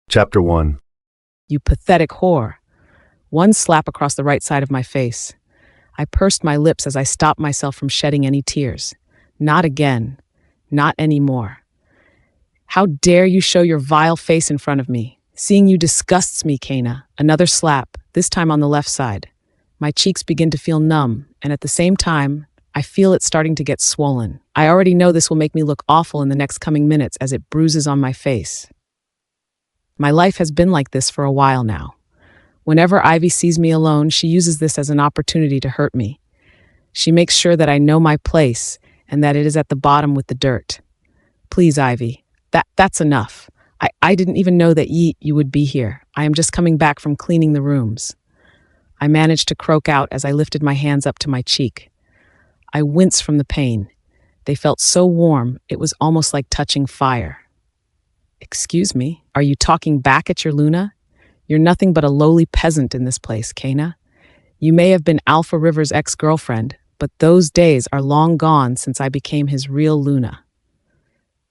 Chapter 1. You pathetic whore. One slap across the right side of my face. I pursed my lips as I stopped myself from shedding any tears. Not again. Not anymore. How dare you show your vile face in front of me? Seeing you disgusts me, Keira. Another slap, this time on the left side. My cheeks begin to feel numb, and at the same time, I feel it starting to get swollen. I already know this will make me look awful in the next coming minutes as it bruises on my face. My life has been like this for a while now. Whenever Ivy sees me alone, she uses this as an opportunity to hurt me. She makes sure that I know my place and that it is at the bottom with the dirt. Please, Ivy, that's enough. I didn't even know that you would be here. I am just coming back from cleaning the rooms. I managed to croak out as I lifted my hands up to my cheek. I winced from the pain. They felt so warm, it was almost like touching fire. Excuse me, are you talking back at your Luna? You're nothing but a lowly peasant in this place, Keira. You may have been Alpha River's ex-girlfriend, but those days are long gone since I became his real Luna.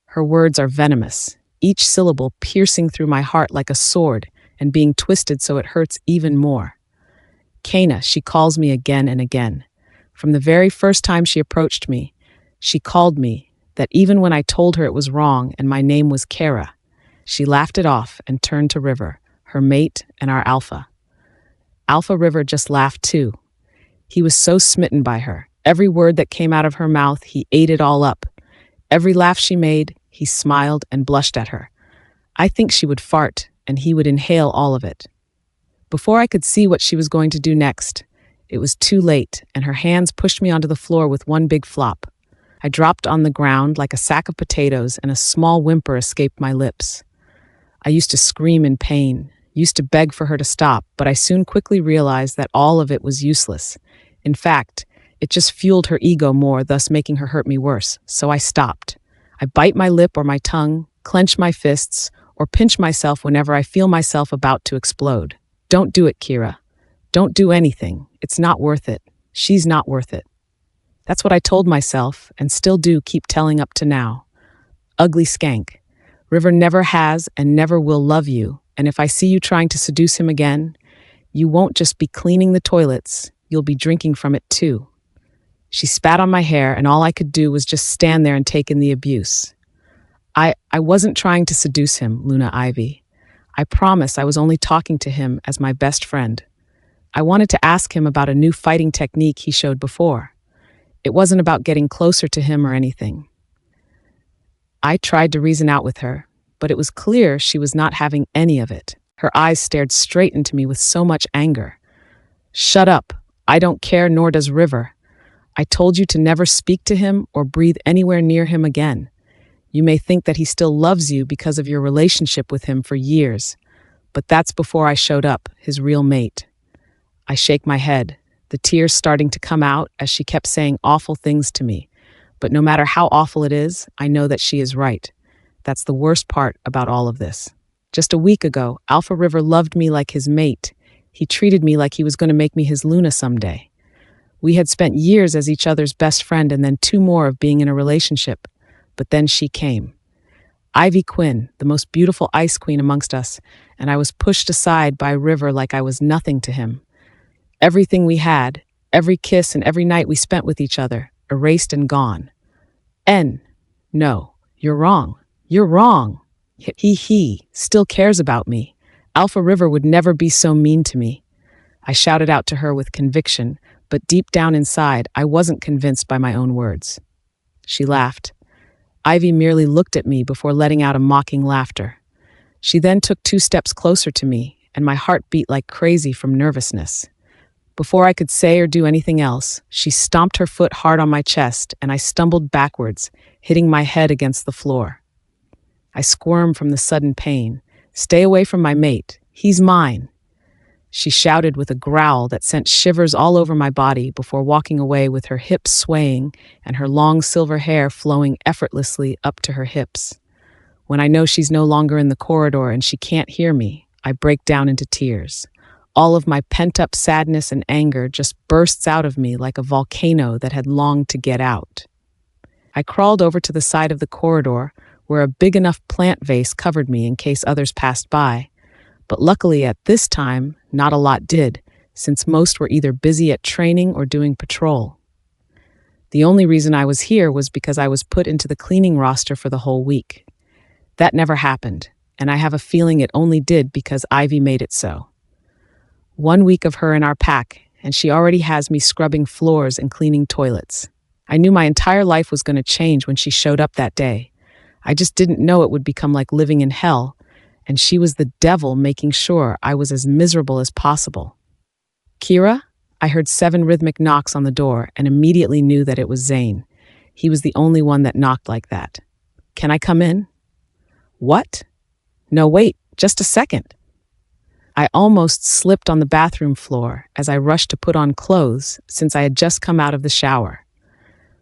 Her words are venomous, each syllable piercing through my heart like a sword and being twisted so it hurts even more. Keira, she calls me again and again. From the very first time she approached me, she called me that even when I told her it was wrong and my name was Keira. She laughed it off and turned to River, her mate and our Alpha. Alpha River just laughed too. He was so smitten by her. Every word that came out of her mouth, he ate it all up. Every laugh she made, he smiled and blushed at her. I think she would fart, and he would inhale all of it. Before I could see what she was going to do next, it was too late, and her hands pushed me onto the floor with one big flop. I dropped on the ground like a sack of potatoes, and a small whimper escaped my lips. I used to scream in pain, used to beg for her to stop, but I soon quickly realized that all of it was useless. In fact, it just fueled her ego more, thus making her hurt me worse, so I stopped. I bite my lip or my tongue, clench my fists, or pinch myself whenever I feel myself about to explode. Don't do it, Keira. Don't do anything. It's not worth it. She's not worth it. That's what I told myself, and still do keep telling up to now. Ugly skank. River never has and never will love you, and if I see you trying to seduce him again, you won't just be cleaning the toilets, you'll be drinking from it too. She spat on my hair, and all I could do was just stand there and take in the abuse. I wasn't trying to seduce him, Luna Ivy. I promise I was only talking to him as my best friend. I wanted to ask him about a new fighting technique he showed before. It wasn't about getting closer to him or anything. I tried to reason out with her, but it was clear she was not having any of it. Her eyes stared straight into me with so much anger. Shut up. I don't care, nor does River. I told you to never speak to him or breathe anywhere near him again. You may think that he still loves you because of your relationship with him for years, but that's before I showed up, his real mate. I shake my head, the tears starting to come out as she kept saying awful things to me. But no matter how awful it is, I know that she is right. That's the worst part about all of this. Just a week ago, Alpha River loved me like his mate. He treated me like he was going to make me his Luna someday. We had spent years as each other's best friend and then 2 more of being in a relationship. But then she came. Ivy Quinn, the most beautiful ice queen amongst us, and I was pushed aside by River like I was nothing to him. Everything we had, every kiss and every night we spent with each other, erased and gone. No, you're wrong. You're wrong. He still cares about me. Alpha River would never be so mean to me. I shouted out to her with conviction, but deep down inside, I wasn't convinced by my own words. She laughed. Ivy merely looked at me before letting out a mocking laughter. She then took 2 steps closer to me, and my heart beat like crazy from nervousness. Before I could say or do anything else, she stomped her foot hard on my chest, and I stumbled backwards, hitting my head against the floor. I squirmed from the sudden pain. Stay away from my mate. He's mine. She shouted with a growl that sent shivers all over my body before walking away with her hips swaying and her long silver hair flowing effortlessly up to her hips. When I know she's no longer in the corridor and she can't hear me, I break down into tears. All of my pent-up sadness and anger just bursts out of me like a volcano that had longed to get out. I crawled over to the side of the corridor where a big enough plant vase covered me in case others passed by. But luckily at this time, not a lot did, since most were either busy at training or doing patrol. The only reason I was here was because I was put into the cleaning roster for the whole week. That never happened, and I have a feeling it only did because Ivy made it so. 1 week of her in our pack, and she already has me scrubbing floors and cleaning toilets. I knew my entire life was going to change when she showed up that day. I just didn't know it would become like living in hell, and she was the devil making sure I was as miserable as possible. Keira? I heard 7 rhythmic knocks on the door and immediately knew that it was Zane. He was the only one that knocked like that. Can I come in? What? No, wait, just a second. I almost slipped on the bathroom floor as I rushed to put on clothes since I had just come out of the shower.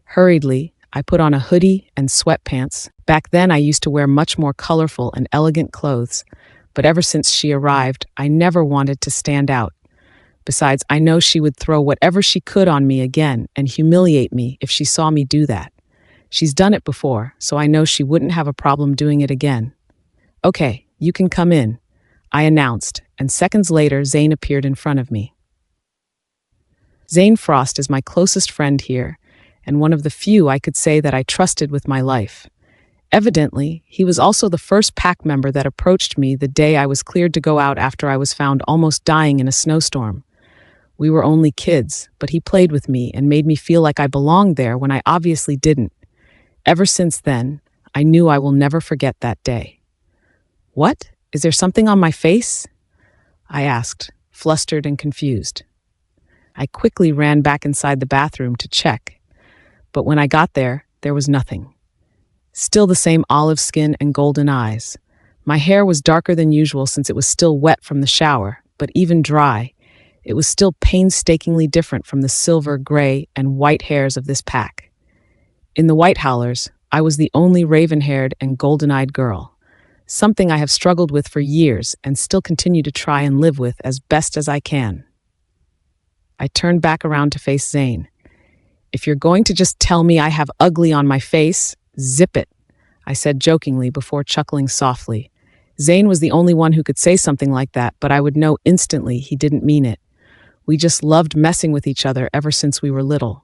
Hurriedly, I put on a hoodie and sweatpants. Back then, I used to wear much more colorful and elegant clothes, but ever since she arrived, I never wanted to stand out. Besides, I know she would throw whatever she could on me again and humiliate me if she saw me do that. She's done it before, so I know she wouldn't have a problem doing it again. Okay, you can come in, I announced, and seconds later, Zane appeared in front of me. Zane Frost is my closest friend here, and one of the few I could say that I trusted with my life. Evidently, he was also the first pack member that approached me the day I was cleared to go out after I was found almost dying in a snowstorm. We were only kids, but he played with me and made me feel like I belonged there when I obviously didn't. Ever since then, I knew I will never forget that day. What? Is there something on my face? I asked, flustered and confused. I quickly ran back inside the bathroom to check, but when I got there, there was nothing. Still the same olive skin and golden eyes. My hair was darker than usual since it was still wet from the shower, but even dry, it was still painstakingly different from the silver, gray, and white hairs of this pack. In the White Howlers, I was the only raven-haired and golden-eyed girl, something I have struggled with for years and still continue to try and live with as best as I can. I turned back around to face Zane. If you're going to just tell me I have ugly on my face, zip it, I said jokingly before chuckling softly. Zane was the only one who could say something like that, but I would know instantly he didn't mean it. We just loved messing with each other ever since we were little.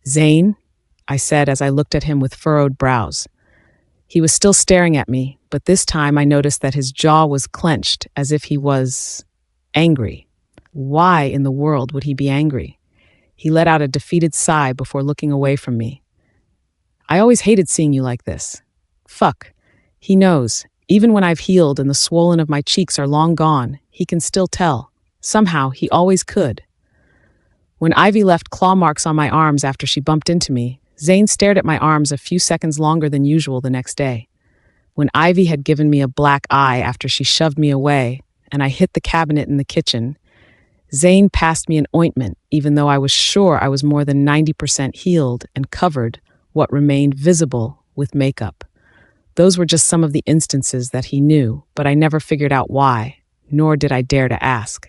Zane, I said as I looked at him with furrowed brows. He was still staring at me, but this time I noticed that his jaw was clenched as if he was angry. Why in the world would he be angry? He let out a defeated sigh before looking away from me. I always hated seeing you like this. Fuck. He knows. Even when I've healed and the swollen of my cheeks are long gone, he can still tell. Somehow, he always could. When Ivy left claw marks on my arms after she bumped into me, Zane stared at my arms a few seconds longer than usual the next day. When Ivy had given me a black eye after she shoved me away, and I hit the cabinet in the kitchen, Zane passed me an ointment, even though I was sure I was more than 90% healed and covered what remained visible with makeup. Those were just some of the instances that he knew, but I never figured out why, nor did I dare to ask.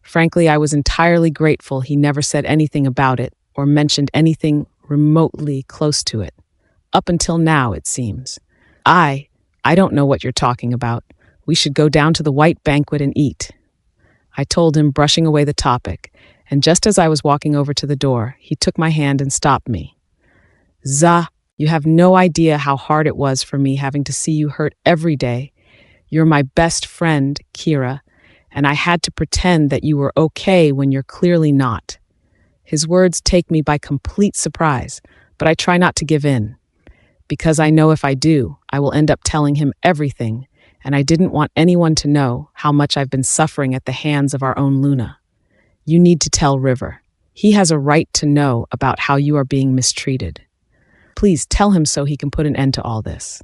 Frankly, I was entirely grateful he never said anything about it or mentioned anything remotely close to it. Up until now, it seems. I don't know what you're talking about. We should go down to the white banquet and eat. I told him, brushing away the topic, and just as I was walking over to the door, he took my hand and stopped me. Zah, you have no idea how hard it was for me having to see you hurt every day. You're my best friend, Keira, and I had to pretend that you were okay when you're clearly not. His words take me by complete surprise, but I try not to give in. Because I know if I do, I will end up telling him everything, and I didn't want anyone to know how much I've been suffering at the hands of our own Luna. You need to tell River. He has a right to know about how you are being mistreated. Please tell him so he can put an end to all this.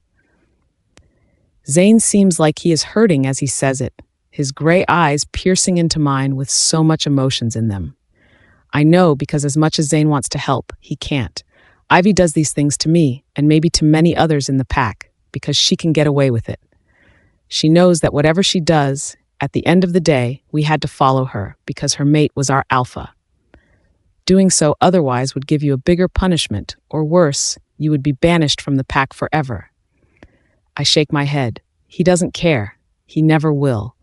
Zane seems like he is hurting as he says it, his gray eyes piercing into mine with so much emotions in them. I know because as much as Zane wants to help, he can't. Ivy does these things to me, and maybe to many others in the pack, because she can get away with it. She knows that whatever she does, at the end of the day, we had to follow her because her mate was our alpha. Doing so otherwise would give you a bigger punishment, or worse, you would be banished from the pack forever. I shake my head. He doesn't care. He never will.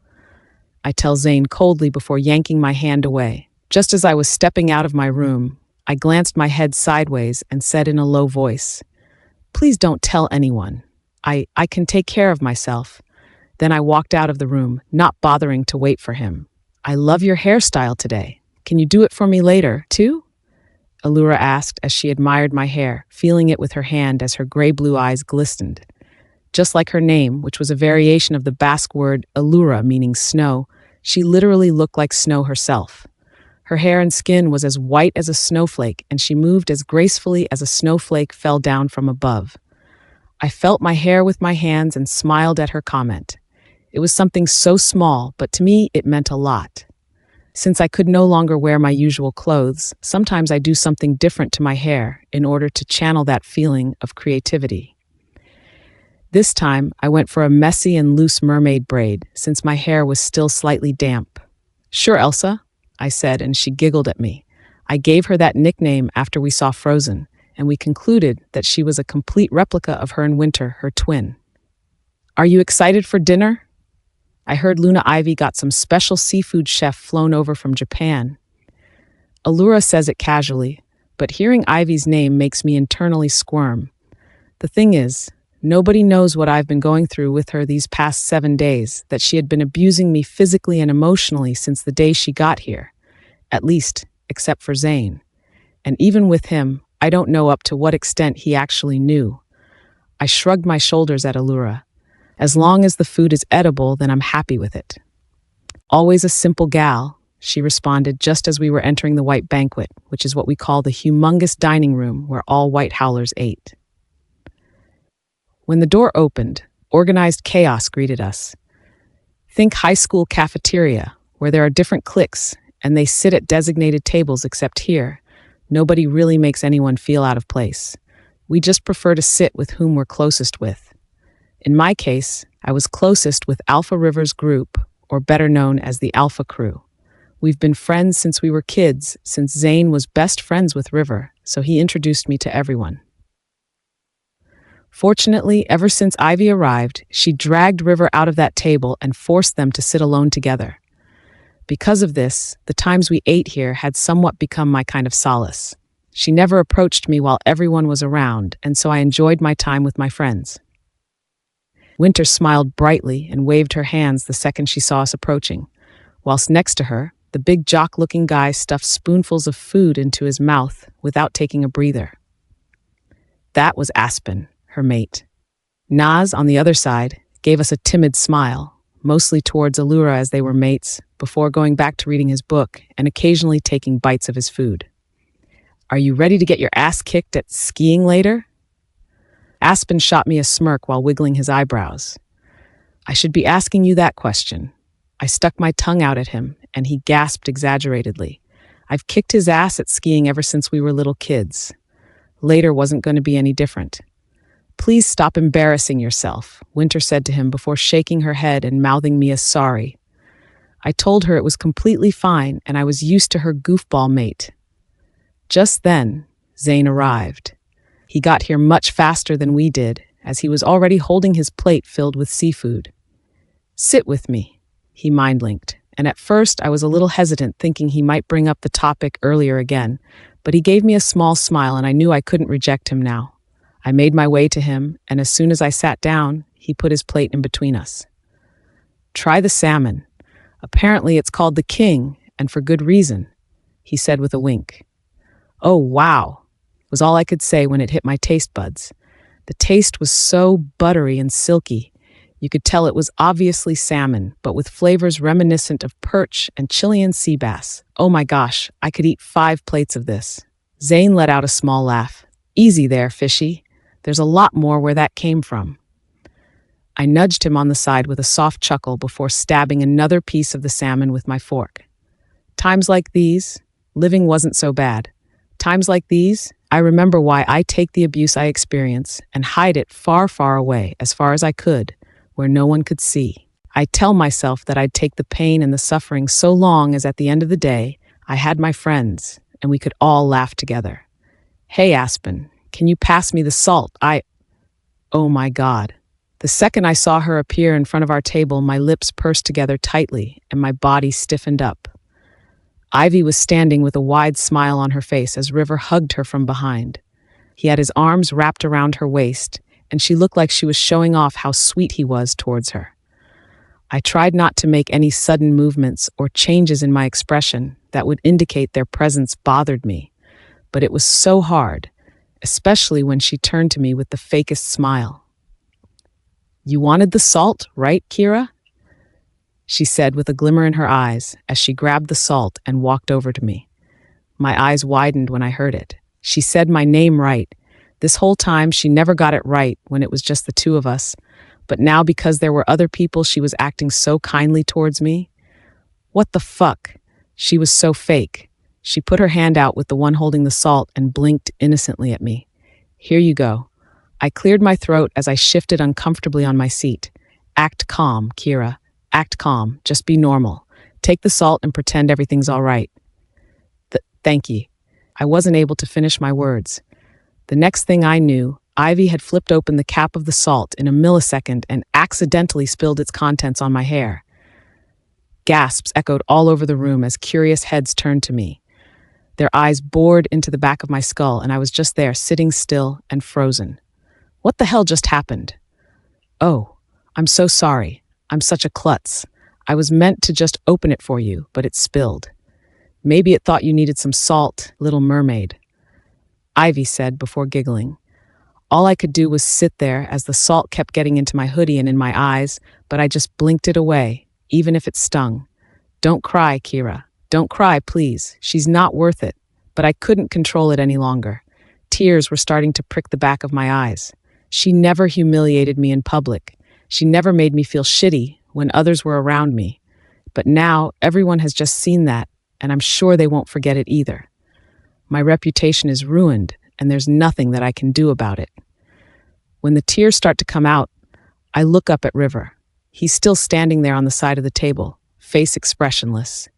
I tell Zane coldly before yanking my hand away. Just as I was stepping out of my room, I glanced my head sideways and said in a low voice, "Please don't tell anyone. I can take care of myself." Then I walked out of the room, not bothering to wait for him. "I love your hairstyle today. Can you do it for me later, too?" Allura asked as she admired my hair, feeling it with her hand as her gray-blue eyes glistened. Just like her name, which was a variation of the Basque word Allura, meaning snow, she literally looked like snow herself. Her hair and skin was as white as a snowflake, and she moved as gracefully as a snowflake fell down from above. I felt my hair with my hands and smiled at her comment. It was something so small, but to me it meant a lot. Since I could no longer wear my usual clothes, sometimes I do something different to my hair in order to channel that feeling of creativity. This time, I went for a messy and loose mermaid braid, since my hair was still slightly damp. "Sure, Elsa," I said, and she giggled at me. I gave her that nickname after we saw Frozen, and we concluded that she was a complete replica of her in Winter, her twin. "Are you excited for dinner?" I heard Luna Ivy got some special seafood chef flown over from Japan. Allura says it casually, but hearing Ivy's name makes me internally squirm. The thing is, nobody knows what I've been going through with her these past 7 days, that she had been abusing me physically and emotionally since the day she got here. At least, except for Zane. And even with him, I don't know up to what extent he actually knew. I shrugged my shoulders at Allura. As long as the food is edible, then I'm happy with it. "Always a simple gal," she responded just as we were entering the white banquet, which is what we call the humongous dining room where all White Howlers ate. When the door opened, organized chaos greeted us. Think high school cafeteria, where there are different cliques, and they sit at designated tables, except here, nobody really makes anyone feel out of place. We just prefer to sit with whom we're closest with. In my case, I was closest with Alpha River's group, or better known as the Alpha Crew. We've been friends since we were kids, since Zane was best friends with River, so he introduced me to everyone. Fortunately, ever since Ivy arrived, she dragged River out of that table and forced them to sit alone together. Because of this, the times we ate here had somewhat become my kind of solace. She never approached me while everyone was around, and so I enjoyed my time with my friends. Winter smiled brightly and waved her hands the second she saw us approaching, whilst next to her, the big jock-looking guy stuffed spoonfuls of food into his mouth without taking a breather. That was Aspen, her mate. Naz, on the other side, gave us a timid smile, mostly towards Allura as they were mates, before going back to reading his book and occasionally taking bites of his food. "Are you ready to get your ass kicked at skiing later?" Aspen shot me a smirk while wiggling his eyebrows. "I should be asking you that question." I stuck my tongue out at him, and he gasped exaggeratedly. "I've kicked his ass at skiing ever since we were little kids. Later wasn't going to be any different." "Please stop embarrassing yourself," Winter said to him before shaking her head and mouthing me a sorry. I told her it was completely fine and I was used to her goofball mate. Just then, Zane arrived. He got here much faster than we did, as he was already holding his plate filled with seafood. "Sit with me," he mind-linked, and at first I was a little hesitant, thinking he might bring up the topic earlier again, but he gave me a small smile and I knew I couldn't reject him now. I made my way to him, and as soon as I sat down, he put his plate in between us. "Try the salmon. Apparently it's called the king, and for good reason," he said with a wink. "Oh, wow," was all I could say when it hit my taste buds. The taste was so buttery and silky. You could tell it was obviously salmon, but with flavors reminiscent of perch and Chilean sea bass. Oh my gosh, I could eat 5 plates of this. Zane let out a small laugh. "Easy there, fishy. There's a lot more where that came from." I nudged him on the side with a soft chuckle before stabbing another piece of the salmon with my fork. Times like these, living wasn't so bad. Times like these, I remember why I take the abuse I experience and hide it far, far away, as far as I could, where no one could see. I tell myself that I'd take the pain and the suffering so long as at the end of the day, I had my friends and we could all laugh together. "Hey, Aspen, can you pass me the salt? Oh my God." The second I saw her appear in front of our table, my lips pursed together tightly and my body stiffened up. Ivy was standing with a wide smile on her face as River hugged her from behind. He had his arms wrapped around her waist, and she looked like she was showing off how sweet he was towards her. I tried not to make any sudden movements or changes in my expression that would indicate their presence bothered me, but it was so hard, especially when she turned to me with the fakest smile. "You wanted the salt, right, Keira?" she said with a glimmer in her eyes as she grabbed the salt and walked over to me. My eyes widened when I heard it. She said my name right. This whole time she never got it right when it was just the two of us, but now because there were other people she was acting so kindly towards me. What the fuck? She was so fake. She put her hand out with the one holding the salt and blinked innocently at me. "Here you go." I cleared my throat as I shifted uncomfortably on my seat. "Act calm, Keira. Act calm. Just be normal. Take the salt and pretend everything's all right." Thank you. I wasn't able to finish my words. The next thing I knew, Ivy had flipped open the cap of the salt in a millisecond and accidentally spilled its contents on my hair. Gasps echoed all over the room as curious heads turned to me. Their eyes bored into the back of my skull, and I was just there, sitting still and frozen. What the hell just happened? "Oh, I'm so sorry. I'm such a klutz. I was meant to just open it for you, but it spilled. Maybe it thought you needed some salt, little mermaid," Ivy said before giggling. All I could do was sit there as the salt kept getting into my hoodie and in my eyes, but I just blinked it away, even if it stung. "Don't cry, Keira. Don't cry, please. She's not worth it." But I couldn't control it any longer. Tears were starting to prick the back of my eyes. She never humiliated me in public. She never made me feel shitty when others were around me. But now everyone has just seen that, and I'm sure they won't forget it either. My reputation is ruined, and there's nothing that I can do about it. When the tears start to come out, I look up at River. He's still standing there on the side of the table, face expressionless.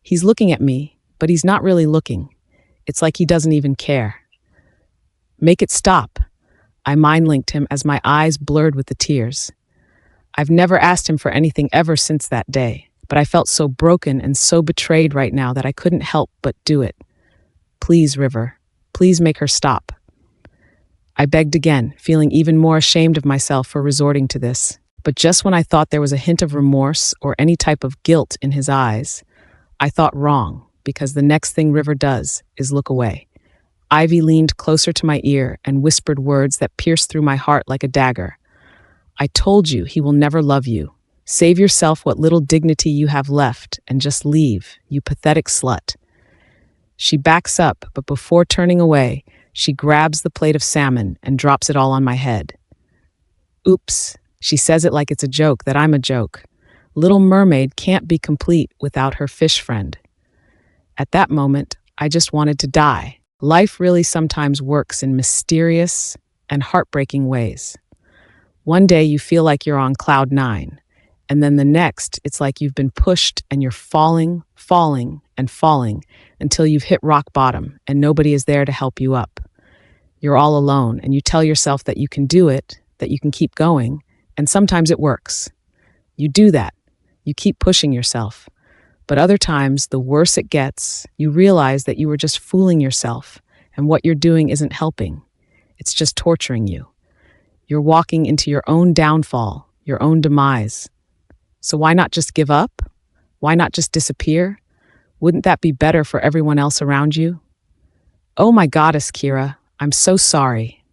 He's looking at me, but he's not really looking. It's like he doesn't even care. "Make it stop." I mind-linked him as my eyes blurred with the tears. I've never asked him for anything ever since that day, but I felt so broken and so betrayed right now that I couldn't help but do it. "Please, River, please make her stop." I begged again, feeling even more ashamed of myself for resorting to this. But just when I thought there was a hint of remorse or any type of guilt in his eyes, I thought wrong, because the next thing River does is look away. Ivy leaned closer to my ear and whispered words that pierced through my heart like a dagger. "I told you he will never love you. Save yourself what little dignity you have left and just leave, you pathetic slut." She backs up, but before turning away, she grabs the plate of salmon and drops it all on my head. "Oops," she says it like it's a joke that I'm a joke. Little Mermaid can't be complete without her fish friend. At that moment, I just wanted to die. Life really sometimes works in mysterious and heartbreaking ways. One day you feel like you're on cloud 9, and then the next it's like you've been pushed and you're falling, and falling until you've hit rock bottom and nobody is there to help you up. You're all alone and you tell yourself that you can do it, that you can keep going, and sometimes it works. You do that. You keep pushing yourself. But other times, the worse it gets, you realize that you were just fooling yourself and what you're doing isn't helping. It's just torturing you. You're walking into your own downfall, your own demise. So why not just give up? Why not just disappear? Wouldn't that be better for everyone else around you? "Oh my goddess, Keira, I'm so sorry,"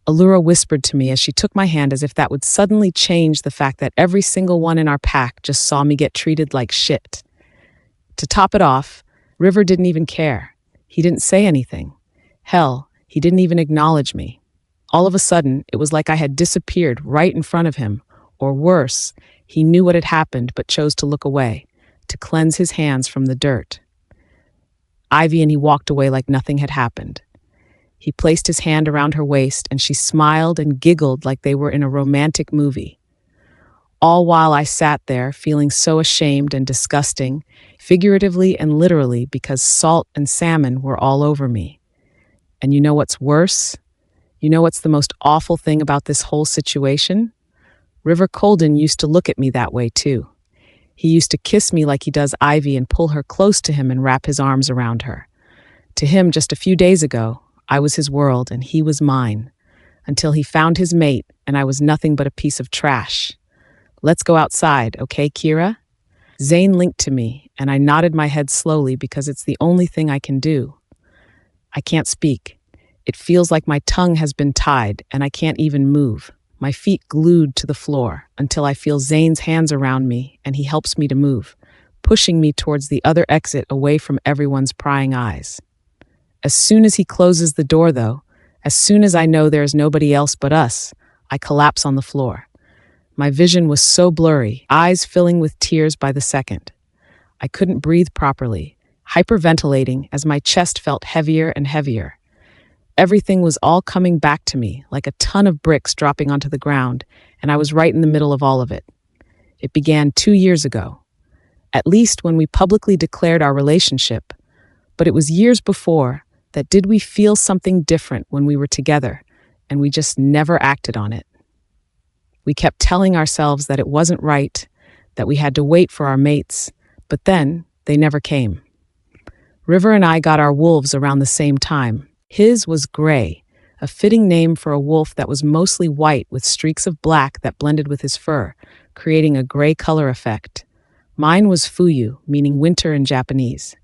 Allura whispered to me as she took my hand as if that would suddenly change the fact that every single one in our pack just saw me get treated like shit. To top it off, River didn't even care. He didn't say anything. Hell, he didn't even acknowledge me. All of a sudden, it was like I had disappeared right in front of him, or worse, he knew what had happened but chose to look away, to cleanse his hands from the dirt. Ivy and he walked away like nothing had happened. He placed his hand around her waist and she smiled and giggled like they were in a romantic movie. All while I sat there feeling so ashamed and disgusting, figuratively and literally, because salt and salmon were all over me. And you know what's worse? You know what's the most awful thing about this whole situation? River Colden used to look at me that way too. He used to kiss me like he does Ivy and pull her close to him and wrap his arms around her. To him, just a few days ago, I was his world and he was mine, until he found his mate and I was nothing but a piece of trash. Let's go outside, okay, Keira? Zane linked to me, and I nodded my head slowly because it's the only thing I can do. I can't speak. It feels like my tongue has been tied and I can't even move, my feet glued to the floor, until I feel Zane's hands around me and he helps me to move, pushing me towards the other exit away from everyone's prying eyes. As soon as he closes the door, though, as soon as I know there is nobody else but us, I collapse on the floor. My vision was so blurry, eyes filling with tears by the second. I couldn't breathe properly, hyperventilating as my chest felt heavier and heavier. Everything was all coming back to me, like a ton of bricks dropping onto the ground, and I was right in the middle of all of it. It began 2 years ago, at least when we publicly declared our relationship, but it was years before that did we feel something different when we were together, and we just never acted on it. We kept telling ourselves that it wasn't right, that we had to wait for our mates, but then they never came. River and I got our wolves around the same time. His was Gray, a fitting name for a wolf that was mostly white with streaks of black that blended with his fur, creating a gray color effect. Mine was Fuyu, meaning winter in Japanese.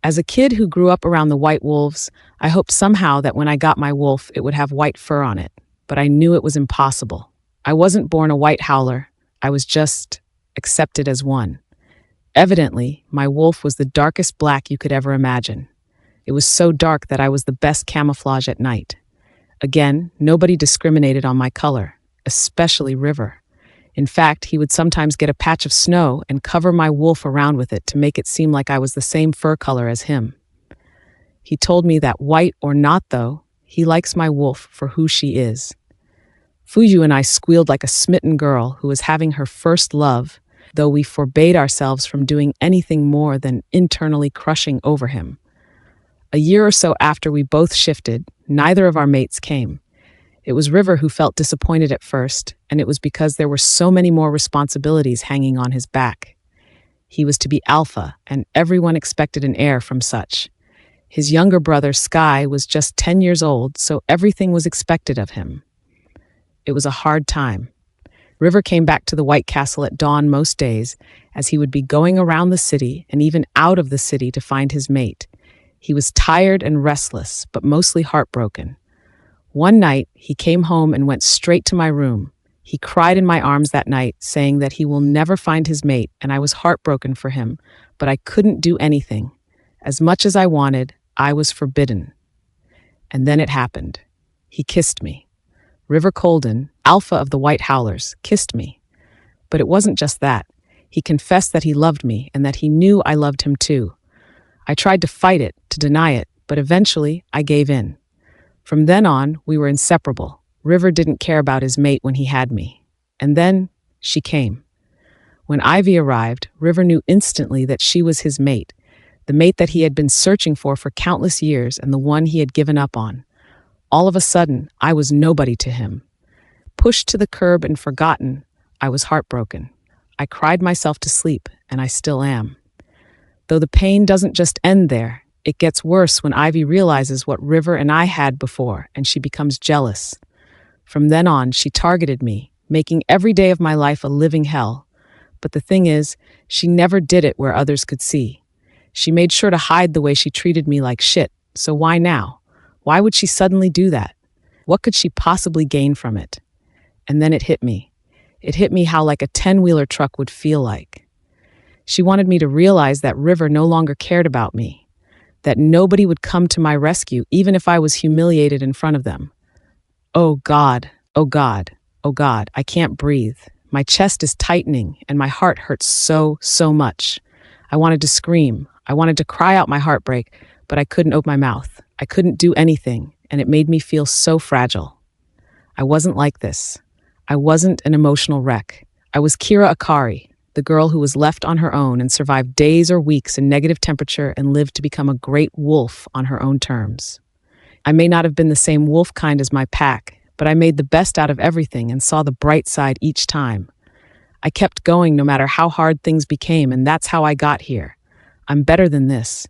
As a kid who grew up around the white wolves, I hoped somehow that when I got my wolf, it would have white fur on it, but I knew it was impossible. I wasn't born a White Howler, I was just accepted as one. Evidently, my wolf was the darkest black you could ever imagine. It was so dark that I was the best camouflage at night. Again, nobody discriminated on my color, especially River. In fact, he would sometimes get a patch of snow and cover my wolf around with it to make it seem like I was the same fur color as him. He told me that white or not, though, he likes my wolf for who she is. Fuyu and I squealed like a smitten girl who was having her first love, though we forbade ourselves from doing anything more than internally crushing over him. A year or so after we both shifted, neither of our mates came. It was River who felt disappointed at first, and it was because there were so many more responsibilities hanging on his back. He was to be alpha, and everyone expected an heir from such. His younger brother, Sky, was just 10 years old, so everything was expected of him. It was a hard time. River came back to the White Castle at dawn most days, as he would be going around the city and even out of the city to find his mate. He was tired and restless, but mostly heartbroken. One night, he came home and went straight to my room. He cried in my arms that night, saying that he will never find his mate, and I was heartbroken for him, but I couldn't do anything. As much as I wanted, I was forbidden. And then it happened. He kissed me. River Colden, alpha of the White Howlers, kissed me. But it wasn't just that. He confessed that he loved me and that he knew I loved him too. I tried to fight it, to deny it, but eventually I gave in. From then on, we were inseparable. River didn't care about his mate when he had me. And then she came. When Ivy arrived, River knew instantly that she was his mate, the mate that he had been searching for countless years and the one he had given up on. All of a sudden, I was nobody to him. Pushed to the curb and forgotten, I was heartbroken. I cried myself to sleep, and I still am. Though the pain doesn't just end there, it gets worse when Ivy realizes what River and I had before, and she becomes jealous. From then on, she targeted me, making every day of my life a living hell. But the thing is, she never did it where others could see. She made sure to hide the way she treated me like shit, so why now? Why would she suddenly do that? What could she possibly gain from it? And then it hit me. It hit me how like a 10-wheeler truck would feel like. She wanted me to realize that River no longer cared about me, that nobody would come to my rescue even if I was humiliated in front of them. Oh God, oh God, oh God, I can't breathe. My chest is tightening and my heart hurts so much. I wanted to scream. I wanted to cry out my heartbreak, but I couldn't open my mouth. I couldn't do anything, and it made me feel so fragile. I wasn't like this. I wasn't an emotional wreck. I was Keira Akari, the girl who was left on her own and survived days or weeks in negative temperature and lived to become a great wolf on her own terms. I may not have been the same wolf kind as my pack, but I made the best out of everything and saw the bright side each time. I kept going no matter how hard things became, and that's how I got here. I'm better than this.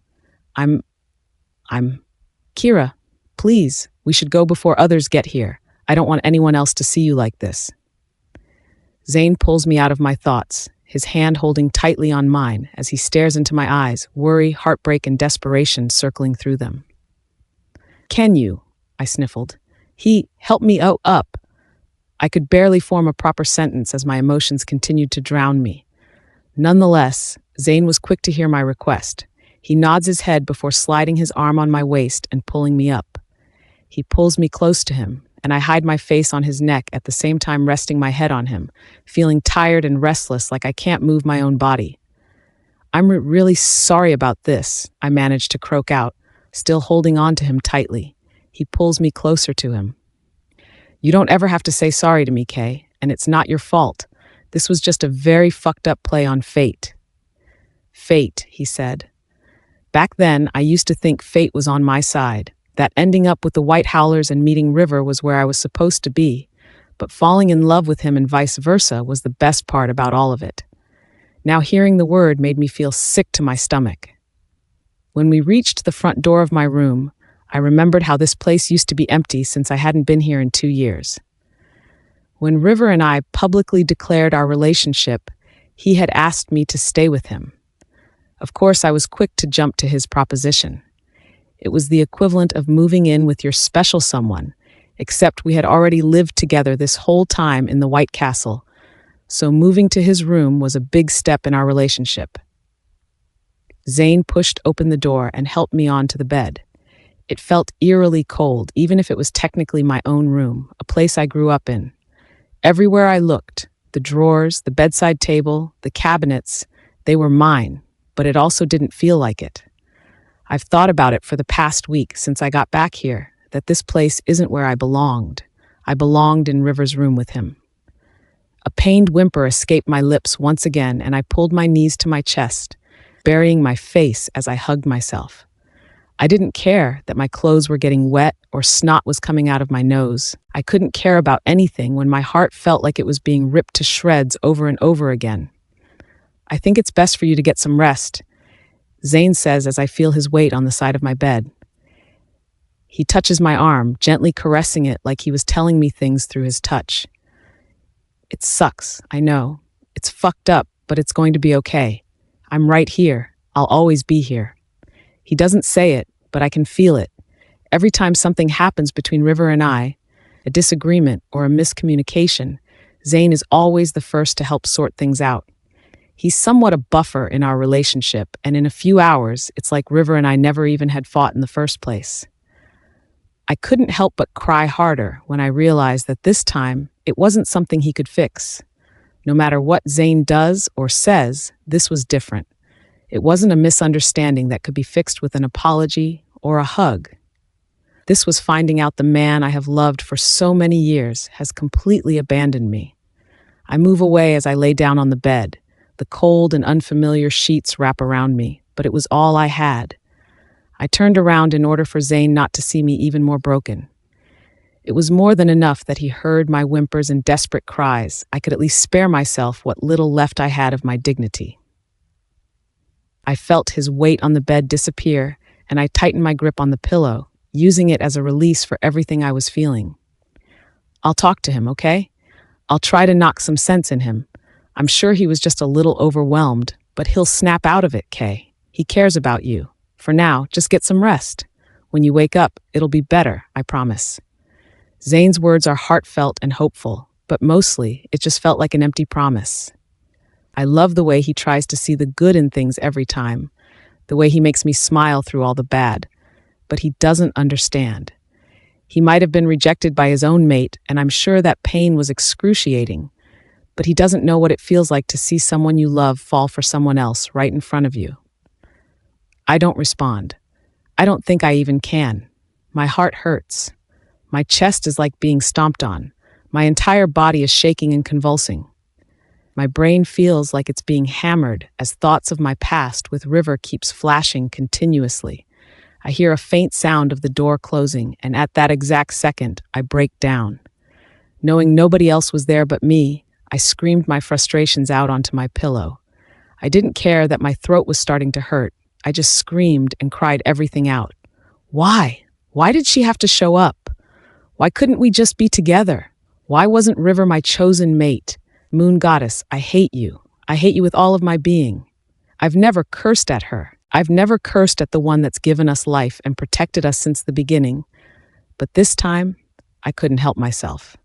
I'm... Keira, please, we should go before others get here. I don't want anyone else to see you like this. Zane pulls me out of my thoughts, his hand holding tightly on mine as he stares into my eyes, worry, heartbreak, and desperation circling through them. Can you? I sniffled. Help me up. I could barely form a proper sentence as my emotions continued to drown me. Nonetheless, Zane was quick to hear my request. He nods his head before sliding his arm on my waist and pulling me up. He pulls me close to him, and I hide my face on his neck at the same time resting my head on him, feeling tired and restless like I can't move my own body. I'm really sorry about this, I managed to croak out, still holding on to him tightly. He pulls me closer to him. You don't ever have to say sorry to me, Kay, and it's not your fault. This was just a very fucked up play on fate. Fate, he said. Back then, I used to think fate was on my side, that ending up with the White Howlers and meeting River was where I was supposed to be, but falling in love with him and vice versa was the best part about all of it. Now hearing the word made me feel sick to my stomach. When we reached the front door of my room, I remembered how this place used to be empty since I hadn't been here in 2 years. When River and I publicly declared our relationship, he had asked me to stay with him. Of course, I was quick to jump to his proposition. It was the equivalent of moving in with your special someone, except we had already lived together this whole time in the White Castle, so moving to his room was a big step in our relationship. Zane pushed open the door and helped me onto the bed. It felt eerily cold, even if it was technically my own room, a place I grew up in. Everywhere I looked, the drawers, the bedside table, the cabinets, they were mine, but it also didn't feel like it. I've thought about it for the past week since I got back here, that this place isn't where I belonged. I belonged in River's room with him. A pained whimper escaped my lips once again, and I pulled my knees to my chest, burying my face as I hugged myself. I didn't care that my clothes were getting wet or snot was coming out of my nose. I couldn't care about anything when my heart felt like it was being ripped to shreds over and over again. I think it's best for you to get some rest, Zane says as I feel his weight on the side of my bed. He touches my arm, gently caressing it like he was telling me things through his touch. It sucks, I know. It's fucked up, but it's going to be okay. I'm right here. I'll always be here. He doesn't say it, but I can feel it. Every time something happens between River and I, a disagreement or a miscommunication, Zane is always the first to help sort things out. He's somewhat a buffer in our relationship, and in a few hours, it's like River and I never even had fought in the first place. I couldn't help but cry harder when I realized that this time, it wasn't something he could fix. No matter what Zane does or says, this was different. It wasn't a misunderstanding that could be fixed with an apology or a hug. This was finding out the man I have loved for so many years has completely abandoned me. I move away as I lay down on the bed. The cold and unfamiliar sheets wrap around me, but it was all I had. I turned around in order for Zane not to see me even more broken. It was more than enough that he heard my whimpers and desperate cries. I could at least spare myself what little left I had of my dignity. I felt his weight on the bed disappear, and I tightened my grip on the pillow, using it as a release for everything I was feeling. I'll talk to him, okay? I'll try to knock some sense in him. I'm sure he was just a little overwhelmed, but he'll snap out of it, Kay. He cares about you. For now, just get some rest. When you wake up, it'll be better, I promise. Zane's words are heartfelt and hopeful, but mostly, it just felt like an empty promise. I love the way he tries to see the good in things every time, the way he makes me smile through all the bad, but he doesn't understand. He might have been rejected by his own mate, and I'm sure that pain was excruciating, but he doesn't know what it feels like to see someone you love fall for someone else right in front of you. I don't respond. I don't think I even can. My heart hurts. My chest is like being stomped on. My entire body is shaking and convulsing. My brain feels like it's being hammered as thoughts of my past with River keeps flashing continuously. I hear a faint sound of the door closing, and at that exact second, I break down. Knowing nobody else was there but me, I screamed my frustrations out onto my pillow. I didn't care that my throat was starting to hurt. I just screamed and cried everything out. Why? Why did she have to show up? Why couldn't we just be together? Why wasn't River my chosen mate? Moon goddess, I hate you. I hate you with all of my being. I've never cursed at her. I've never cursed at the one that's given us life and protected us since the beginning. But this time, I couldn't help myself.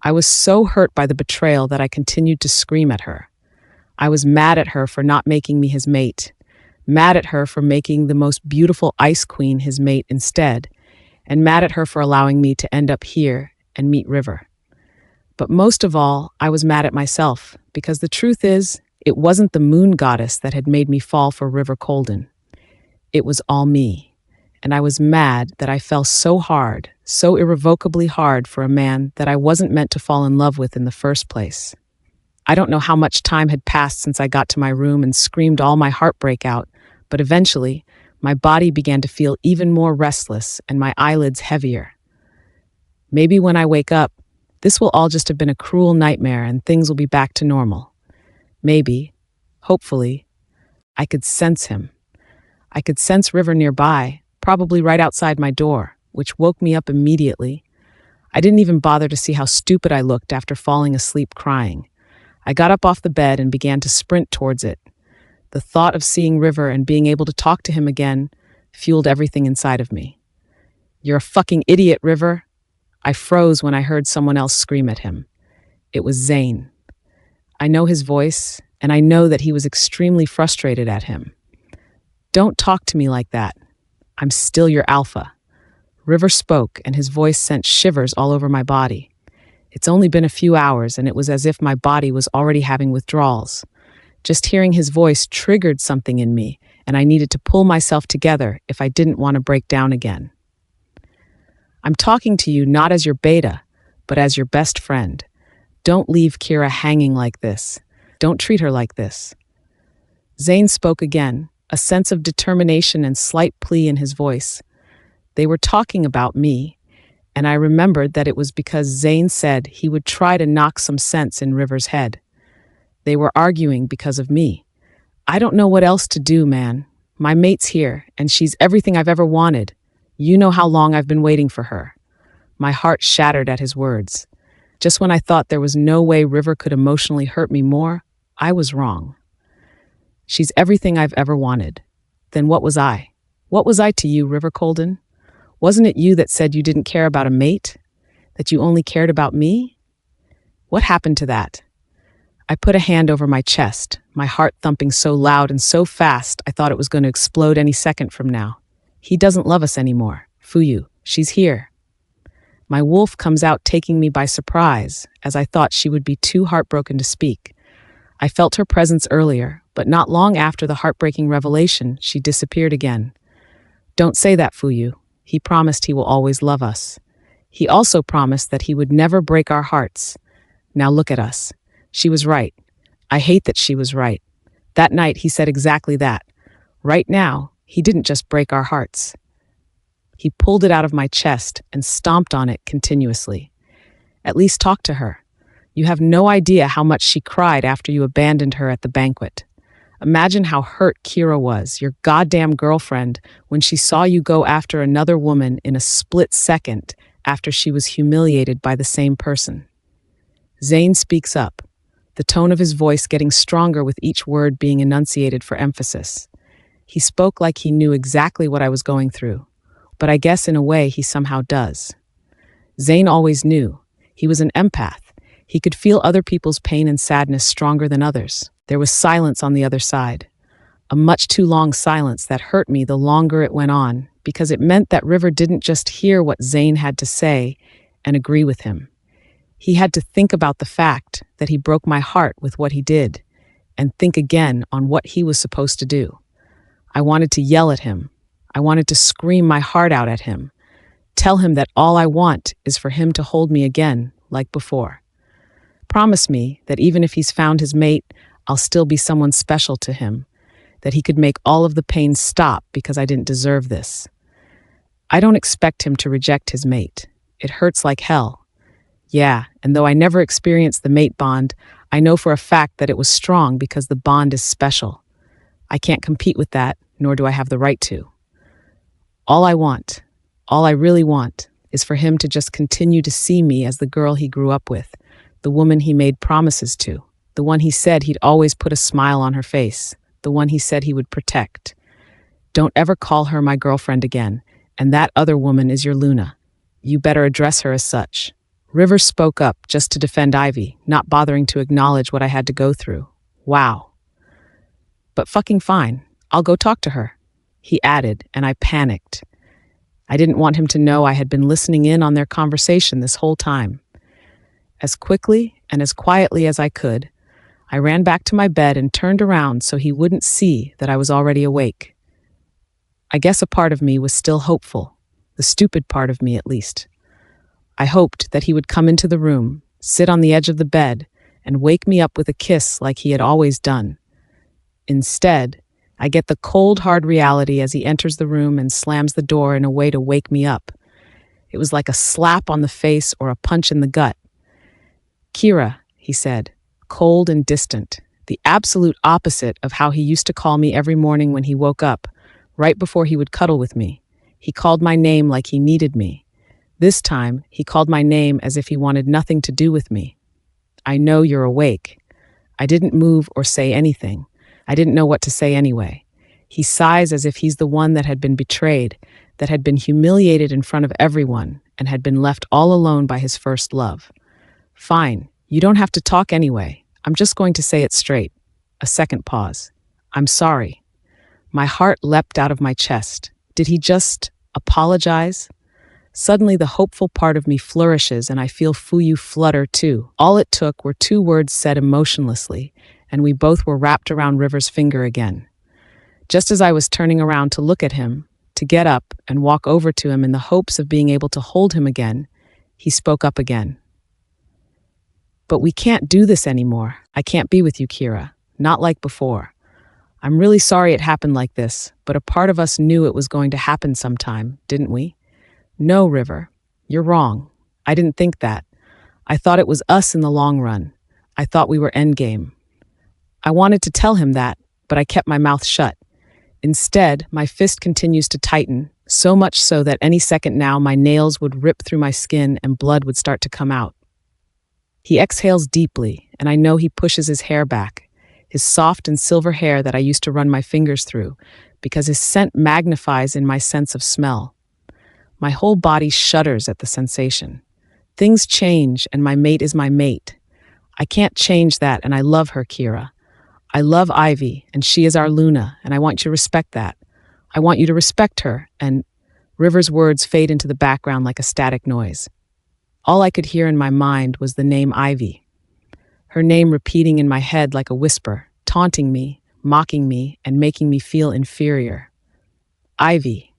I was so hurt by the betrayal that I continued to scream at her. I was mad at her for not making me his mate, mad at her for making the most beautiful ice queen his mate instead, and mad at her for allowing me to end up here and meet River. But most of all, I was mad at myself, because the truth is, it wasn't the moon goddess that had made me fall for River Colden. It was all me, and I was mad that I fell so hard, so irrevocably hard for a man that I wasn't meant to fall in love with in the first place. I don't know how much time had passed since I got to my room and screamed all my heartbreak out, but eventually, my body began to feel even more restless and my eyelids heavier. Maybe when I wake up, this will all just have been a cruel nightmare and things will be back to normal. Maybe, hopefully, I could sense him. I could sense River nearby, probably right outside my door, which woke me up immediately. I didn't even bother to see how stupid I looked after falling asleep crying. I got up off the bed and began to sprint towards it. The thought of seeing River and being able to talk to him again fueled everything inside of me. "You're a fucking idiot, River." I froze when I heard someone else scream at him. It was Zane. I know his voice, and I know that he was extremely frustrated at him. "Don't talk to me like that. I'm still your alpha." River spoke, and his voice sent shivers all over my body. It's only been a few hours, and it was as if my body was already having withdrawals. Just hearing his voice triggered something in me, and I needed to pull myself together if I didn't want to break down again. "I'm talking to you not as your beta, but as your best friend. Don't leave Keira hanging like this. Don't treat her like this." Zane spoke again, a sense of determination and slight plea in his voice. They were talking about me, and I remembered that it was because Zane said he would try to knock some sense in River's head. They were arguing because of me. I don't know what else to do, man. My mate's here, and she's everything I've ever wanted. You know how long I've been waiting for her. My heart shattered at his words. Just when I thought there was no way River could emotionally hurt me more, I was wrong. She's everything I've ever wanted. Then what was I? What was I to you, River Colden? Wasn't it you that said you didn't care about a mate? That you only cared about me? What happened to that? I put a hand over my chest, my heart thumping so loud and so fast I thought it was going to explode any second from now. He doesn't love us anymore. Fuyu, she's here. My wolf comes out taking me by surprise, as I thought she would be too heartbroken to speak. I felt her presence earlier, but not long after the heartbreaking revelation, she disappeared again. Don't say that, Fuyu. He promised he will always love us. He also promised that he would never break our hearts. Now look at us. She was right. I hate that she was right. That night he said exactly that. Right now, he didn't just break our hearts. He pulled it out of my chest and stomped on it continuously. At least talk to her. You have no idea how much she cried after you abandoned her at the banquet. Imagine how hurt Keira was, your goddamn girlfriend, when she saw you go after another woman in a split second after she was humiliated by the same person. Zane speaks up, the tone of his voice getting stronger with each word being enunciated for emphasis. He spoke like he knew exactly what I was going through, but I guess in a way he somehow does. Zane always knew. He was an empath. He could feel other people's pain and sadness stronger than others. There was silence on the other side. A much too long silence that hurt me the longer it went on, because it meant that River didn't just hear what Zane had to say and agree with him. He had to think about the fact that he broke my heart with what he did, and think again on what he was supposed to do. I wanted to yell at him. I wanted to scream my heart out at him. Tell him that all I want is for him to hold me again, like before. Promise me that even if he's found his mate, I'll still be someone special to him, that he could make all of the pain stop because I didn't deserve this. I don't expect him to reject his mate. It hurts like hell. Yeah, and though I never experienced the mate bond, I know for a fact that it was strong because the bond is special. I can't compete with that, nor do I have the right to. All I want, all I really want, is for him to just continue to see me as the girl he grew up with, the woman he made promises to, the one he said he'd always put a smile on her face, the one he said he would protect. Don't ever call her my girlfriend again, and that other woman is your Luna. You better address her as such. River spoke up just to defend Ivy, not bothering to acknowledge what I had to go through. Wow. But fucking fine, I'll go talk to her, he added, and I panicked. I didn't want him to know I had been listening in on their conversation this whole time. As quickly and as quietly as I could, I ran back to my bed and turned around so he wouldn't see that I was already awake. I guess a part of me was still hopeful, the stupid part of me at least. I hoped that he would come into the room, sit on the edge of the bed, and wake me up with a kiss like he had always done. Instead, I get the cold, hard reality as he enters the room and slams the door in a way to wake me up. It was like a slap on the face or a punch in the gut. "Keira," he said, cold and distant, the absolute opposite of how he used to call me every morning when he woke up, right before he would cuddle with me. He called my name like he needed me. This time, he called my name as if he wanted nothing to do with me. "I know you're awake." I didn't move or say anything. I didn't know what to say anyway. He sighs as if he's the one that had been betrayed, that had been humiliated in front of everyone, and had been left all alone by his first love. "Fine, you don't have to talk anyway. I'm just going to say it straight." A second pause. "I'm sorry." My heart leapt out of my chest. Did he just apologize? Suddenly the hopeful part of me flourishes and I feel Fuyu flutter too. All it took were 2 words said emotionlessly, and we both were wrapped around River's finger again. Just as I was turning around to look at him, to get up and walk over to him in the hopes of being able to hold him again, he spoke up again. "But we can't do this anymore. I can't be with you, Keira. Not like before. I'm really sorry it happened like this, but a part of us knew it was going to happen sometime, didn't we?" "No, River. You're wrong. I didn't think that. I thought it was us in the long run. I thought we were endgame." I wanted to tell him that, but I kept my mouth shut. Instead, my fist continues to tighten, so much so that any second now my nails would rip through my skin and blood would start to come out. He exhales deeply, and I know he pushes his hair back, his soft and silver hair that I used to run my fingers through, because his scent magnifies in my sense of smell. My whole body shudders at the sensation. Things change, and my mate is my mate. I can't change that, and I love her, Keira. I love Ivy, and she is our Luna, and I want you to respect that. I want you to respect her, and River's words fade into the background like a static noise. All I could hear in my mind was the name Ivy. Her name repeating in my head like a whisper, taunting me, mocking me, and making me feel inferior. Ivy.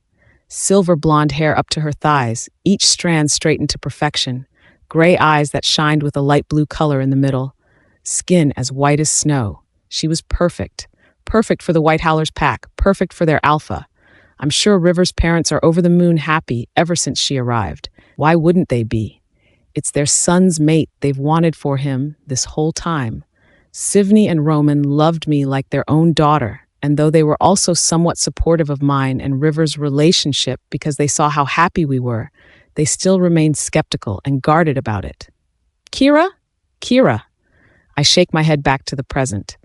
Silver blonde hair up to her thighs, each strand straightened to perfection, gray eyes that shined with a light blue color in the middle, skin as white as snow. She was perfect. Perfect for the White Howlers pack, perfect for their alpha. I'm sure River's parents are over the moon happy ever since she arrived. Why wouldn't they be? It's their son's mate they've wanted for him this whole time. Sivney and Roman loved me like their own daughter, and though they were also somewhat supportive of mine and River's relationship because they saw how happy we were, they still remained skeptical and guarded about it. "Keira? Keira." I shake my head back to the present,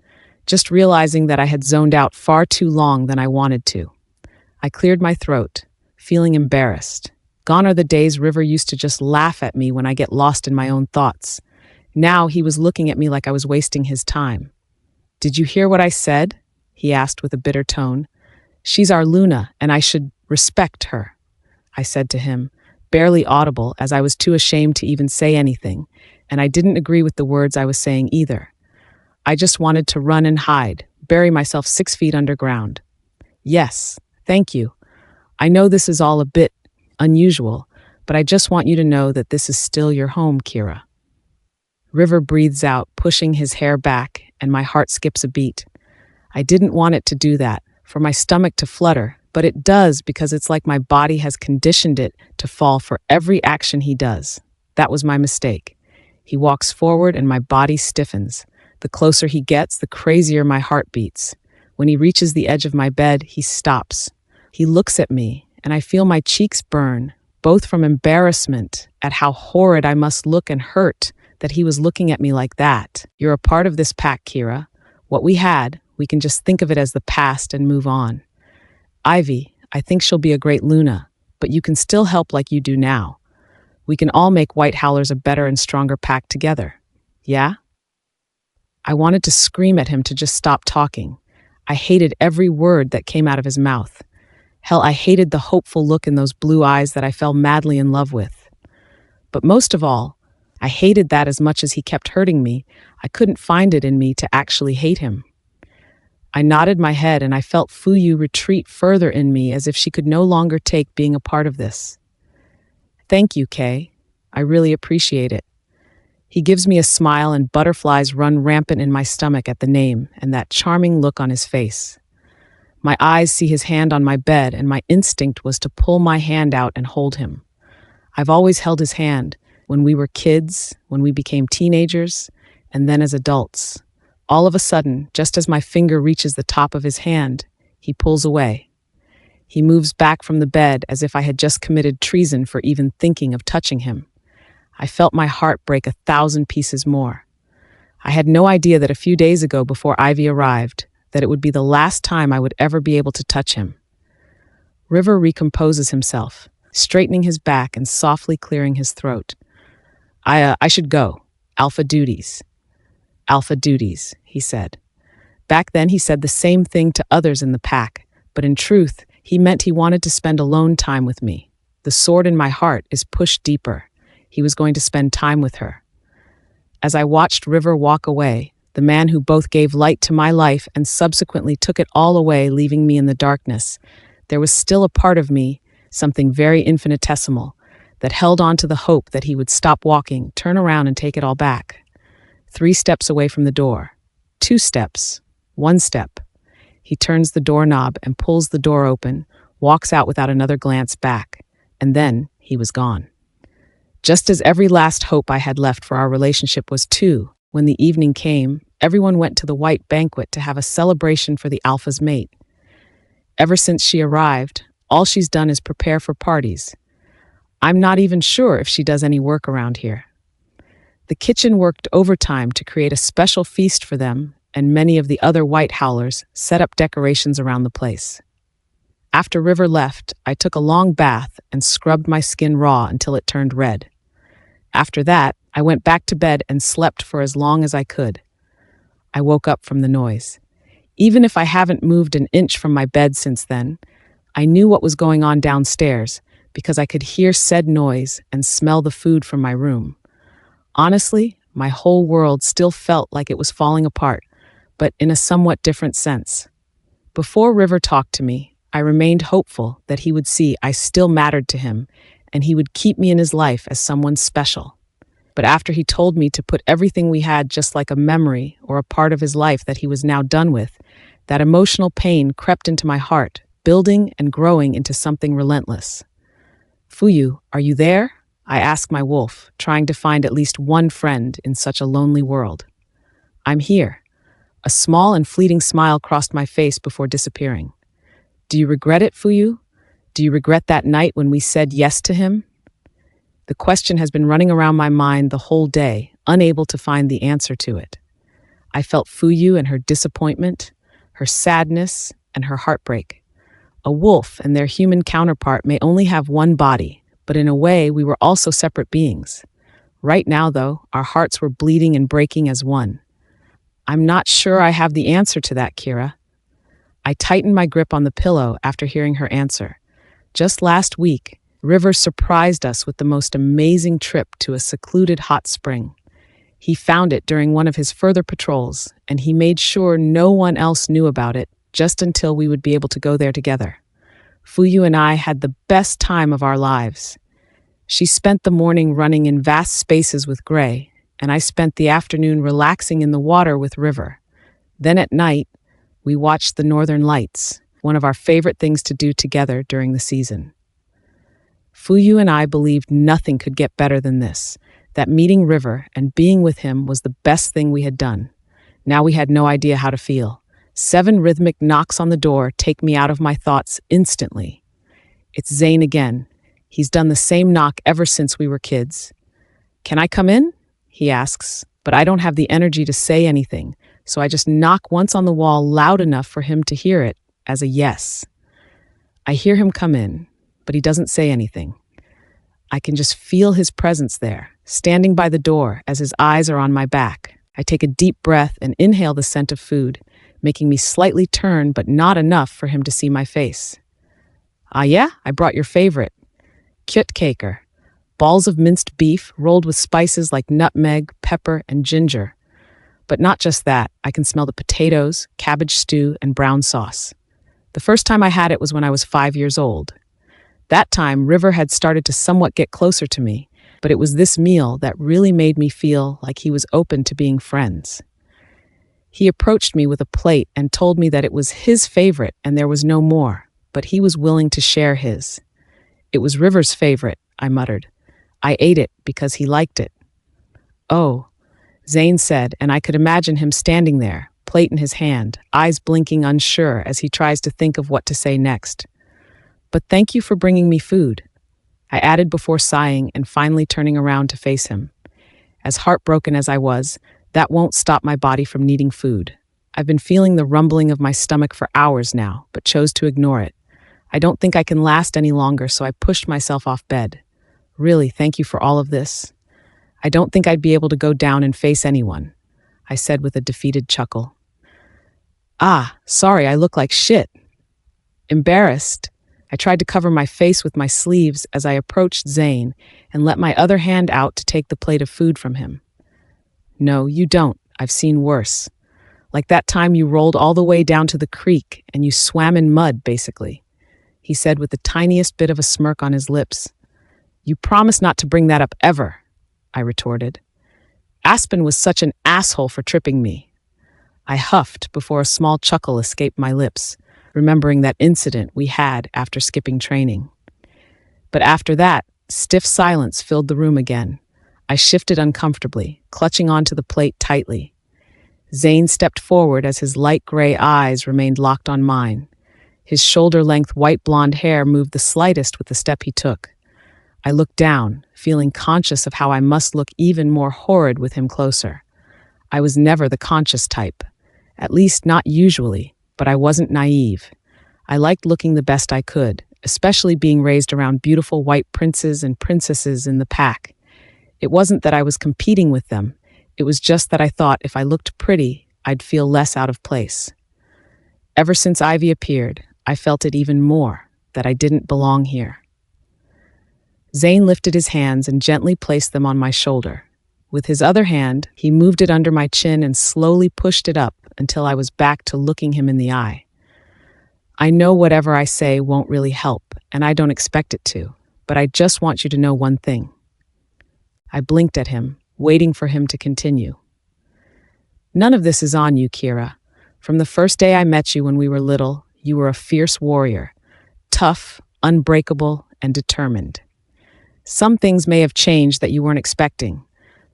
just realizing that I had zoned out far too long than I wanted to. I cleared my throat, feeling embarrassed. Gone are the days River used to just laugh at me when I get lost in my own thoughts. Now he was looking at me like I was wasting his time. "Did you hear what I said?" he asked with a bitter tone. "She's our Luna, and I should respect her," I said to him, barely audible as I was too ashamed to even say anything, and I didn't agree with the words I was saying either. I just wanted to run and hide, bury myself 6 feet underground. "Yes, thank you. I know this is all a bit unusual, but I just want you to know that this is still your home, Keira." River breathes out, pushing his hair back, and my heart skips a beat. I didn't want it to do that, for my stomach to flutter, but it does because it's like my body has conditioned it to fall for every action he does. That was my mistake. He walks forward and my body stiffens. The closer he gets, the crazier my heart beats. When he reaches the edge of my bed, he stops. He looks at me, and I feel my cheeks burn, both from embarrassment at how horrid I must look and hurt that he was looking at me like that. You're a part of this pack, Keira. What we had, we can just think of it as the past and move on. Ivy, I think she'll be a great Luna, but you can still help like you do now. We can all make White Howlers a better and stronger pack together. Yeah? I wanted to scream at him to just stop talking. I hated every word that came out of his mouth. Hell, I hated the hopeful look in those blue eyes that I fell madly in love with. But most of all, I hated that as much as he kept hurting me, I couldn't find it in me to actually hate him. I nodded my head and I felt Fuyu retreat further in me as if she could no longer take being a part of this. Thank you, Kay. I really appreciate it. He gives me a smile and butterflies run rampant in my stomach at the name and that charming look on his face. My eyes see his hand on my bed and my instinct was to pull my hand out and hold him. I've always held his hand when we were kids, when we became teenagers, and then as adults. All of a sudden, just as my finger reaches the top of his hand, he pulls away. He moves back from the bed as if I had just committed treason for even thinking of touching him. I felt my heart break 1,000 pieces more. I had no idea that a few days ago before Ivy arrived, that it would be the last time I would ever be able to touch him. River recomposes himself, straightening his back and softly clearing his throat. I should go. Alpha duties. Alpha duties, he said. Back then he said the same thing to others in the pack, but in truth, he meant he wanted to spend alone time with me. The sword in my heart is pushed deeper. He was going to spend time with her. As I watched River walk away, the man who both gave light to my life and subsequently took it all away, leaving me in the darkness, there was still a part of me, something very infinitesimal, that held on to the hope that he would stop walking, turn around and take it all back. 3 steps away from the door. 2 steps. 1 step. He turns the doorknob and pulls the door open, walks out without another glance back, and then he was gone. Just as every last hope I had left for our relationship was too, when the evening came, everyone went to the white banquet to have a celebration for the alpha's mate. Ever since she arrived, all she's done is prepare for parties. I'm not even sure if she does any work around here. The kitchen worked overtime to create a special feast for them, and many of the other White Howlers set up decorations around the place. After River left, I took a long bath and scrubbed my skin raw until it turned red. After that, I went back to bed and slept for as long as I could. I woke up from the noise. Even if I haven't moved an inch from my bed since then, I knew what was going on downstairs because I could hear said noise and smell the food from my room. Honestly, my whole world still felt like it was falling apart, but in a somewhat different sense. Before River talked to me, I remained hopeful that he would see I still mattered to him and he would keep me in his life as someone special. But after he told me to put everything we had just like a memory or a part of his life that he was now done with, that emotional pain crept into my heart, building and growing into something relentless. Fuyu, are you there? I asked my wolf, trying to find at least one friend in such a lonely world. I'm here. A small and fleeting smile crossed my face before disappearing. Do you regret it, Fuyu? Do you regret that night when we said yes to him? The question has been running around my mind the whole day, unable to find the answer to it. I felt Fuyu and her disappointment, her sadness, and her heartbreak. A wolf and their human counterpart may only have one body, but in a way we were also separate beings. Right now, though, our hearts were bleeding and breaking as one. I'm not sure I have the answer to that, Keira. I tightened my grip on the pillow after hearing her answer. Just last week, River surprised us with the most amazing trip to a secluded hot spring. He found it during one of his further patrols, and he made sure no one else knew about it just until we would be able to go there together. Fuyu and I had the best time of our lives. She spent the morning running in vast spaces with Gray, and I spent the afternoon relaxing in the water with River. Then at night, we watched the Northern Lights, one of our favorite things to do together during the season. Fuyu and I believed nothing could get better than this, That meeting River and being with him was the best thing we had done. Now we had no idea how to feel. 7 rhythmic knocks on the door take me out of my thoughts instantly. It's Zane again. He's done the same knock ever since we were kids. "Can I come in?" he asks, but I don't have the energy to say anything, so I just knock once on the wall loud enough for him to hear it as a yes. I hear him come in, but he doesn't say anything. I can just feel his presence there, standing by the door as his eyes are on my back. I take a deep breath and inhale the scent of food, making me slightly turn but not enough for him to see my face. "Ah yeah, I brought your favorite. Kjötkaker. Balls of minced beef rolled with spices like nutmeg, pepper, and ginger. But not just that, I can smell the potatoes, cabbage stew, and brown sauce. The first time I had it was when I was 5 years old. That time, River had started to somewhat get closer to me, but it was this meal that really made me feel like he was open to being friends. He approached me with a plate and told me that it was his favorite and there was no more, but he was willing to share his. "It was River's favorite," I muttered. "I ate it because he liked it." "Oh," Zane said, and I could imagine him standing there, plate in his hand, eyes blinking unsure as he tries to think of what to say next. "But thank you for bringing me food," I added before sighing and finally turning around to face him. As heartbroken as I was, that won't stop my body from needing food. I've been feeling the rumbling of my stomach for hours now, but chose to ignore it. I don't think I can last any longer, so I pushed myself off bed. "Really, thank you for all of this. I don't think I'd be able to go down and face anyone," I said with a defeated chuckle. "Ah, sorry, I look like shit." Embarrassed, I tried to cover my face with my sleeves as I approached Zane and let my other hand out to take the plate of food from him. "No, you don't. I've seen worse. Like that time you rolled all the way down to the creek and you swam in mud, basically," he said with the tiniest bit of a smirk on his lips. "You promised not to bring that up ever," I retorted. "Aspen was such an asshole for tripping me." I huffed before a small chuckle escaped my lips, remembering that incident we had after skipping training. But after that, stiff silence filled the room again. I shifted uncomfortably, clutching onto the plate tightly. Zane stepped forward as his light gray eyes remained locked on mine. His shoulder-length white blonde hair moved the slightest with the step he took. I looked down, feeling conscious of how I must look even more horrid with him closer. I was never the conscious type, at least not usually, but I wasn't naive. I liked looking the best I could, especially being raised around beautiful white princes and princesses in the pack. It wasn't that I was competing with them, it was just that I thought if I looked pretty, I'd feel less out of place. Ever since Ivy appeared, I felt it even more, that I didn't belong here. Zane lifted his hands and gently placed them on my shoulder. With his other hand, he moved it under my chin and slowly pushed it up until I was back to looking him in the eye. "I know whatever I say won't really help, and I don't expect it to, but I just want you to know one thing." I blinked at him, waiting for him to continue. "None of this is on you, Keira. From the first day I met you when we were little, you were a fierce warrior, tough, unbreakable, and determined. Some things may have changed that you weren't expecting,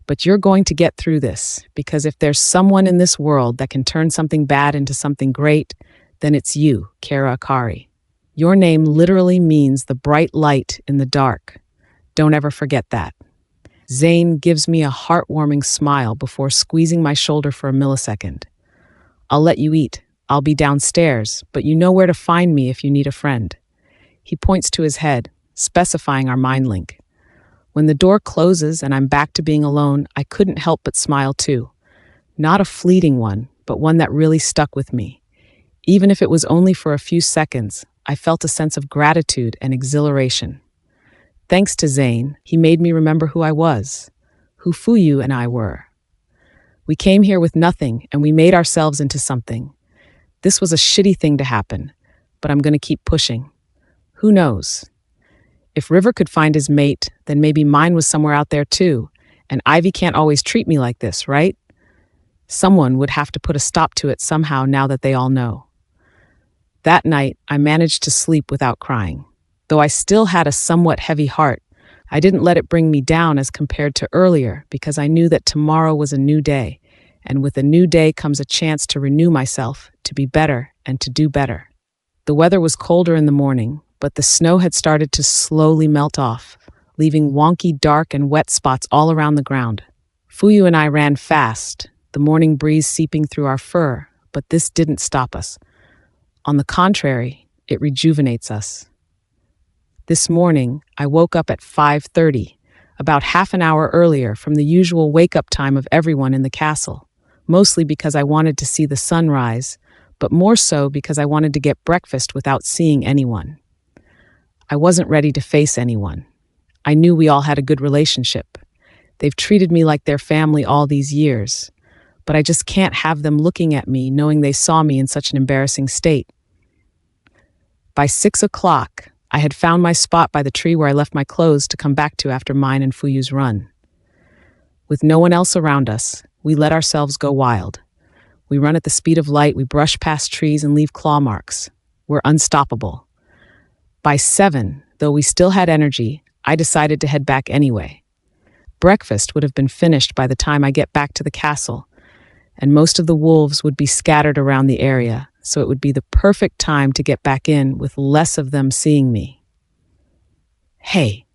but you're going to get through this, because if there's someone in this world that can turn something bad into something great, then it's you, Keira Akari. Your name literally means the bright light in the dark. Don't ever forget that." Zane gives me a heartwarming smile before squeezing my shoulder for a millisecond. "I'll let you eat. I'll be downstairs, but you know where to find me if you need a friend." He points to his head, specifying our mind link. When the door closes and I'm back to being alone, I couldn't help but smile too. Not a fleeting one, but one that really stuck with me. Even if it was only for a few seconds, I felt a sense of gratitude and exhilaration. Thanks to Zane, he made me remember who I was, who Fuyu and I were. We came here with nothing and we made ourselves into something. This was a shitty thing to happen, but I'm going to keep pushing. Who knows? If River could find his mate, then maybe mine was somewhere out there too, and Ivy can't always treat me like this, right? Someone would have to put a stop to it somehow now that they all know. That night, I managed to sleep without crying. Though I still had a somewhat heavy heart, I didn't let it bring me down as compared to earlier because I knew that tomorrow was a new day, and with a new day comes a chance to renew myself, to be better, and to do better. The weather was colder in the morning, but the snow had started to slowly melt off, leaving wonky, dark, and wet spots all around the ground. Fuyu and I ran fast, the morning breeze seeping through our fur, but this didn't stop us. On the contrary, it rejuvenates us. This morning, I woke up at 5:30, about half an hour earlier from the usual wake-up time of everyone in the castle, mostly because I wanted to see the sun rise, but more so because I wanted to get breakfast without seeing anyone. I wasn't ready to face anyone. I knew we all had a good relationship. They've treated me like their family all these years, but I just can't have them looking at me knowing they saw me in such an embarrassing state. By 6 o'clock, I had found my spot by the tree where I left my clothes to come back to after mine and Fuyu's run. With no one else around us, we let ourselves go wild. We run at the speed of light, we brush past trees and leave claw marks. We're unstoppable. By 7, though we still had energy, I decided to head back anyway. Breakfast would have been finished by the time I get back to the castle, and most of the wolves would be scattered around the area, so it would be the perfect time to get back in with less of them seeing me. Hey,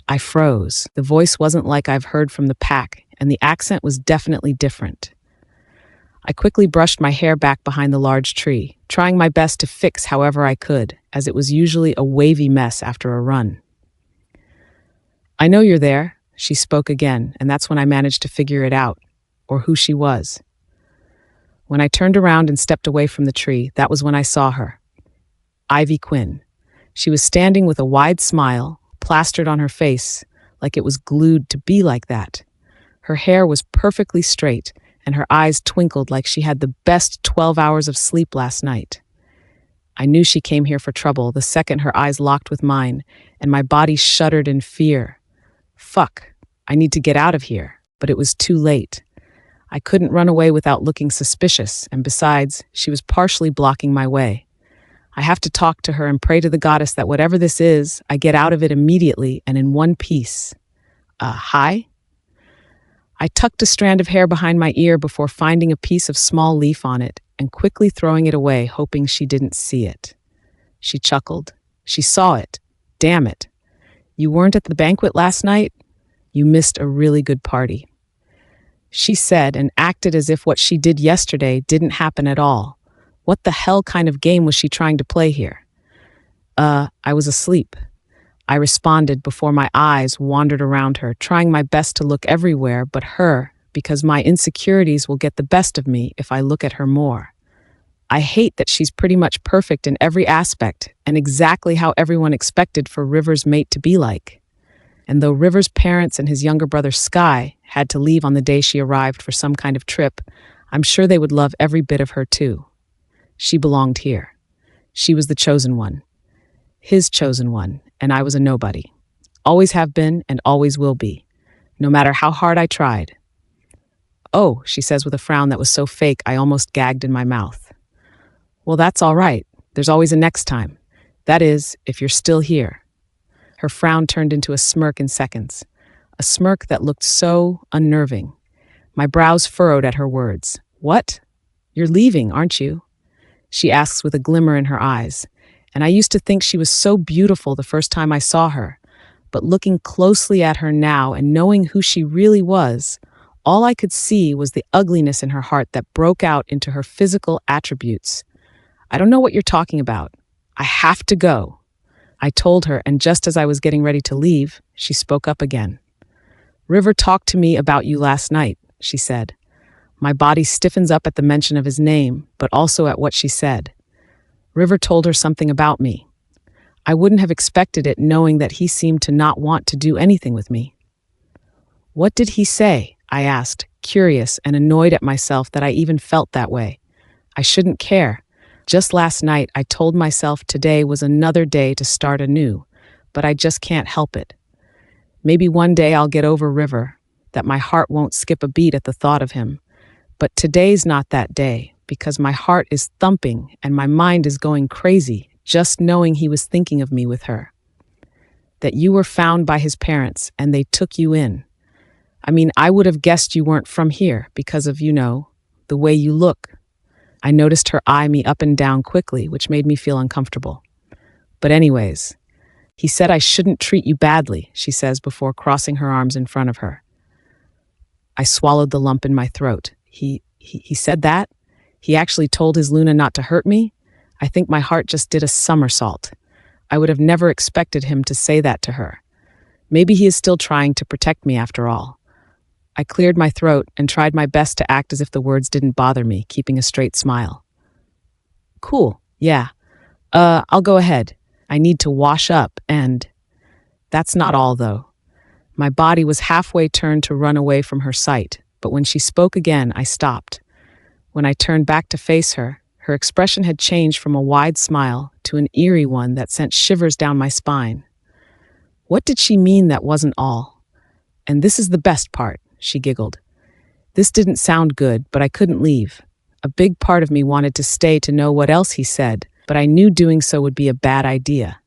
I froze. The voice wasn't like I've heard from the pack, and the accent was definitely different. I quickly brushed my hair back behind the large tree, trying my best to fix however I could, as it was usually a wavy mess after a run. I know you're there, she spoke again, and that's when I managed to figure it out, or who she was. When I turned around and stepped away from the tree, that was when I saw her. Ivy Quinn. She was standing with a wide smile, plastered on her face, like it was glued to be like that. Her hair was perfectly straight, and her eyes twinkled like she had the best 12 hours of sleep last night. I knew she came here for trouble the second her eyes locked with mine, and my body shuddered in fear. Fuck, I need to get out of here, but it was too late. I couldn't run away without looking suspicious, and besides, she was partially blocking my way. I have to talk to her and pray to the goddess that whatever this is, I get out of it immediately and in one piece. Hi? I tucked a strand of hair behind my ear before finding a piece of small leaf on it and quickly throwing it away, hoping she didn't see it. She chuckled. She saw it. Damn it. You weren't at the banquet last night? You missed a really good party. She said and acted as if what she did yesterday didn't happen at all. What the hell kind of game was she trying to play here? I was asleep. I responded before my eyes wandered around her, trying my best to look everywhere but her, because my insecurities will get the best of me if I look at her more. I hate that she's pretty much perfect in every aspect and exactly how everyone expected for River's mate to be like. And though River's parents and his younger brother Sky had to leave on the day she arrived for some kind of trip, I'm sure they would love every bit of her too. She belonged here. She was the chosen one. His chosen one, and I was a nobody. Always have been and always will be, no matter how hard I tried. Oh, she says with a frown that was so fake I almost gagged in my mouth. Well, that's all right. There's always a next time. That is, if you're still here. Her frown turned into a smirk in seconds, a smirk that looked so unnerving. My brows furrowed at her words. What? You're leaving, aren't you? She asks with a glimmer in her eyes, and I used to think she was so beautiful the first time I saw her, but looking closely at her now and knowing who she really was, all I could see was the ugliness in her heart that broke out into her physical attributes. I don't know what you're talking about. I have to go. I told her, and just as I was getting ready to leave, she spoke up again. River talked to me about you last night, she said. My body stiffens up at the mention of his name, but also at what she said. River told her something about me. I wouldn't have expected it knowing that he seemed to not want to do anything with me. What did he say? I asked, curious and annoyed at myself that I even felt that way. I shouldn't care. Just last night, I told myself today was another day to start anew, but I just can't help it. Maybe one day I'll get over River, that my heart won't skip a beat at the thought of him. But today's not that day, because my heart is thumping and my mind is going crazy, just knowing he was thinking of me with her. that you were found by his parents and they took you in. I mean, I would have guessed you weren't from here because of, the way you look. I noticed her eye me up and down quickly, which made me feel uncomfortable. But anyways, he said I shouldn't treat you badly, she says before crossing her arms in front of her. I swallowed the lump in my throat. He said that? He actually told his Luna not to hurt me? I think my heart just did a somersault. I would have never expected him to say that to her. Maybe he is still trying to protect me after all. I cleared my throat and tried my best to act as if the words didn't bother me, keeping a straight smile. Cool, yeah. I'll go ahead. I need to wash up and... That's not all, though. My body was halfway turned to run away from her sight, but when she spoke again, I stopped. When I turned back to face her, her expression had changed from a wide smile to an eerie one that sent shivers down my spine. What did she mean that wasn't all? And this is the best part, she giggled. This didn't sound good, but I couldn't leave. A big part of me wanted to stay to know what else he said, but I knew doing so would be a bad idea.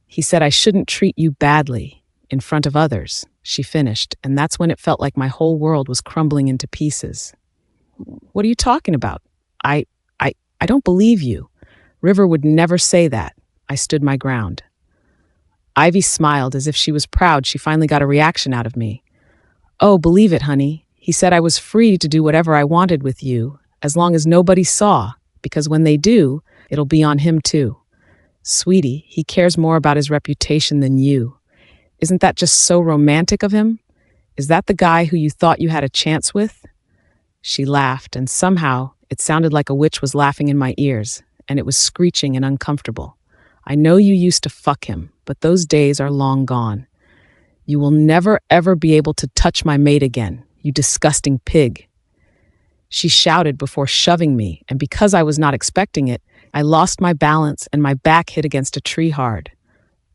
He said I shouldn't treat you badly in front of others, she finished, and that's when it felt like my whole world was crumbling into pieces. What are you talking about? I don't believe you. River would never say that. I stood my ground. Ivy smiled as if she was proud she finally got a reaction out of me. Oh, believe it, honey. He said I was free to do whatever I wanted with you, as long as nobody saw, because when they do, it'll be on him too. Sweetie, he cares more about his reputation than you. Isn't that just so romantic of him? Is that the guy who you thought you had a chance with? She laughed, and somehow it sounded like a witch was laughing in my ears, and it was screeching and uncomfortable. I know you used to fuck him, but those days are long gone. You will never, ever be able to touch my mate again, you disgusting pig. She shouted before shoving me, and because I was not expecting it, I lost my balance and my back hit against a tree hard.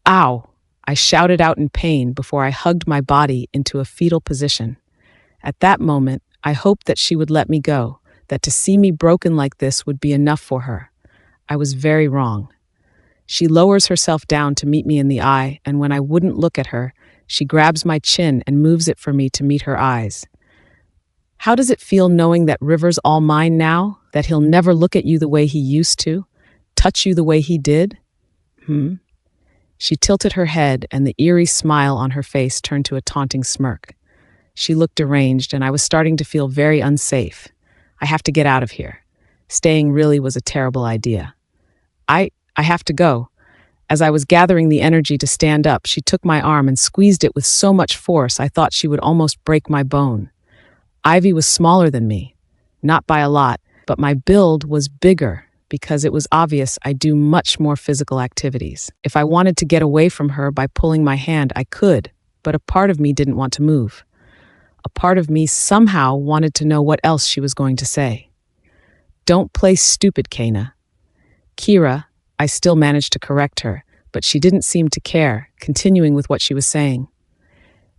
Ow! I shouted out in pain before I hugged my body into a fetal position. At that moment, I hoped that she would let me go, that to see me broken like this would be enough for her. I was very wrong. She lowers herself down to meet me in the eye, and when I wouldn't look at her, she grabs my chin and moves it for me to meet her eyes. How does it feel knowing that River's all mine now? That he'll never look at you the way he used to? Touch you the way he did? She tilted her head, and the eerie smile on her face turned to a taunting smirk. She looked deranged, and I was starting to feel very unsafe. I have to get out of here. Staying really was a terrible idea. I have to go. As I was gathering the energy to stand up, she took my arm and squeezed it with so much force I thought she would almost break my bone. Ivy was smaller than me. Not by a lot, but my build was bigger because it was obvious I do much more physical activities. If I wanted to get away from her by pulling my hand, I could, but a part of me didn't want to move. A part of me somehow wanted to know what else she was going to say. Don't play stupid, Keira. Keira, I still managed to correct her, but she didn't seem to care, continuing with what she was saying.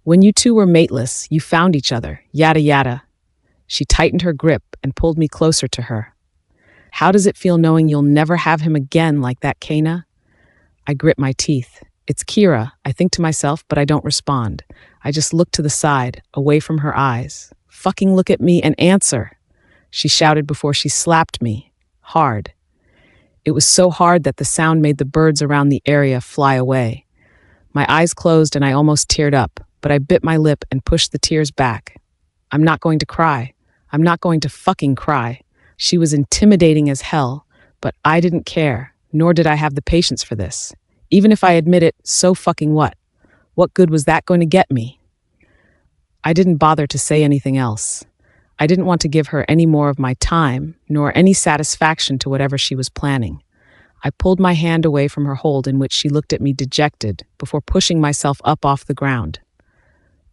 When you two were mateless, you found each other, yada yada. She tightened her grip and pulled me closer to her. How does it feel knowing you'll never have him again like that, Keira? I grit my teeth. It's Keira, I think to myself, but I don't respond. I just look to the side, away from her eyes. Fucking look at me and answer, she shouted before she slapped me. Hard. It was so hard that the sound made the birds around the area fly away. My eyes closed and I almost teared up, but I bit my lip and pushed the tears back. I'm not going to cry. I'm not going to fucking cry. She was intimidating as hell, but I didn't care, nor did I have the patience for this. Even if I admit it, so fucking what? What good was that going to get me? I didn't bother to say anything else. I didn't want to give her any more of my time, nor any satisfaction to whatever she was planning. I pulled my hand away from her hold in which she looked at me dejected before pushing myself up off the ground.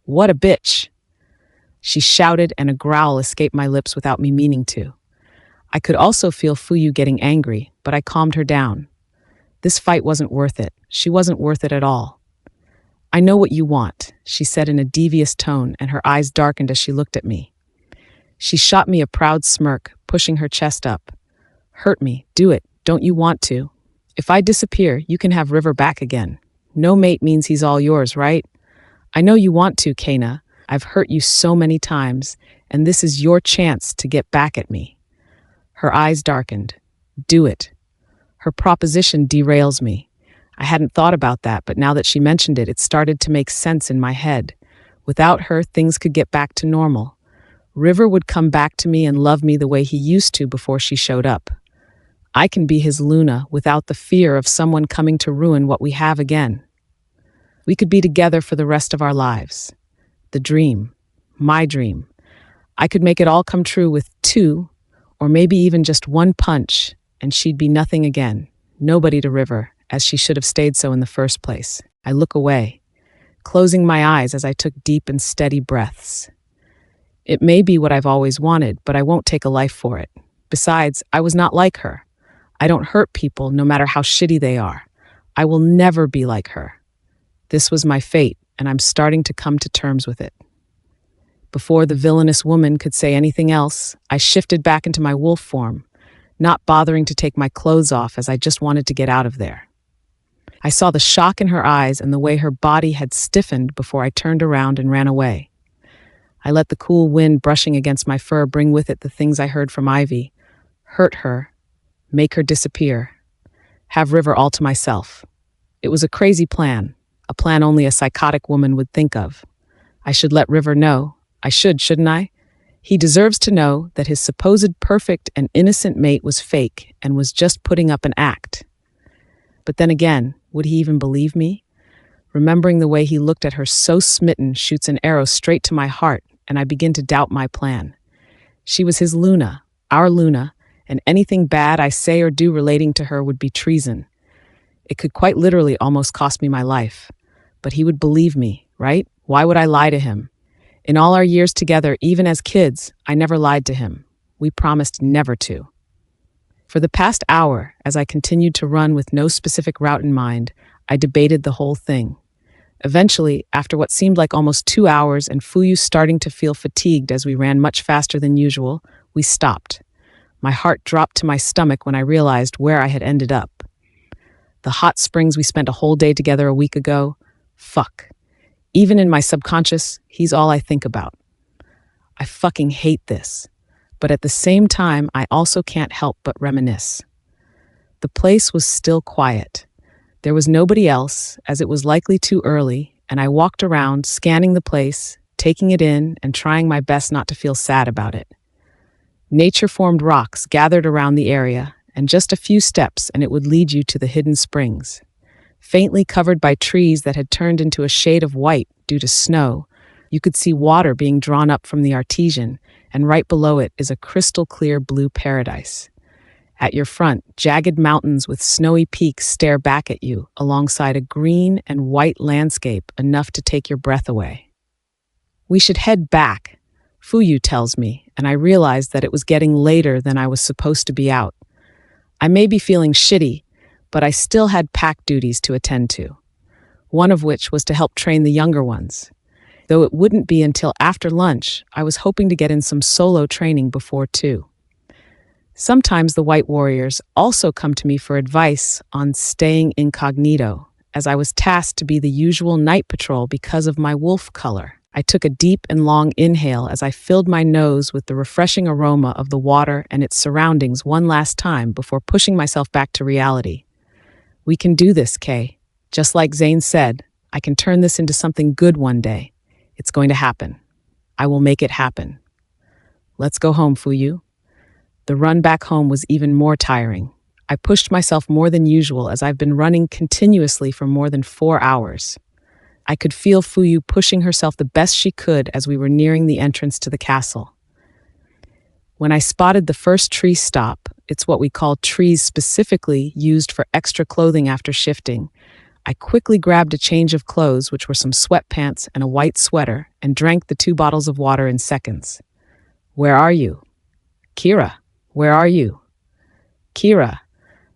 What a bitch! She shouted, and a growl escaped my lips without me meaning to. I could also feel Fuyu getting angry, but I calmed her down. This fight wasn't worth it. She wasn't worth it at all. I know what you want, she said in a devious tone, and her eyes darkened as she looked at me. She shot me a proud smirk, pushing her chest up. Hurt me, do it, don't you want to? If I disappear, you can have River back again. No mate means he's all yours, right? I know you want to, Kana. I've hurt you so many times, and this is your chance to get back at me. Her eyes darkened. Do it. Her proposition derails me. I hadn't thought about that, but now that she mentioned it, it started to make sense in my head. Without her, things could get back to normal. River would come back to me and love me the way he used to before she showed up. I can be his Luna without the fear of someone coming to ruin what we have again. We could be together for the rest of our lives. The dream. My dream. I could make it all come true with 2, or maybe even just 1 punch, and she'd be nothing again. Nobody to River, as she should have stayed so in the first place. I look away, closing my eyes as I took deep and steady breaths. It may be what I've always wanted, but I won't take a life for it. Besides, I was not like her. I don't hurt people no matter how shitty they are. I will never be like her. This was my fate, and I'm starting to come to terms with it. Before the villainous woman could say anything else, I shifted back into my wolf form, not bothering to take my clothes off as I just wanted to get out of there. I saw the shock in her eyes and the way her body had stiffened before I turned around and ran away. I let the cool wind brushing against my fur bring with it the things I heard from Ivy. Hurt her, make her disappear, have River all to myself. It was a crazy plan, a plan only a psychotic woman would think of. I should let River know. I should, shouldn't I? He deserves to know that his supposed perfect and innocent mate was fake and was just putting up an act. But then again, would he even believe me? Remembering the way he looked at her so smitten shoots an arrow straight to my heart, and I begin to doubt my plan. She was his Luna, our Luna, and anything bad I say or do relating to her would be treason. It could quite literally almost cost me my life. But he would believe me, right? Why would I lie to him? In all our years together, even as kids, I never lied to him. We promised never to. For the past hour, as I continued to run with no specific route in mind, I debated the whole thing. Eventually, after what seemed like almost 2 hours and Fuyu starting to feel fatigued as we ran much faster than usual, we stopped. My heart dropped to my stomach when I realized where I had ended up. The hot springs we spent a whole day together a week ago? Fuck. Even in my subconscious, he's all I think about. I fucking hate this. But at the same time, I also can't help but reminisce. The place was still quiet. There was nobody else, as it was likely too early, and I walked around, scanning the place, taking it in, and trying my best not to feel sad about it. Nature-formed rocks gathered around the area, and just a few steps and it would lead you to the hidden springs. Faintly covered by trees that had turned into a shade of white due to snow, you could see water being drawn up from the artesian, and right below it is a crystal-clear blue paradise. At your front, jagged mountains with snowy peaks stare back at you alongside a green and white landscape enough to take your breath away. We should head back, Fuyu tells me, and I realize that it was getting later than I was supposed to be out. I may be feeling shitty, but I still had pack duties to attend to, one of which was to help train the younger ones. Though it wouldn't be until after lunch, I was hoping to get in some solo training before too. Sometimes the White Warriors also come to me for advice on staying incognito, as I was tasked to be the usual night patrol because of my wolf color. I took a deep and long inhale as I filled my nose with the refreshing aroma of the water and its surroundings one last time before pushing myself back to reality. We can do this, Kay. Just like Zane said, I can turn this into something good one day. It's going to happen. I will make it happen. Let's go home, Fuyu. The run back home was even more tiring. I pushed myself more than usual as I've been running continuously for more than 4 hours. I could feel Fuyu pushing herself the best she could as we were nearing the entrance to the castle. When I spotted the first tree stop, it's what we call trees specifically used for extra clothing after shifting, I quickly grabbed a change of clothes, which were some sweatpants and a white sweater, and drank the 2 bottles of water in seconds. Where are you? Keira, where are you? Keira.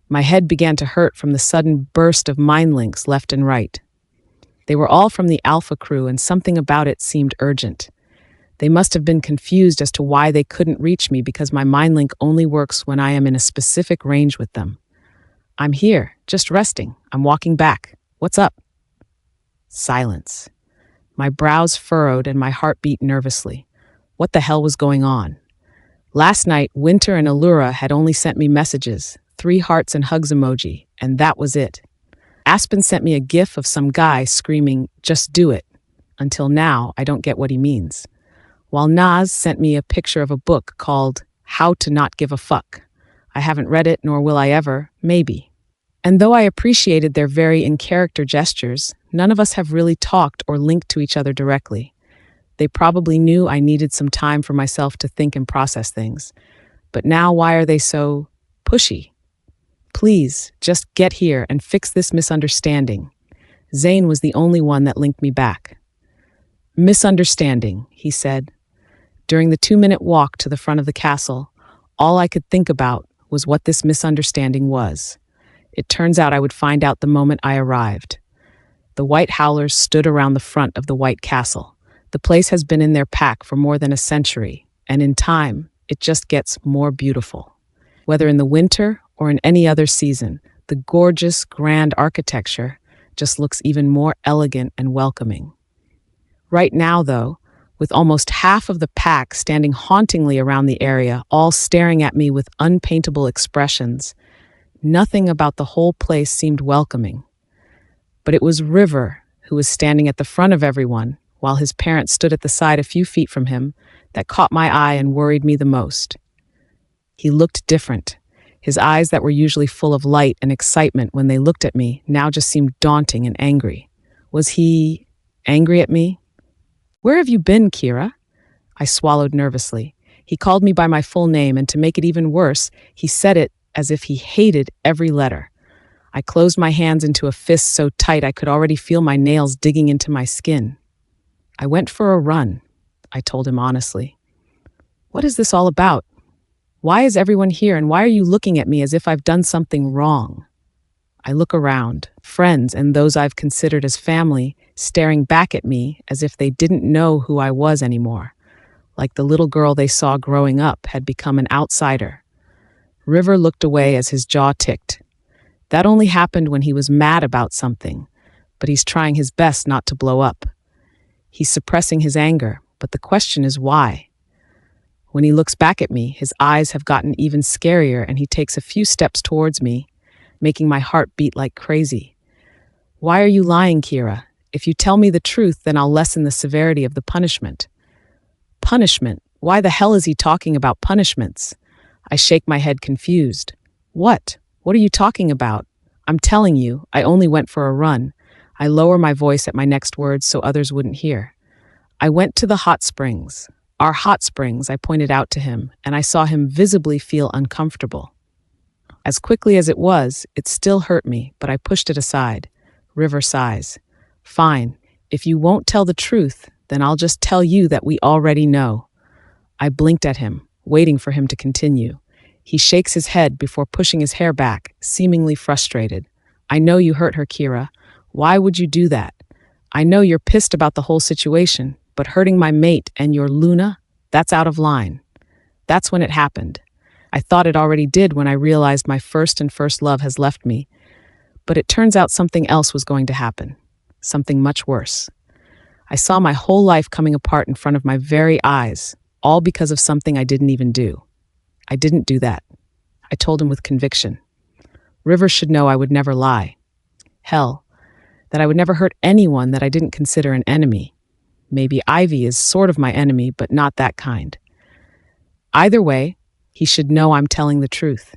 My head began to hurt from the sudden burst of mind links left and right. They were all from the Alpha crew, and something about it seemed urgent. They must have been confused as to why they couldn't reach me because my mind link only works when I am in a specific range with them. I'm here, just resting. I'm walking back. What's up? Silence. My brows furrowed and my heart beat nervously. What the hell was going on? Last night, Winter and Allura had only sent me messages, 3 hearts and hugs emoji, and that was it. Aspen sent me a gif of some guy screaming, "Just do it." Until now, I don't get what he means. While Naz sent me a picture of a book called How to Not Give a Fuck. I haven't read it, nor will I ever, maybe. And though I appreciated their very in-character gestures, none of us have really talked or linked to each other directly. They probably knew I needed some time for myself to think and process things. But now why are they so pushy? Please, just get here and fix this misunderstanding. Zane was the only one that linked me back. Misunderstanding, he said. During the 2-minute walk to the front of the castle, all I could think about was what this misunderstanding was. It turns out I would find out the moment I arrived. The White Howlers stood around the front of the White Castle. The place has been in their pack for more than a century, and in time, it just gets more beautiful. Whether in the winter or in any other season, the gorgeous, grand architecture just looks even more elegant and welcoming. Right now, though, with almost half of the pack standing hauntingly around the area, all staring at me with unpaintable expressions, nothing about the whole place seemed welcoming. But it was River who was standing at the front of everyone, while his parents stood at the side a few feet from him, that caught my eye and worried me the most. He looked different. His eyes that were usually full of light and excitement when they looked at me now just seemed daunting and angry. Was he angry at me? "Where have you been, Keira?" I swallowed nervously. He called me by my full name, and to make it even worse, he said it as if he hated every letter. I closed my hands into a fist so tight I could already feel my nails digging into my skin. "I went for a run," I told him honestly. "What is this all about? Why is everyone here, and why are you looking at me as if I've done something wrong?" I look around, friends and those I've considered as family, staring back at me as if they didn't know who I was anymore, like the little girl they saw growing up had become an outsider. River looked away as his jaw ticked. That only happened when he was mad about something, but he's trying his best not to blow up. He's suppressing his anger, but the question is why? When he looks back at me, his eyes have gotten even scarier and he takes a few steps towards me, making my heart beat like crazy. "Why are you lying, Keira? If you tell me the truth, then I'll lessen the severity of the punishment." "Punishment? Why the hell is he talking about punishments?" I shake my head confused. What? What are you talking about? "I'm telling you, I only went for a run." I lower my voice at my next words so others wouldn't hear. "I went to the hot springs. Our hot springs," I pointed out to him, and I saw him visibly feel uncomfortable. As quickly as it was, it still hurt me, but I pushed it aside. River sighs. "Fine. If you won't tell the truth, then I'll just tell you that we already know." I blinked at him, waiting for him to continue. He shakes his head before pushing his hair back, seemingly frustrated. "I know you hurt her, Keira. Why would you do that? I know you're pissed about the whole situation, but hurting my mate and your Luna, that's out of line." That's when it happened. I thought it already did when I realized my first love has left me, but it turns out something else was going to happen. Something much worse. I saw my whole life coming apart in front of my very eyes, all because of something I didn't even do. I didn't do that. I told him with conviction. River should know I would never lie. Hell, that I would never hurt anyone that I didn't consider an enemy. Maybe Ivy is sort of my enemy, but not that kind. Either way, he should know I'm telling the truth.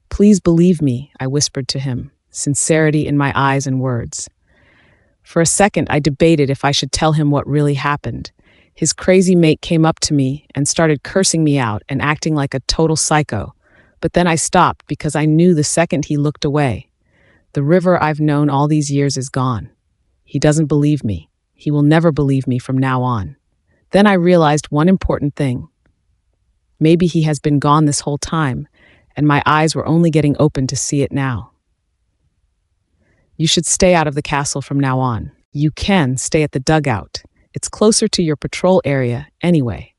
"Please believe me," I whispered to him, sincerity in my eyes and words. For a second, I debated if I should tell him what really happened. His crazy mate came up to me and started cursing me out and acting like a total psycho. But then I stopped because I knew the second he looked away. The River I've known all these years is gone. He doesn't believe me. He will never believe me from now on. Then I realized one important thing. Maybe he has been gone this whole time, and my eyes were only getting open to see it now. "You should stay out of the castle from now on. You can stay at the dugout. It's closer to your patrol area anyway,"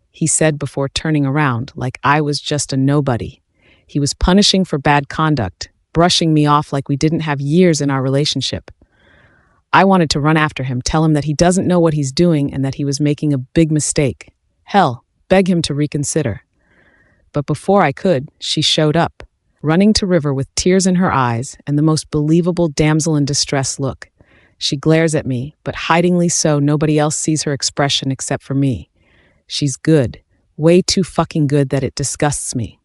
he said before turning around like I was just a nobody. He was punishing for bad conduct, brushing me off like we didn't have years in our relationship. I wanted to run after him, tell him that he doesn't know what he's doing and that he was making a big mistake. Hell, beg him to reconsider. But before I could, she showed up, running to River with tears in her eyes and the most believable damsel in distress look. She glares at me, but hidingly so nobody else sees her expression except for me. She's good, way too fucking good that it disgusts me.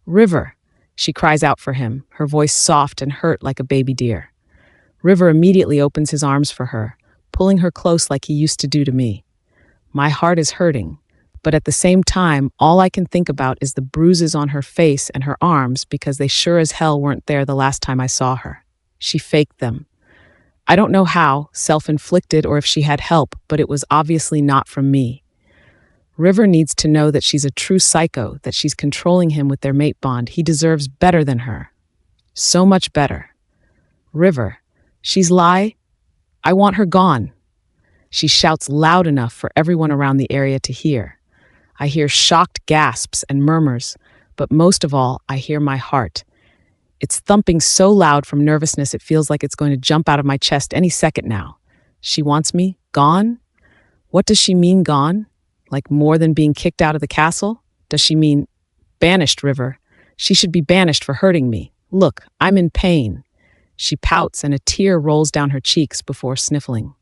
River, she cries out for him, her voice soft and hurt like a baby deer. River immediately opens his arms for her, pulling her close like he used to do to me. My heart is hurting, but at the same time, all I can think about is the bruises on her face and her arms because they sure as hell weren't there the last time I saw her. She faked them. I don't know how, self-inflicted or if she had help, but it was obviously not from me. River needs to know that she's a true psycho, that she's controlling him with their mate bond. He deserves better than her. So much better. River, she's lie. I want her gone. She shouts loud enough for everyone around the area to hear. I hear shocked gasps and murmurs, but most of all, I hear my heart. It's thumping so loud from nervousness it feels like it's going to jump out of my chest any second now. She wants me gone? What does she mean gone? Like more than being kicked out of the castle? Does she mean banished, River? She should be banished for hurting me. Look, I'm in pain. She pouts and a tear rolls down her cheeks before sniffling.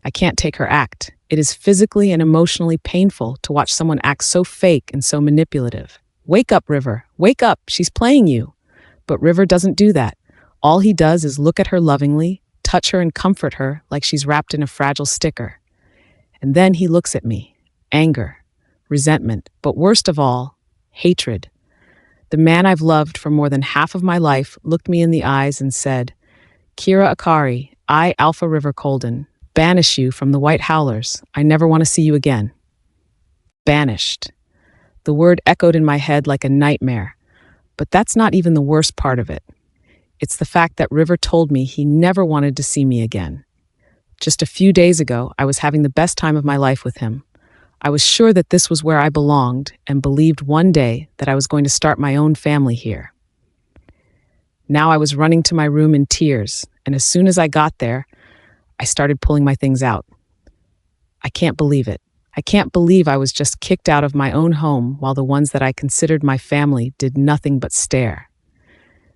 I can't take her act. It is physically and emotionally painful to watch someone act so fake and so manipulative. Wake up, River. Wake up. She's playing you. But River doesn't do that. All he does is look at her lovingly, touch her and comfort her like she's wrapped in a fragile sticker. And then he looks at me. Anger, resentment, but worst of all, hatred. The man I've loved for more than half of my life looked me in the eyes and said, Keira Akari, I, Alpha River Colden, banish you from the White Howlers. I never want to see you again. Banished. The word echoed in my head like a nightmare. But that's not even the worst part of it. It's the fact that River told me he never wanted to see me again. Just a few days ago, I was having the best time of my life with him. I was sure that this was where I belonged and believed one day that I was going to start my own family here. Now I was running to my room in tears, and as soon as I got there, I started pulling my things out. I can't believe it. I can't believe I was just kicked out of my own home while the ones that I considered my family did nothing but stare.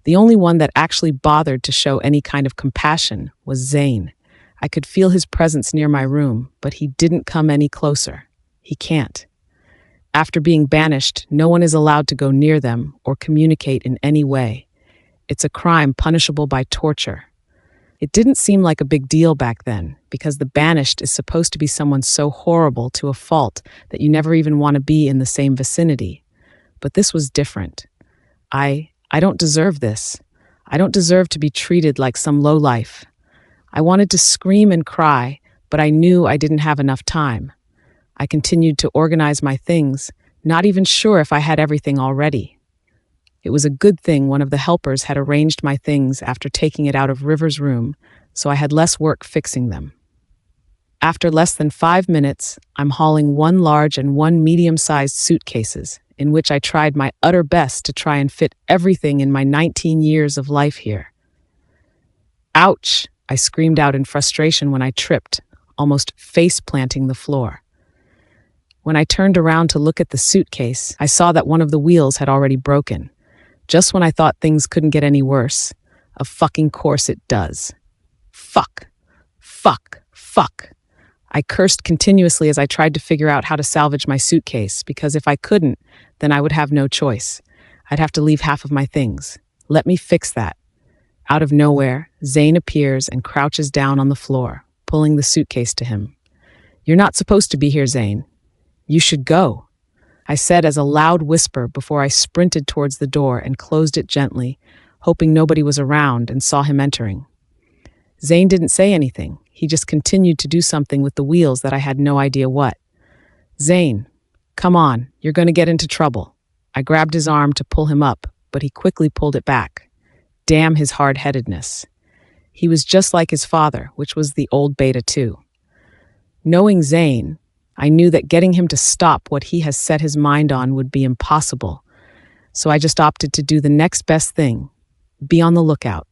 The only one that actually bothered to show any kind of compassion was Zane. I could feel his presence near my room, but he didn't come any closer. He can't. After being banished, no one is allowed to go near them or communicate in any way. It's a crime punishable by torture. It didn't seem like a big deal back then, because the banished is supposed to be someone so horrible to a fault that you never even want to be in the same vicinity. But this was different. I don't deserve this. I don't deserve to be treated like some lowlife. I wanted to scream and cry, but I knew I didn't have enough time. I continued to organize my things, not even sure if I had everything already. It was a good thing one of the helpers had arranged my things after taking it out of River's room, so I had less work fixing them. After less than 5 minutes, I'm hauling one large and one medium-sized suitcases, in which I tried my utter best to try and fit everything in my 19 years of life here. Ouch! I screamed out in frustration when I tripped, almost face-planting the floor. When I turned around to look at the suitcase, I saw that one of the wheels had already broken. Just when I thought things couldn't get any worse, of fucking course it does. Fuck. Fuck. Fuck. I cursed continuously as I tried to figure out how to salvage my suitcase, because if I couldn't, then I would have no choice. I'd have to leave half of my things. Let me fix that. Out of nowhere, Zane appears and crouches down on the floor, pulling the suitcase to him. You're not supposed to be here, Zane. You should go, I said as a loud whisper before I sprinted towards the door and closed it gently, hoping nobody was around and saw him entering. Zane didn't say anything. He just continued to do something with the wheels that I had no idea what. Zane, come on, you're going to get into trouble. I grabbed his arm to pull him up, but he quickly pulled it back. Damn his hard-headedness. He was just like his father, which was the old beta too. Knowing Zane, I knew that getting him to stop what he has set his mind on would be impossible, so I just opted to do the next best thing, be on the lookout.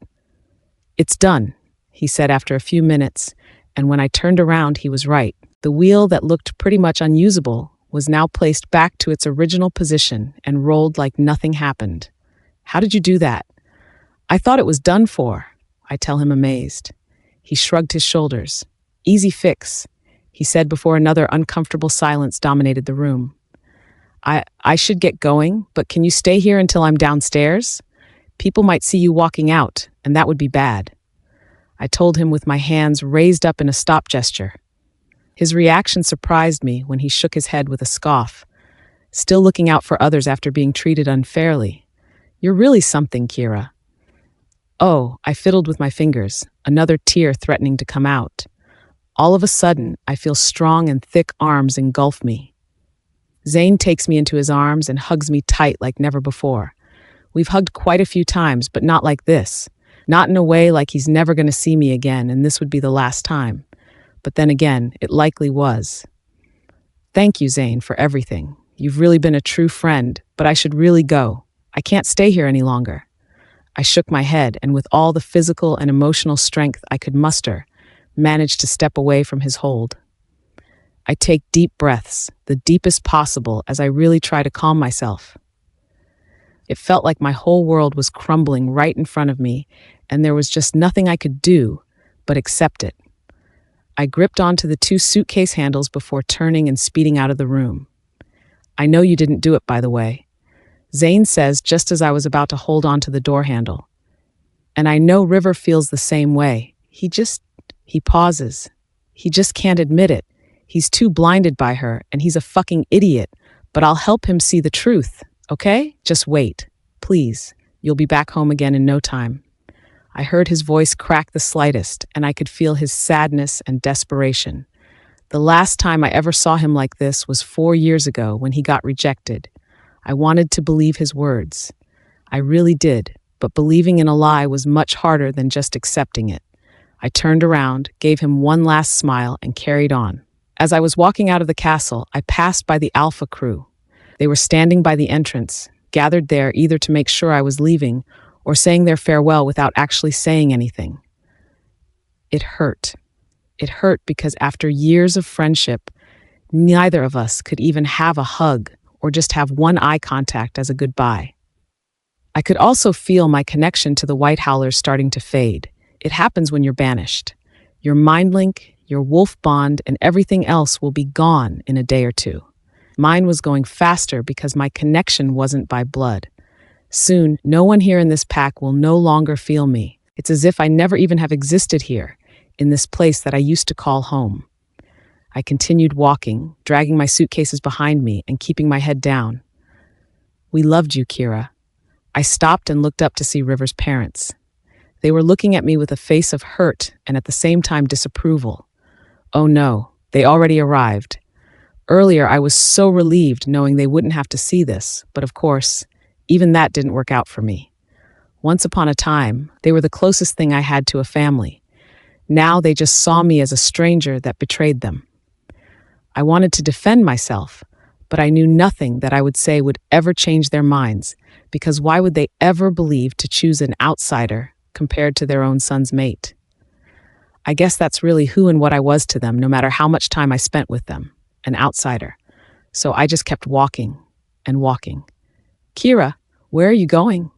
It's done, he said after a few minutes, and when I turned around, he was right. The wheel that looked pretty much unusable was now placed back to its original position and rolled like nothing happened. How did you do that? I thought it was done for, I tell him amazed. He shrugged his shoulders. Easy fix, he said before another uncomfortable silence dominated the room. I should get going, but can you stay here until I'm downstairs? People might see you walking out, and that would be bad. I told him with my hands raised up in a stop gesture. His reaction surprised me when he shook his head with a scoff, still looking out for others after being treated unfairly. You're really something, Keira. Oh, I fiddled with my fingers, another tear threatening to come out. All of a sudden, I feel strong and thick arms engulf me. Zane takes me into his arms and hugs me tight like never before. We've hugged quite a few times, but not like this. Not in a way like he's never going to see me again, and this would be the last time. But then again, it likely was. Thank you, Zane, for everything. You've really been a true friend, but I should really go. I can't stay here any longer. I shook my head, and with all the physical and emotional strength I could muster, managed to step away from his hold. I take deep breaths, the deepest possible, as I really try to calm myself. It felt like my whole world was crumbling right in front of me, and there was just nothing I could do but accept it. I gripped onto the 2 suitcase handles before turning and speeding out of the room. I know you didn't do it, by the way, Zane says just as I was about to hold onto the door handle. And I know River feels the same way. He pauses. He just can't admit it. He's too blinded by her, and he's a fucking idiot, but I'll help him see the truth, okay? Just wait. Please. You'll be back home again in no time. I heard his voice crack the slightest, and I could feel his sadness and desperation. The last time I ever saw him like this was 4 years ago when he got rejected. I wanted to believe his words. I really did, but believing in a lie was much harder than just accepting it. I turned around, gave him one last smile, and carried on. As I was walking out of the castle, I passed by the Alpha crew. They were standing by the entrance, gathered there either to make sure I was leaving or saying their farewell without actually saying anything. It hurt. It hurt because after years of friendship, neither of us could even have a hug or just have one eye contact as a goodbye. I could also feel my connection to the White Howlers starting to fade. It happens when you're banished. Your mind link, your wolf bond, and everything else will be gone in a day or two. Mine was going faster because my connection wasn't by blood. Soon, no one here in this pack will no longer feel me. It's as if I never even have existed here, in this place that I used to call home. I continued walking, dragging my suitcases behind me and keeping my head down. We loved you, Keira. I stopped and looked up to see River's parents. They were looking at me with a face of hurt and at the same time disapproval. Oh no, they already arrived. Earlier, I was so relieved knowing they wouldn't have to see this, but of course, even that didn't work out for me. Once upon a time, they were the closest thing I had to a family. Now they just saw me as a stranger that betrayed them. I wanted to defend myself, but I knew nothing that I would say would ever change their minds, because why would they ever believe to choose an outsider compared to their own son's mate? I guess that's really who and what I was to them, no matter how much time I spent with them, an outsider. So I just kept walking and walking. Keira, where are you going?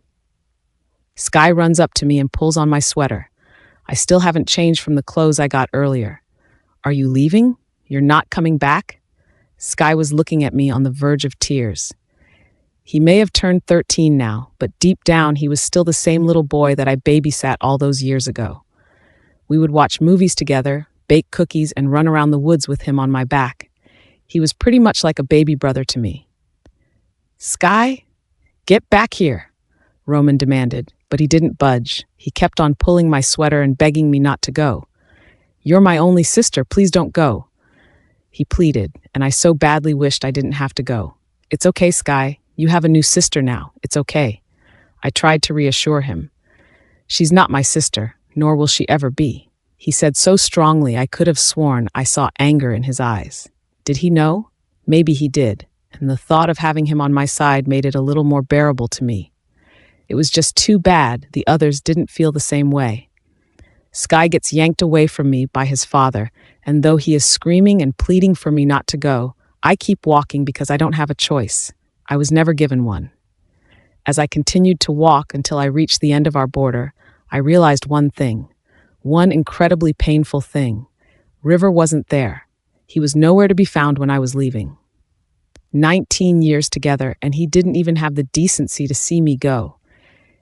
Sky runs up to me and pulls on my sweater. I still haven't changed from the clothes I got earlier. Are you leaving? You're not coming back? Sky was looking at me on the verge of tears. He may have turned 13 now, but deep down he was still the same little boy that I babysat all those years ago. We would watch movies together, bake cookies, and run around the woods with him on my back. He was pretty much like a baby brother to me. Sky, get back here, Roman demanded, but he didn't budge. He kept on pulling my sweater and begging me not to go. You're my only sister, please don't go. He pleaded, and I so badly wished I didn't have to go. It's okay, Sky. You have a new sister now. It's okay. I tried to reassure him. She's not my sister, nor will she ever be. He said so strongly I could have sworn I saw anger in his eyes. Did he know? Maybe he did, and the thought of having him on my side made it a little more bearable to me. It was just too bad the others didn't feel the same way. Sky gets yanked away from me by his father, and though he is screaming and pleading for me not to go, I keep walking because I don't have a choice. I was never given one. As I continued to walk until I reached the end of our border, I realized one thing, one incredibly painful thing. River wasn't there. He was nowhere to be found when I was leaving. 19 years together, and he didn't even have the decency to see me go.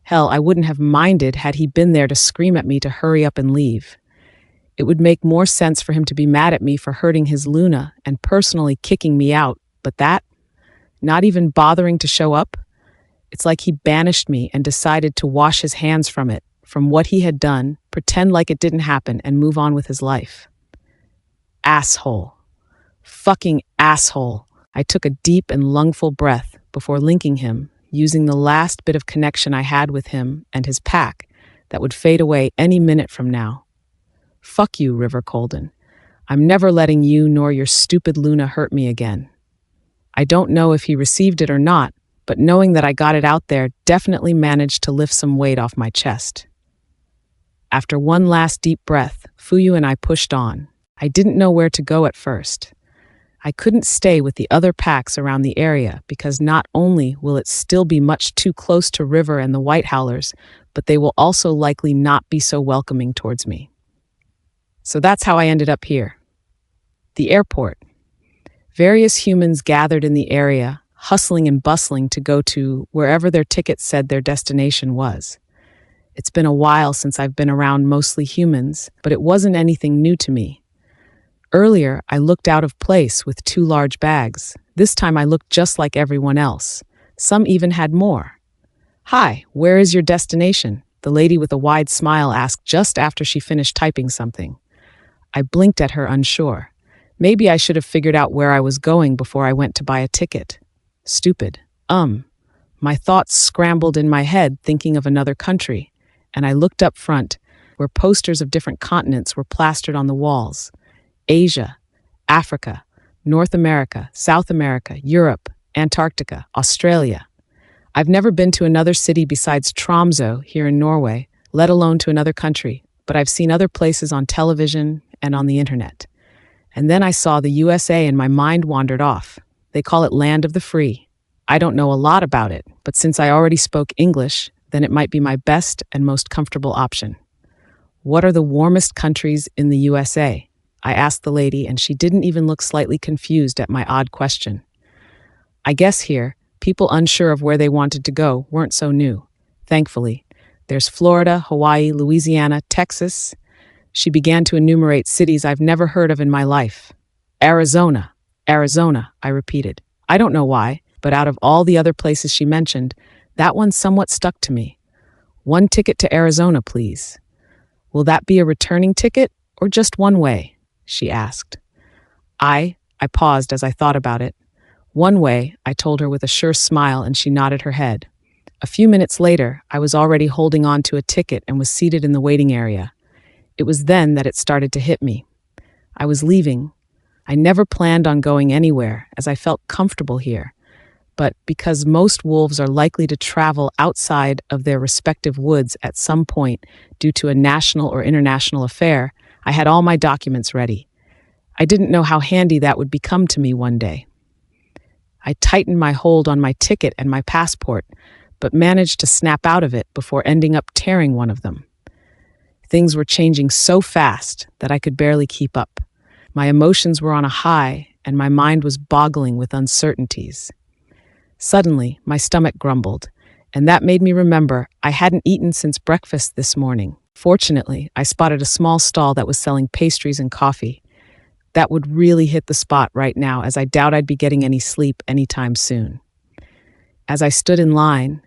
Hell, I wouldn't have minded had he been there to scream at me to hurry up and leave. It would make more sense for him to be mad at me for hurting his Luna and personally kicking me out, but that? Not even bothering to show up? It's like he banished me and decided to wash his hands from it, from what he had done, pretend like it didn't happen, and move on with his life. Asshole. Fucking asshole. I took a deep and lungful breath before linking him, using the last bit of connection I had with him and his pack that would fade away any minute from now. Fuck you, River Colden. I'm never letting you nor your stupid Luna hurt me again. I don't know if he received it or not, but knowing that I got it out there definitely managed to lift some weight off my chest. After one last deep breath, Fuyu and I pushed on. I didn't know where to go at first. I couldn't stay with the other packs around the area because not only will it still be much too close to River and the White Howlers, but they will also likely not be so welcoming towards me. So that's how I ended up here. The airport. Various humans gathered in the area, hustling and bustling to go to wherever their ticket said their destination was. It's been a while since I've been around mostly humans, but it wasn't anything new to me. Earlier, I looked out of place with 2 large bags. This time I looked just like everyone else. Some even had more. "Hi, where is your destination?" the lady with a wide smile asked just after she finished typing something. I blinked at her, unsure. Maybe I should have figured out where I was going before I went to buy a ticket. Stupid. My thoughts scrambled in my head thinking of another country, and I looked up front, where posters of different continents were plastered on the walls. Asia, Africa, North America, South America, Europe, Antarctica, Australia. I've never been to another city besides Tromsø here in Norway, let alone to another country, but I've seen other places on television and on the internet. And then I saw the USA and my mind wandered off. They call it Land of the Free. I don't know a lot about it, but since I already spoke English, then it might be my best and most comfortable option. What are the warmest countries in the USA? I asked the lady, and she didn't even look slightly confused at my odd question. I guess here, people unsure of where they wanted to go weren't so new. Thankfully, there's Florida, Hawaii, Louisiana, Texas. She began to enumerate cities I've never heard of in my life. Arizona, I repeated. I don't know why, but out of all the other places she mentioned, that one somewhat stuck to me. 1 ticket to Arizona, please. Will that be a returning ticket or just one way? She asked. I paused as I thought about it. One way, I told her with a sure smile, and she nodded her head. A few minutes later, I was already holding on to a ticket and was seated in the waiting area. It was then that it started to hit me. I was leaving. I never planned on going anywhere, as I felt comfortable here. But because most wolves are likely to travel outside of their respective woods at some point due to a national or international affair, I had all my documents ready. I didn't know how handy that would become to me one day. I tightened my hold on my ticket and my passport, but managed to snap out of it before ending up tearing one of them. Things were changing so fast that I could barely keep up. My emotions were on a high, and my mind was boggling with uncertainties. Suddenly, my stomach grumbled, and that made me remember I hadn't eaten since breakfast this morning. Fortunately, I spotted a small stall that was selling pastries and coffee. That would really hit the spot right now, as I doubt I'd be getting any sleep anytime soon. As I stood in line,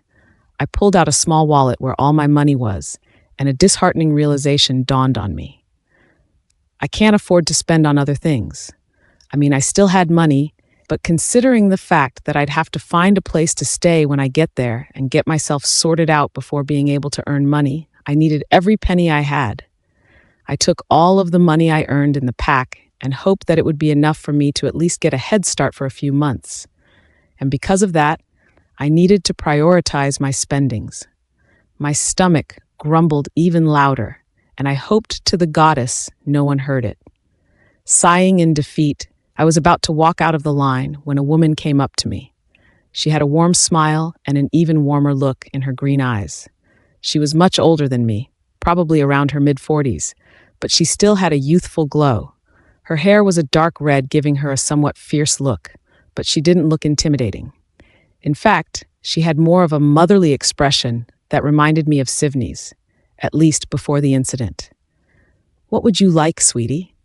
I pulled out a small wallet where all my money was, and a disheartening realization dawned on me. I can't afford to spend on other things. I still had money, but considering the fact that I'd have to find a place to stay when I get there and get myself sorted out before being able to earn money, I needed every penny I had. I took all of the money I earned in the pack and hoped that it would be enough for me to at least get a head start for a few months. And because of that, I needed to prioritize my spendings. My stomach grumbled even louder, and I hoped to the goddess no one heard it. Sighing in defeat, I was about to walk out of the line when a woman came up to me. She had a warm smile and an even warmer look in her green eyes. She was much older than me, probably around her mid-40s, but she still had a youthful glow. Her hair was a dark red, giving her a somewhat fierce look, but she didn't look intimidating. In fact, she had more of a motherly expression that reminded me of Sivni's, at least before the incident. "What would you like, sweetie?"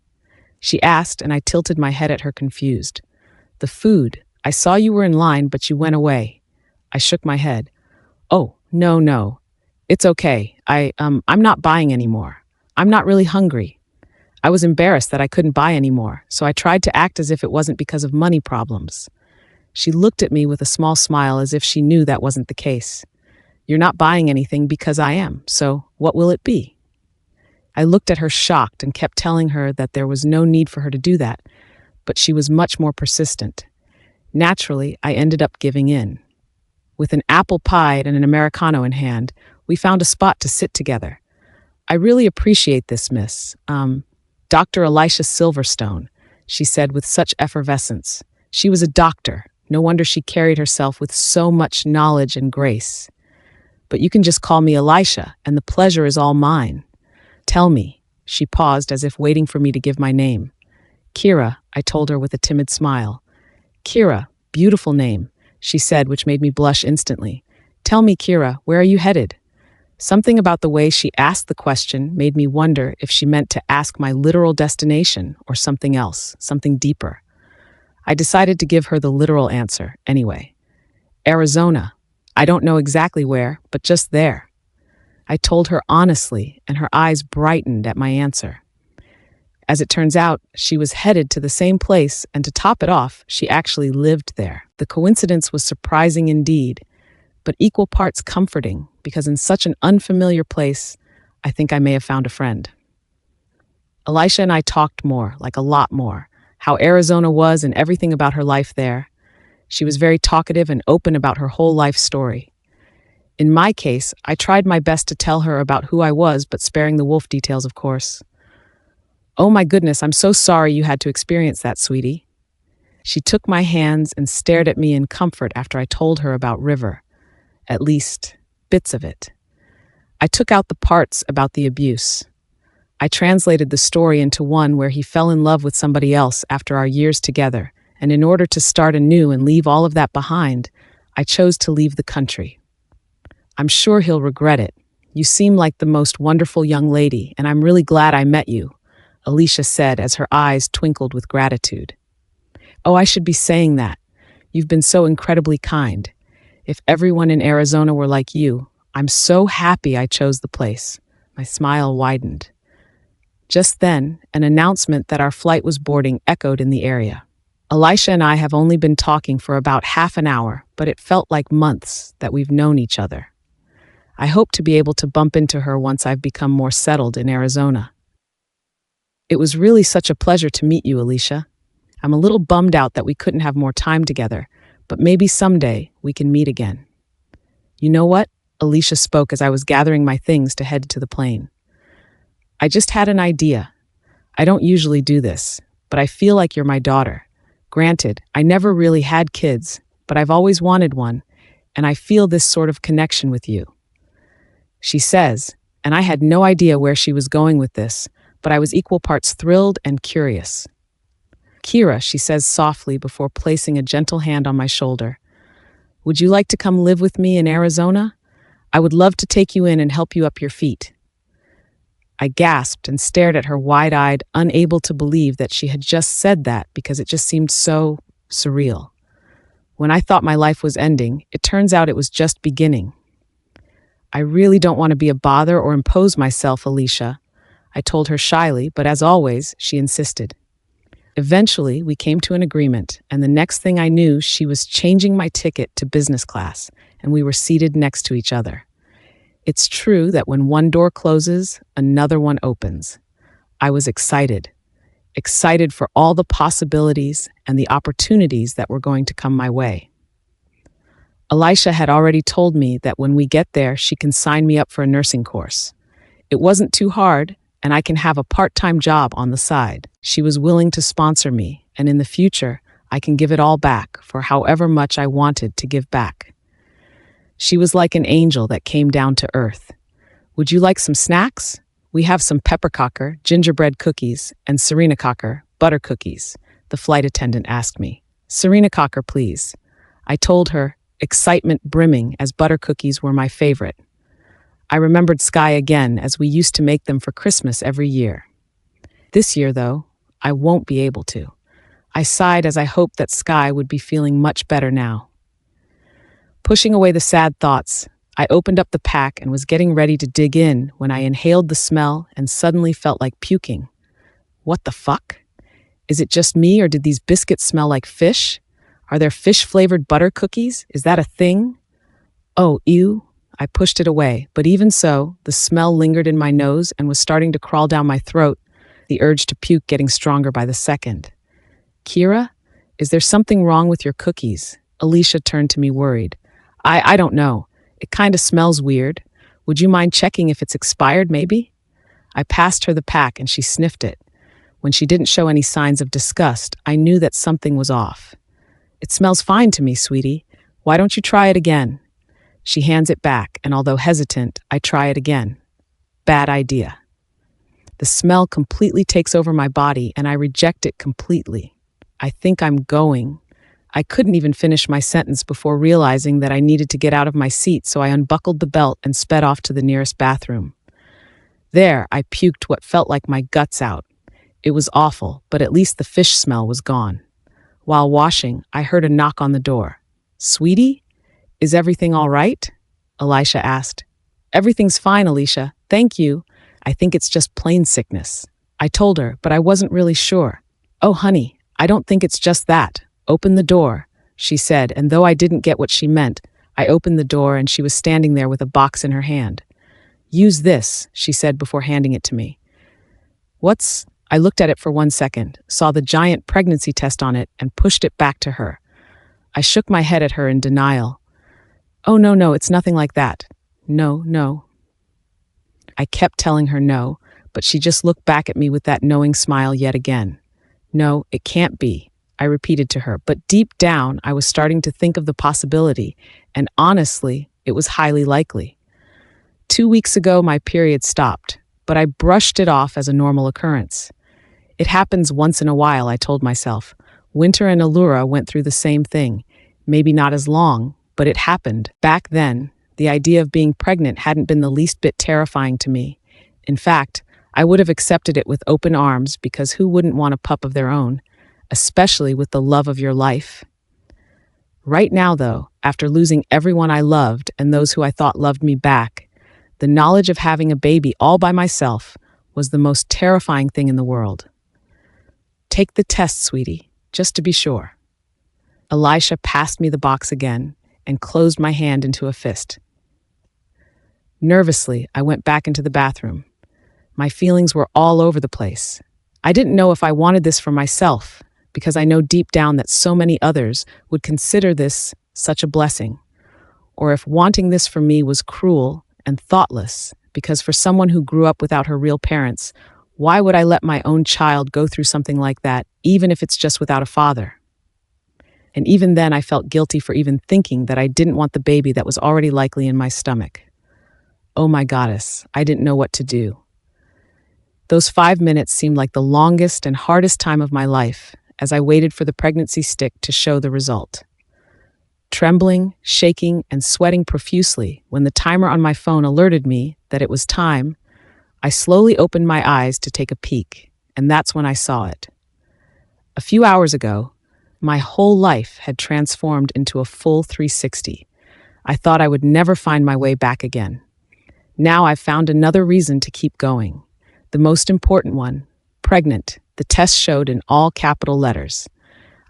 she asked, and I tilted my head at her, confused. "The food. I saw you were in line, but you went away." I shook my head. "Oh, no. It's okay. I'm not buying anymore. I'm not really hungry." I was embarrassed that I couldn't buy anymore, so I tried to act as if it wasn't because of money problems. She looked at me with a small smile as if she knew that wasn't the case. "You're not buying anything because I am, so what will it be?" I looked at her shocked and kept telling her that there was no need for her to do that, but she was much more persistent. Naturally, I ended up giving in. With an apple pie and an Americano in hand, we found a spot to sit together. "I really appreciate this, miss. Dr. Elisha Silverstone," she said with such effervescence. She was a doctor. No wonder she carried herself with so much knowledge and grace. "But you can just call me Elisha, and the pleasure is all mine. Tell me." She paused as if waiting for me to give my name. "Keira," I told her with a timid smile. "Keira, beautiful name," she said, which made me blush instantly. "Tell me, Keira, where are you headed?" Something about the way she asked the question made me wonder if she meant to ask my literal destination or something else, something deeper. I decided to give her the literal answer anyway. "Arizona. I don't know exactly where, but just there." I told her honestly, and her eyes brightened at my answer. As it turns out, she was headed to the same place, and to top it off, she actually lived there. The coincidence was surprising indeed, but equal parts comforting, because in such an unfamiliar place, I think I may have found a friend. Elisha and I talked more, like a lot more, how Arizona was and everything about her life there. She was very talkative and open about her whole life story. In my case, I tried my best to tell her about who I was, but sparing the wolf details, of course. "Oh my goodness, I'm so sorry you had to experience that, sweetie." She took my hands and stared at me in comfort after I told her about River, at least bits of it. I took out the parts about the abuse. I translated the story into one where he fell in love with somebody else after our years together, and in order to start anew and leave all of that behind, I chose to leave the country. "I'm sure he'll regret it. You seem like the most wonderful young lady, and I'm really glad I met you," Elisha said as her eyes twinkled with gratitude. "Oh, I should be saying that. You've been so incredibly kind. If everyone in Arizona were like you, I'm so happy I chose the place." My smile widened. Just then, an announcement that our flight was boarding echoed in the area. Elisha and I have only been talking for about half an hour, but it felt like months that we've known each other. I hope to be able to bump into her once I've become more settled in Arizona. "It was really such a pleasure to meet you, Elisha. I'm a little bummed out that we couldn't have more time together, but maybe someday we can meet again." "You know what?" Elisha spoke as I was gathering my things to head to the plane. "I just had an idea. I don't usually do this, but I feel like you're my daughter. Granted, I never really had kids, but I've always wanted one, and I feel this sort of connection with you," she says, and I had no idea where she was going with this, but I was equal parts thrilled and curious. "Keira," she says softly before placing a gentle hand on my shoulder, "would you like to come live with me in Arizona? I would love to take you in and help you up your feet." I gasped and stared at her wide-eyed, unable to believe that she had just said that because it just seemed so surreal. When I thought my life was ending, it turns out it was just beginning. "I really don't want to be a bother or impose myself, Elisha," I told her shyly, but as always, she insisted. Eventually, we came to an agreement, and the next thing I knew, she was changing my ticket to business class, and we were seated next to each other. It's true that when one door closes, another one opens. I was excited for all the possibilities and the opportunities that were going to come my way. Elisha had already told me that when we get there, she can sign me up for a nursing course. It wasn't too hard, and I can have a part-time job on the side. She was willing to sponsor me, and in the future, I can give it all back for however much I wanted to give back. She was like an angel that came down to earth. Would you like some snacks? We have some peppercocker, gingerbread cookies, and serenacocker, butter cookies, the flight attendant asked me. Serenacocker, please. I told her, excitement brimming as butter cookies were my favorite. I remembered Sky again as we used to make them for Christmas every year. This year, though, I won't be able to. I sighed as I hoped that Sky would be feeling much better now. Pushing away the sad thoughts, I opened up the pack and was getting ready to dig in when I inhaled the smell and suddenly felt like puking. What the fuck? Is it just me, or did these biscuits smell like fish? Are there fish-flavored butter cookies? Is that a thing? Oh, ew. I pushed it away, but even so, the smell lingered in my nose and was starting to crawl down my throat, the urge to puke getting stronger by the second. Keira, is there something wrong with your cookies? Alicia turned to me worried. I don't know. It kind of smells weird. Would you mind checking if it's expired, maybe? I passed her the pack and she sniffed it. When she didn't show any signs of disgust, I knew that something was off. It smells fine to me, sweetie. Why don't you try it again? She hands it back, and although hesitant, I try it again. Bad idea. The smell completely takes over my body, and I reject it completely. I think I'm going. I couldn't even finish my sentence before realizing that I needed to get out of my seat, so I unbuckled the belt and sped off to the nearest bathroom. There, I puked what felt like my guts out. It was awful, but at least the fish smell was gone. While washing, I heard a knock on the door. Sweetie? Is everything all right? Alicia asked. Everything's fine, Alicia. Thank you. I think it's just plain sickness. I told her, but I wasn't really sure. Oh, honey, I don't think it's just that. Open the door, she said, and though I didn't get what she meant, I opened the door and she was standing there with a box in her hand. Use this, she said before handing it to me. What's? I looked at it for 1 second, saw the giant pregnancy test on it, and pushed it back to her. I shook my head at her in denial. Oh, no, it's nothing like that. No. I kept telling her no, but she just looked back at me with that knowing smile yet again. No, it can't be, I repeated to her, but deep down I was starting to think of the possibility, and honestly, it was highly likely. 2 weeks ago, my period stopped, but I brushed it off as a normal occurrence. It happens once in a while, I told myself. Winter and Allura went through the same thing, maybe not as long, but it happened. Back then, the idea of being pregnant hadn't been the least bit terrifying to me. In fact, I would have accepted it with open arms because who wouldn't want a pup of their own, especially with the love of your life? Right now, though, after losing everyone I loved and those who I thought loved me back, the knowledge of having a baby all by myself was the most terrifying thing in the world. Take the test, sweetie, just to be sure. Alicia passed me the box again and closed my hand into a fist. Nervously, I went back into the bathroom. My feelings were all over the place. I didn't know if I wanted this for myself, because I know deep down that so many others would consider this such a blessing, or if wanting this for me was cruel and thoughtless, because for someone who grew up without her real parents, why would I let my own child go through something like that, even if it's just without a father? And even then, I felt guilty for even thinking that I didn't want the baby that was already likely in my stomach. Oh my goddess, I didn't know what to do. Those 5 minutes seemed like the longest and hardest time of my life as I waited for the pregnancy stick to show the result. Trembling, shaking, and sweating profusely when the timer on my phone alerted me that it was time, I slowly opened my eyes to take a peek, and that's when I saw it. A few hours ago, my whole life had transformed into a full 360. I thought I would never find my way back again. Now I've found another reason to keep going. The most important one, pregnant, the test showed in all capital letters.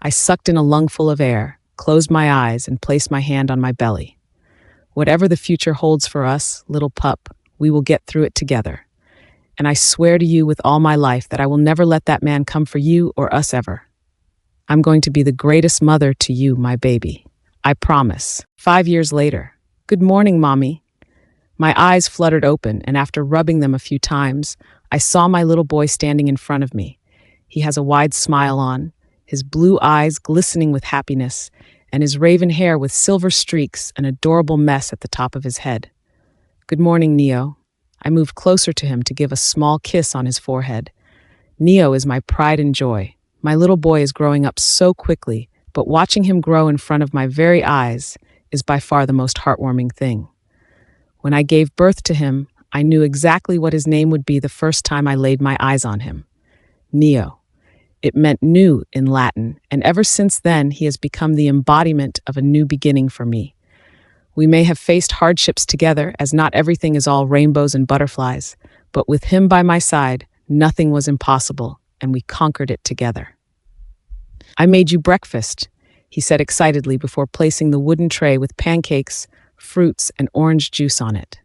I sucked in a lungful of air, closed my eyes, and placed my hand on my belly. Whatever the future holds for us, little pup, we will get through it together. And I swear to you with all my life that I will never let that man come for you or us ever. I'm going to be the greatest mother to you, my baby. I promise. 5 years later. Good morning, Mommy. My eyes fluttered open, and after rubbing them a few times, I saw my little boy standing in front of me. He has a wide smile on, his blue eyes glistening with happiness, and his raven hair with silver streaks, an adorable mess at the top of his head. "Good morning, Neo." I moved closer to him to give a small kiss on his forehead. Neo is my pride and joy. My little boy is growing up so quickly, but watching him grow in front of my very eyes is by far the most heartwarming thing. When I gave birth to him, I knew exactly what his name would be the first time I laid my eyes on him. Neo. It meant new in Latin, and ever since then he has become the embodiment of a new beginning for me. We may have faced hardships together, as not everything is all rainbows and butterflies, but with him by my side, nothing was impossible, and we conquered it together. "I made you breakfast," he said excitedly before placing the wooden tray with pancakes, fruits, and orange juice on it.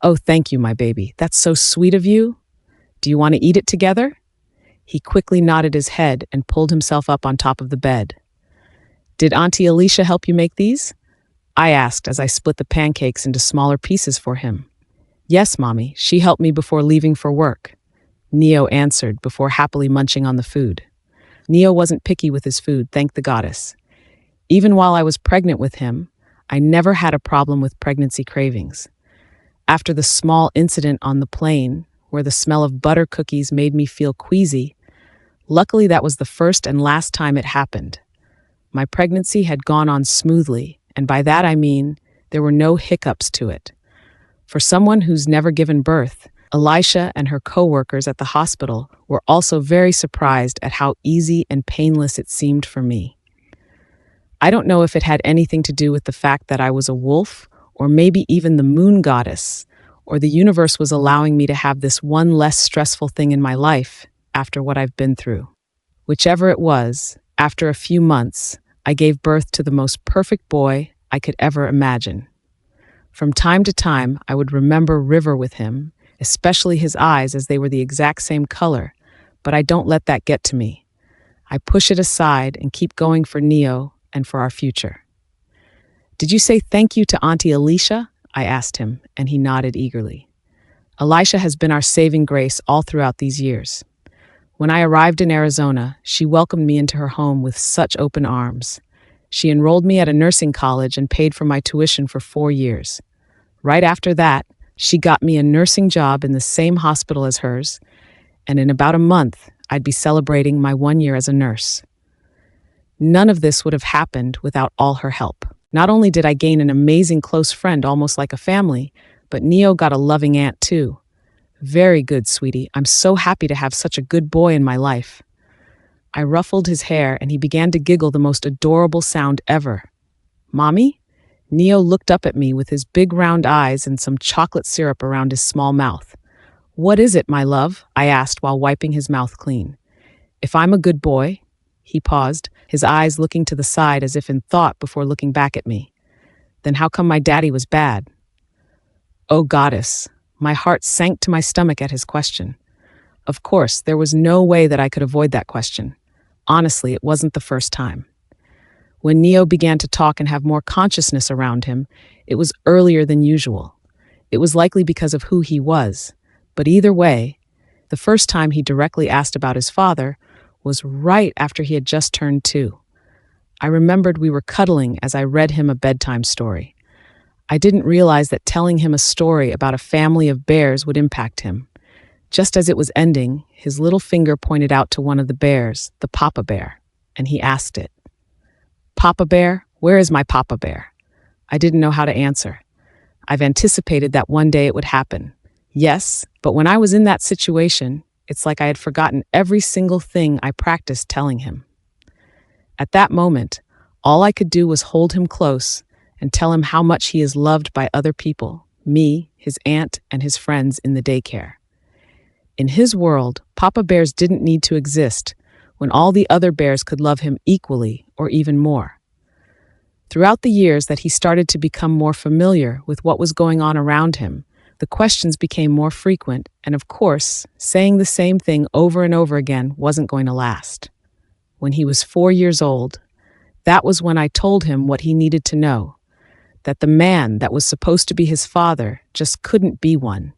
"Oh, thank you, my baby. That's so sweet of you. Do you want to eat it together?" He quickly nodded his head and pulled himself up on top of the bed. "Did Auntie Alicia help you make these?" I asked as I split the pancakes into smaller pieces for him. "Yes, Mommy. She helped me before leaving for work," Neo answered before happily munching on the food. Neo wasn't picky with his food, thank the goddess. Even while I was pregnant with him, I never had a problem with pregnancy cravings. After the small incident on the plane, where the smell of butter cookies made me feel queasy, luckily that was the first and last time it happened. My pregnancy had gone on smoothly, and by that I mean there were no hiccups to it. For someone who's never given birth, Elisha and her co-workers at the hospital were also very surprised at how easy and painless it seemed for me. I don't know if it had anything to do with the fact that I was a wolf, or maybe even the moon goddess, or the universe was allowing me to have this one less stressful thing in my life after what I've been through. Whichever it was, after a few months, I gave birth to the most perfect boy I could ever imagine. From time to time, I would remember River with him, especially his eyes as they were the exact same color, but I don't let that get to me. I push it aside and keep going for Neo and for our future. "Did you say thank you to Auntie Alicia?" I asked him, and he nodded eagerly. Elisha has been our saving grace all throughout these years. When I arrived in Arizona, she welcomed me into her home with such open arms. She enrolled me at a nursing college and paid for my tuition for 4 years. Right after that, she got me a nursing job in the same hospital as hers, and in about a month, I'd be celebrating my 1 year as a nurse. None of this would have happened without all her help. Not only did I gain an amazing close friend almost like a family, but Neo got a loving aunt too. "Very good, sweetie. I'm so happy to have such a good boy in my life." I ruffled his hair and he began to giggle the most adorable sound ever. "Mommy?" Neo looked up at me with his big round eyes and some chocolate syrup around his small mouth. "What is it, my love?" I asked while wiping his mouth clean. "If I'm a good boy," he paused, his eyes looking to the side as if in thought before looking back at me. "Then how come my daddy was bad?" Oh, goddess. My heart sank to my stomach at his question. Of course, there was no way that I could avoid that question. Honestly, it wasn't the first time. When Neo began to talk and have more consciousness around him, it was earlier than usual. It was likely because of who he was. But either way, the first time he directly asked about his father was right after he had just turned 2. I remembered we were cuddling as I read him a bedtime story. I didn't realize that telling him a story about a family of bears would impact him. Just as it was ending, his little finger pointed out to one of the bears, the papa bear, and he asked it. "Papa bear? Where is my papa bear?" I didn't know how to answer. I've anticipated that one day it would happen. Yes, but when I was in that situation, it's like I had forgotten every single thing I practiced telling him. At that moment, all I could do was hold him close and tell him how much he is loved by other people, me, his aunt, and his friends in the daycare. In his world, Papa Bears didn't need to exist when all the other bears could love him equally or even more. Throughout the years that he started to become more familiar with what was going on around him, the questions became more frequent, and of course, saying the same thing over and over again wasn't going to last. When he was 4 years old, that was when I told him what he needed to know, that the man that was supposed to be his father just couldn't be one.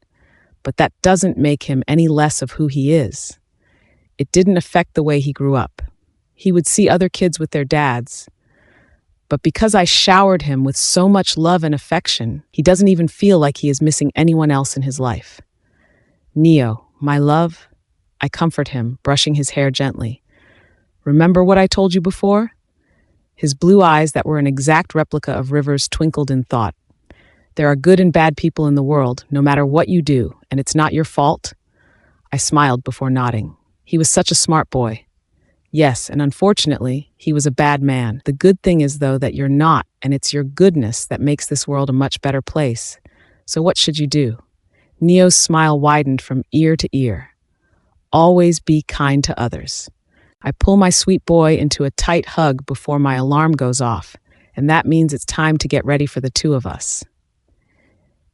but that doesn't make him any less of who he is. It didn't affect the way he grew up. He would see other kids with their dads, but because I showered him with so much love and affection, he doesn't even feel like he is missing anyone else in his life. Neo, my love, I comfort him, brushing his hair gently. Remember what I told you before? His blue eyes that were an exact replica of River's twinkled in thought. There are good and bad people in the world, no matter what you do, and it's not your fault. I smiled before nodding. He was such a smart boy. Yes, and unfortunately, he was a bad man. The good thing is, though, that you're not, and it's your goodness that makes this world a much better place. So what should you do? Neo's smile widened from ear to ear. Always be kind to others. I pull my sweet boy into a tight hug before my alarm goes off, and that means it's time to get ready for the two of us.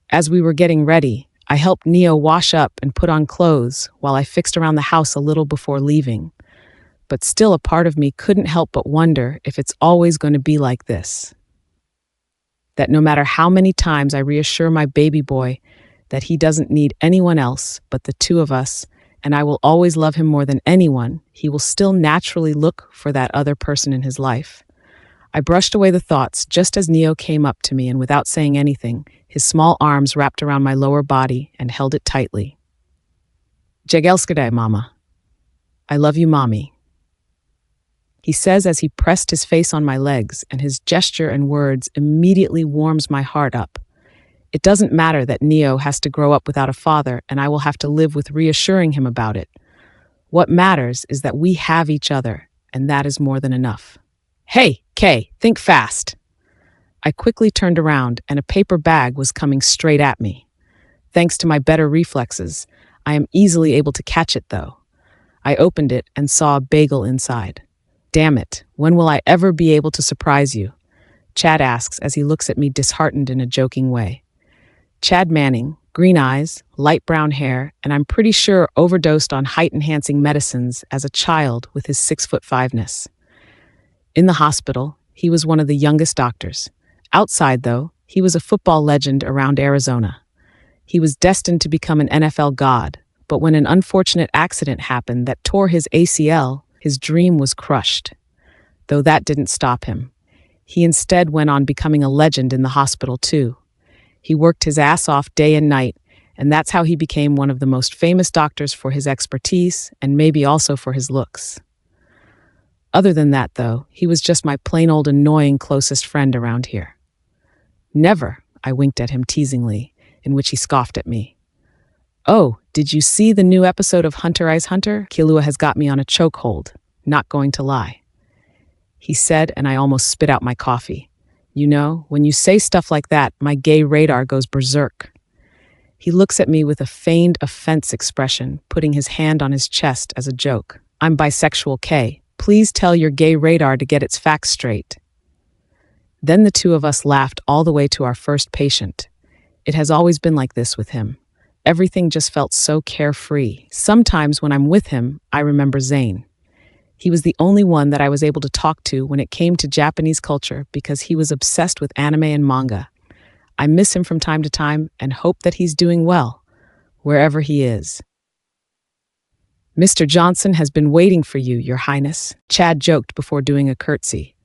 As we were getting ready, I helped Neo wash up and put on clothes while I fixed around the house a little before leaving. But still, a part of me couldn't help but wonder if it's always going to be like this. That no matter how many times I reassure my baby boy that he doesn't need anyone else but the two of us, and I will always love him more than anyone, he will still naturally look for that other person in his life. I brushed away the thoughts just as Neo came up to me, and without saying anything, his small arms wrapped around my lower body and held it tightly. Jag älskar dig, mama. I love you, mommy. He says as he pressed his face on my legs, and his gesture and words immediately warms my heart up. It doesn't matter that Neo has to grow up without a father, and I will have to live with reassuring him about it. What matters is that we have each other, and that is more than enough. Hey, Kay, think fast. I quickly turned around, and a paper bag was coming straight at me. Thanks to my better reflexes, I am easily able to catch it, though. I opened it and saw a bagel inside. Damn it, when will I ever be able to surprise you? Chad asks as he looks at me disheartened in a joking way. Chad Manning, green eyes, light brown hair, and I'm pretty sure overdosed on height-enhancing medicines as a child with his 6'5"ness. In the hospital, he was one of the youngest doctors. Outside, though, he was a football legend around Arizona. He was destined to become an NFL god, but when an unfortunate accident happened that tore his ACL, his dream was crushed. Though that didn't stop him. He instead went on becoming a legend in the hospital, too. He worked his ass off day and night, and that's how he became one of the most famous doctors for his expertise and maybe also for his looks. Other than that, though, he was just my plain old annoying closest friend around here. Never, I winked at him teasingly, in which he scoffed at me. Oh, did you see the new episode of Hunter x Hunter? Killua has got me on a chokehold, not going to lie. He said, and I almost spit out my coffee. You know, when you say stuff like that, my gay radar goes berserk. He looks at me with a feigned offense expression, putting his hand on his chest as a joke. I'm bisexual, Kay. Please tell your gay radar to get its facts straight. Then the two of us laughed all the way to our first patient. It has always been like this with him. Everything just felt so carefree. Sometimes when I'm with him, I remember Zane. He was the only one that I was able to talk to when it came to Japanese culture because he was obsessed with anime and manga. I miss him from time to time and hope that he's doing well, wherever he is. Mr. Johnson has been waiting for you, Your Highness, Chad joked before doing a curtsy.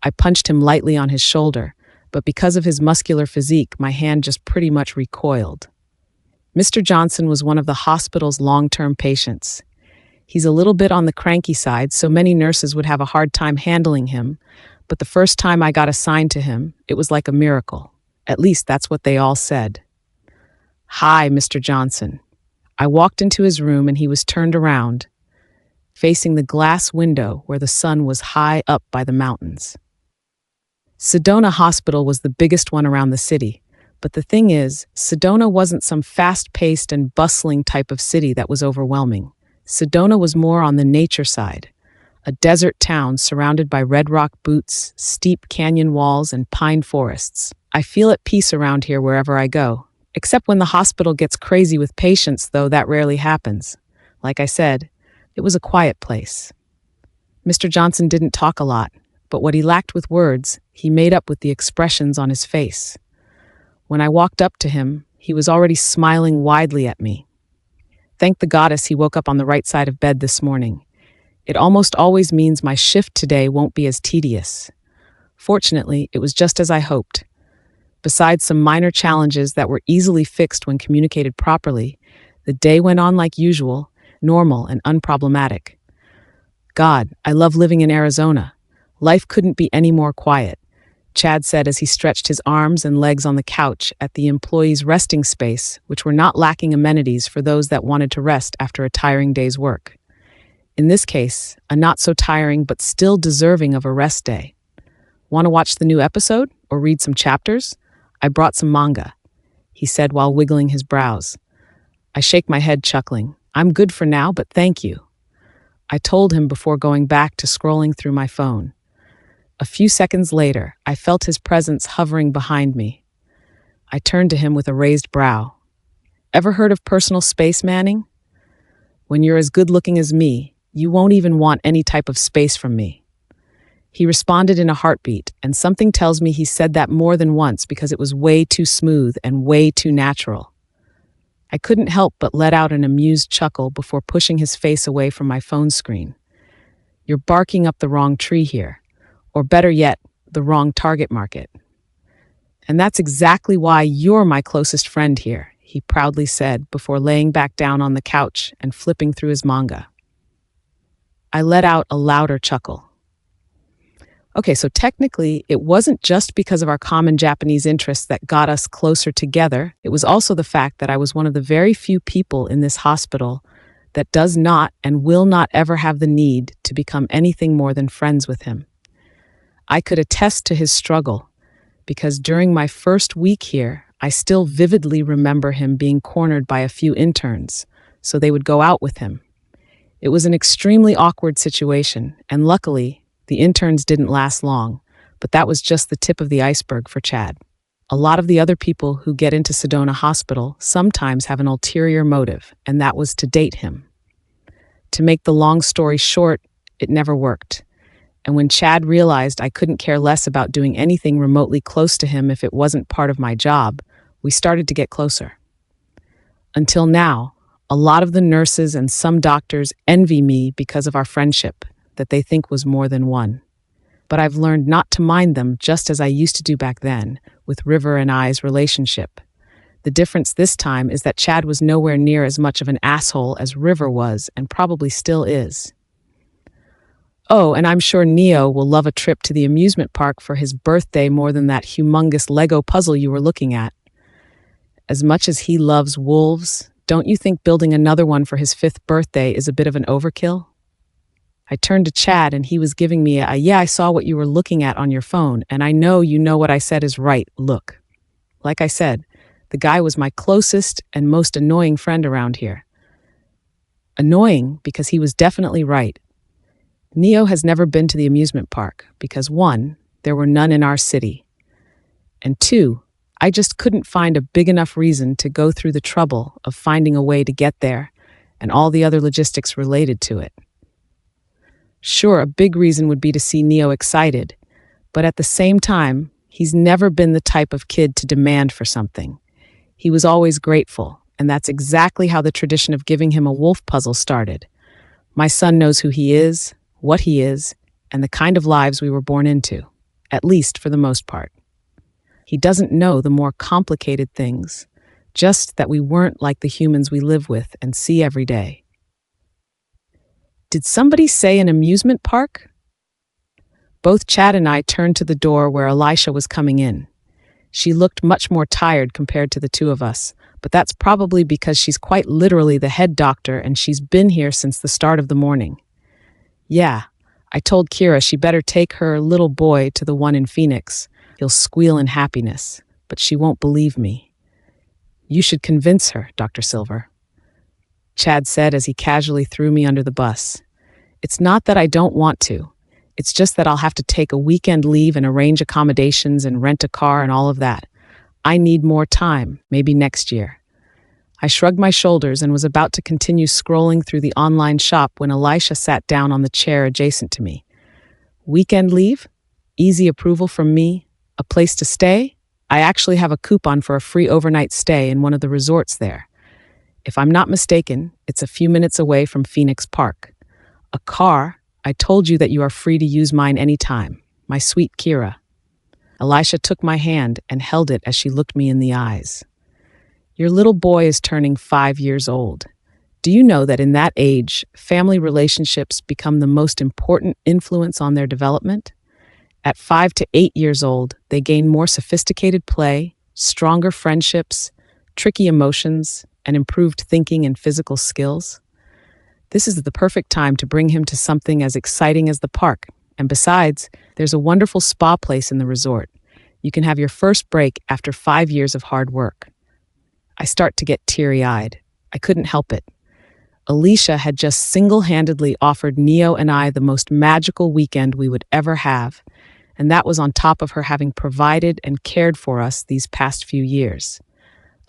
I punched him lightly on his shoulder, but because of his muscular physique, my hand just pretty much recoiled. Mr. Johnson was one of the hospital's long-term patients. He's a little bit on the cranky side, so many nurses would have a hard time handling him, but the first time I got assigned to him, it was like a miracle. At least that's what they all said. Hi, Mr. Johnson. I walked into his room and he was turned around, facing the glass window where the sun was high up by the mountains. Sedona Hospital was the biggest one around the city, but the thing is, Sedona wasn't some fast-paced and bustling type of city that was overwhelming. Sedona was more on the nature side, a desert town surrounded by red rock buttes, steep canyon walls, and pine forests. I feel at peace around here wherever I go. Except when the hospital gets crazy with patients, though that rarely happens. Like I said, it was a quiet place. Mr. Johnson didn't talk a lot, but what he lacked with words, he made up with the expressions on his face. When I walked up to him, He was already smiling widely at me. Thank the goddess he woke up on the right side of bed this morning. It almost always means my shift today won't be as tedious. Fortunately, it was just as I hoped. Besides some minor challenges that were easily fixed when communicated properly, the day went on like usual, normal and unproblematic. God, I love living in Arizona. Life couldn't be any more quiet, Chad said as he stretched his arms and legs on the couch at the employees' resting space, which were not lacking amenities for those that wanted to rest after a tiring day's work. In this case, a not-so-tiring but still deserving of a rest day. Want to watch the new episode or read some chapters? I brought some manga, he said while wiggling his brows. I shake my head, chuckling. I'm good for now, but thank you, I told him before going back to scrolling through my phone. A few seconds later, I felt his presence hovering behind me. I turned to him with a raised brow. Ever heard of personal space manning? When you're as good-looking as me, you won't even want any type of space from me. He responded in a heartbeat, and something tells me he said that more than once because it was way too smooth and way too natural. I couldn't help but let out an amused chuckle before pushing his face away from my phone screen. You're barking up the wrong tree here, or better yet, the wrong target market. And that's exactly why you're my closest friend here, he proudly said before laying back down on the couch and flipping through his manga. I let out a louder chuckle. Okay, so technically, it wasn't just because of our common Japanese interests that got us closer together. It was also the fact that I was one of the very few people in this hospital that does not and will not ever have the need to become anything more than friends with him. I could attest to his struggle, because during my first week here, I still vividly remember him being cornered by a few interns, so they would go out with him. It was an extremely awkward situation, and luckily, the interns didn't last long, but that was just the tip of the iceberg for Chad. A lot of the other people who get into Sedona Hospital sometimes have an ulterior motive, and that was to date him. To make the long story short, it never worked. And when Chad realized I couldn't care less about doing anything remotely close to him if it wasn't part of my job, we started to get closer. Until now, a lot of the nurses and some doctors envy me because of our friendship, that they think was more than one. But I've learned not to mind them just as I used to do back then, with River and I's relationship. The difference this time is that Chad was nowhere near as much of an asshole as River was, and probably still is. Oh, and I'm sure Neo will love a trip to the amusement park for his birthday more than that humongous Lego puzzle you were looking at. As much as he loves wolves, don't you think building another one for his 5th birthday is a bit of an overkill? I turned to Chad and he was giving me yeah, I saw what you were looking at on your phone, and I know you know what I said is right, look. Like I said, the guy was my closest and most annoying friend around here. Annoying because he was definitely right. Neo has never been to the amusement park because 1, there were none in our city, and 2, I just couldn't find a big enough reason to go through the trouble of finding a way to get there and all the other logistics related to it. Sure, a big reason would be to see Neo excited, but at the same time, he's never been the type of kid to demand for something. He was always grateful, and that's exactly how the tradition of giving him a wolf puzzle started. My son knows who he is, what he is, and the kind of lives we were born into, at least for the most part. He doesn't know the more complicated things, just that we weren't like the humans we live with and see every day. Did somebody say an amusement park? Both Chad and I turned to the door where Elisha was coming in. She looked much more tired compared to the two of us, but that's probably because she's quite literally the head doctor and she's been here since the start of the morning. Yeah, I told Keira she better take her little boy to the one in Phoenix. He'll squeal in happiness, but she won't believe me. You should convince her, Dr. Silver, Chad said as he casually threw me under the bus. It's not that I don't want to. It's just that I'll have to take a weekend leave and arrange accommodations and rent a car and all of that. I need more time, maybe next year. I shrugged my shoulders and was about to continue scrolling through the online shop when Elisha sat down on the chair adjacent to me. Weekend leave? Easy approval from me? A place to stay? I actually have a coupon for a free overnight stay in one of the resorts there. If I'm not mistaken, it's a few minutes away from Phoenix Park. A car? I told you that you are free to use mine anytime. My sweet Keira. Elisha took my hand and held it as she looked me in the eyes. Your little boy is turning 5 years old. Do you know that in that age, family relationships become the most important influence on their development? At 5 to 8 years old, they gain more sophisticated play, stronger friendships, tricky emotions, and improved thinking and physical skills. This is the perfect time to bring him to something as exciting as the park. And besides, there's a wonderful spa place in the resort. You can have your first break after 5 years of hard work. I start to get teary-eyed. I couldn't help it. Alicia had just single-handedly offered Neo and I the most magical weekend we would ever have, and that was on top of her having provided and cared for us these past few years.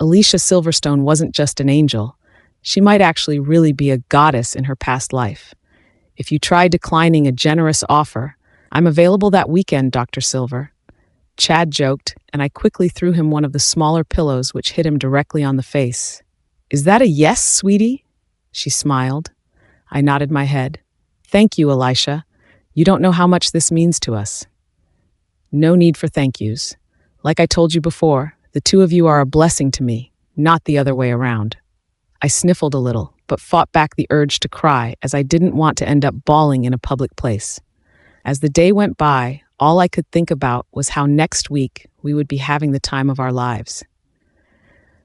Alicia Silverstone wasn't just an angel. She might actually really be a goddess in her past life. If you try declining a generous offer, I'm available that weekend, Dr. Silver. Chad joked, and I quickly threw him one of the smaller pillows which hit him directly on the face. Is that a yes, sweetie? She smiled. I nodded my head. Thank you, Elisha. You don't know how much this means to us. No need for thank yous. Like I told you before, the two of you are a blessing to me, not the other way around. I sniffled a little, but fought back the urge to cry as I didn't want to end up bawling in a public place. As the day went by, all I could think about was how next week we would be having the time of our lives.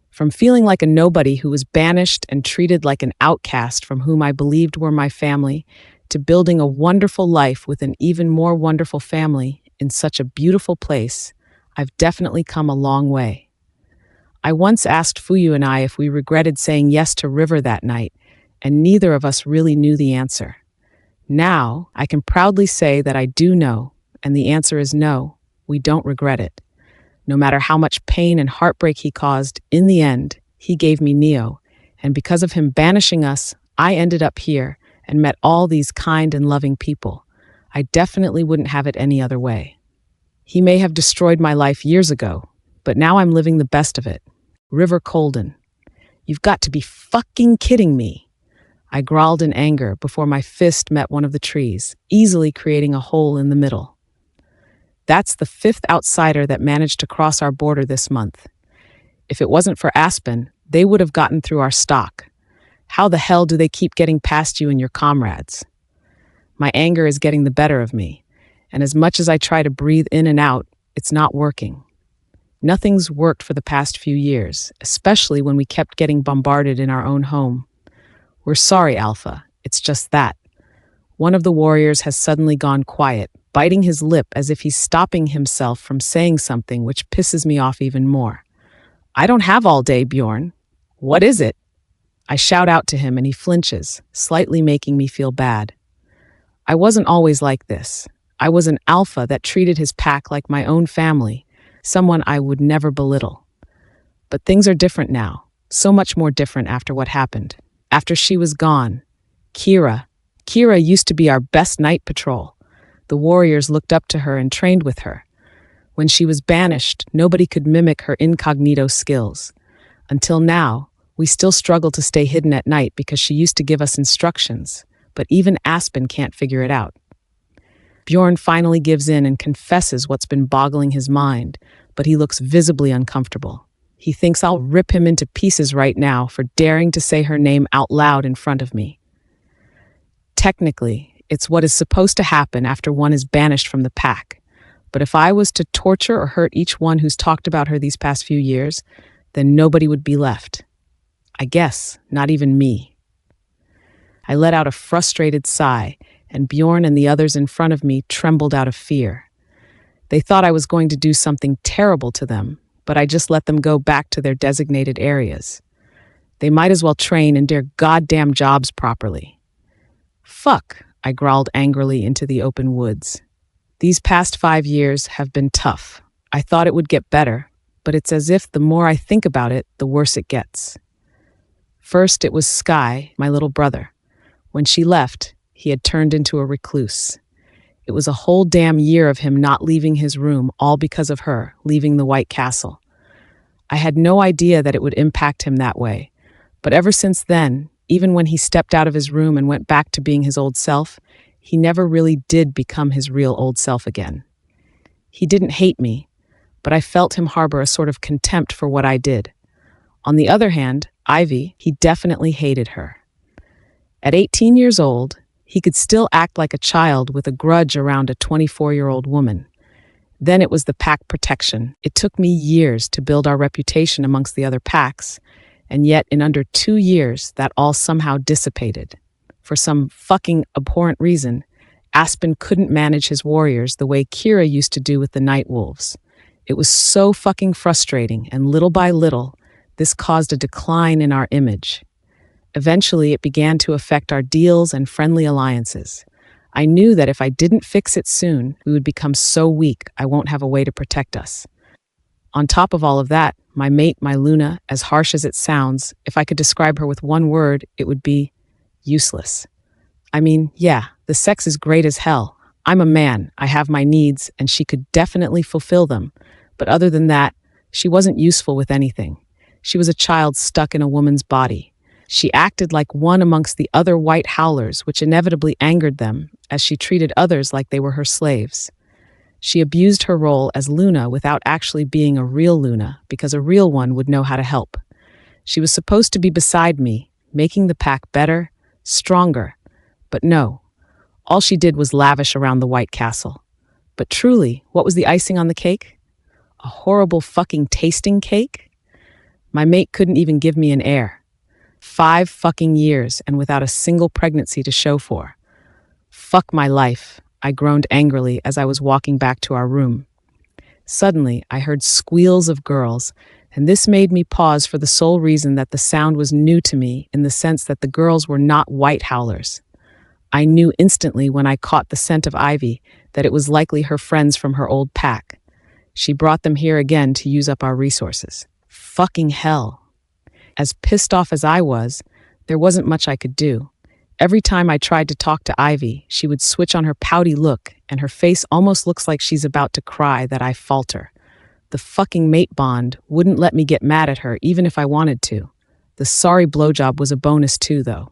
From feeling like a nobody who was banished and treated like an outcast from whom I believed were my family, to building a wonderful life with an even more wonderful family in such a beautiful place, I've definitely come a long way. I once asked Fuyu and I if we regretted saying yes to River that night, and neither of us really knew the answer. Now, I can proudly say that I do know, and the answer is no, we don't regret it. No matter how much pain and heartbreak he caused, in the end, he gave me Neo, and because of him banishing us, I ended up here and met all these kind and loving people. I definitely wouldn't have it any other way. He may have destroyed my life years ago, but now I'm living the best of it. River Colden. You've got to be fucking kidding me. I growled in anger before my fist met one of the trees, easily creating a hole in the middle. That's the 5th outsider that managed to cross our border this month. If it wasn't for Aspen, they would have gotten through our stock. How the hell do they keep getting past you and your comrades? My anger is getting the better of me, and as much as I try to breathe in and out, it's not working. Nothing's worked for the past few years, especially when we kept getting bombarded in our own home. We're sorry, Alpha. It's just that. One of the warriors has suddenly gone quiet, biting his lip as if he's stopping himself from saying something which pisses me off even more. I don't have all day, Bjorn. What is it? I shout out to him and he flinches, slightly making me feel bad. I wasn't always like this. I was an alpha that treated his pack like my own family, someone I would never belittle. But things are different now, so much more different after what happened. After she was gone, Keira used to be our best night patrol. The warriors looked up to her and trained with her. When she was banished, nobody could mimic her incognito skills. Until now, we still struggle to stay hidden at night because she used to give us instructions, but even Aspen can't figure it out. Bjorn finally gives in and confesses what's been boggling his mind, but he looks visibly uncomfortable. He thinks I'll rip him into pieces right now for daring to say her name out loud in front of me. Technically, it's what is supposed to happen after one is banished from the pack. But if I was to torture or hurt each one who's talked about her these past few years, then nobody would be left. I guess, not even me. I let out a frustrated sigh, and Bjorn and the others in front of me trembled out of fear. They thought I was going to do something terrible to them, but I just let them go back to their designated areas. They might as well train and do their goddamn jobs properly. Fuck, I growled angrily into the open woods. These past 5 years have been tough. I thought it would get better, but it's as if the more I think about it, the worse it gets. First, it was Sky, my little brother. When she left, he had turned into a recluse. It was a whole damn year of him not leaving his room, all because of her leaving the White Castle. I had no idea that it would impact him that way. But ever since then, even when he stepped out of his room and went back to being his old self, he never really did become his real old self again. He didn't hate me, but I felt him harbor a sort of contempt for what I did. On the other hand, Ivy, he definitely hated her. At 18 years old, he could still act like a child with a grudge around a 24-year-old woman. Then it was the pack protection. It took me years to build our reputation amongst the other packs, and yet in under 2 years, that all somehow dissipated. For some fucking abhorrent reason, Aspen couldn't manage his warriors the way Keira used to do with the Night Wolves. It was so fucking frustrating, and little by little, this caused a decline in our image. Eventually, it began to affect our deals and friendly alliances. I knew that if I didn't fix it soon, we would become so weak I won't have a way to protect us. On top of all of that, my mate, my Luna, as harsh as it sounds, if I could describe her with one word, it would be useless. I mean, yeah, the sex is great as hell. I'm a man, I have my needs, and she could definitely fulfill them. But other than that, she wasn't useful with anything. She was a child stuck in a woman's body. She acted like one amongst the other White Howlers, which inevitably angered them, as she treated others like they were her slaves. She abused her role as Luna without actually being a real Luna, because a real one would know how to help. She was supposed to be beside me, making the pack better, stronger. But no, all she did was lavish around the White Castle. But truly, what was the icing on the cake? A horrible fucking tasting cake? My mate couldn't even give me an heir. 5 fucking years and without a single pregnancy to show for. Fuck my life, I groaned angrily as I was walking back to our room. Suddenly, I heard squeals of girls, and this made me pause for the sole reason that the sound was new to me in the sense that the girls were not White Howlers. I knew instantly when I caught the scent of Ivy that it was likely her friends from her old pack. She brought them here again to use up our resources. Fucking hell. As pissed off as I was, there wasn't much I could do. Every time I tried to talk to Ivy, she would switch on her pouty look, and her face almost looks like she's about to cry that I falter. The fucking mate bond wouldn't let me get mad at her even if I wanted to. The sorry blowjob was a bonus too, though.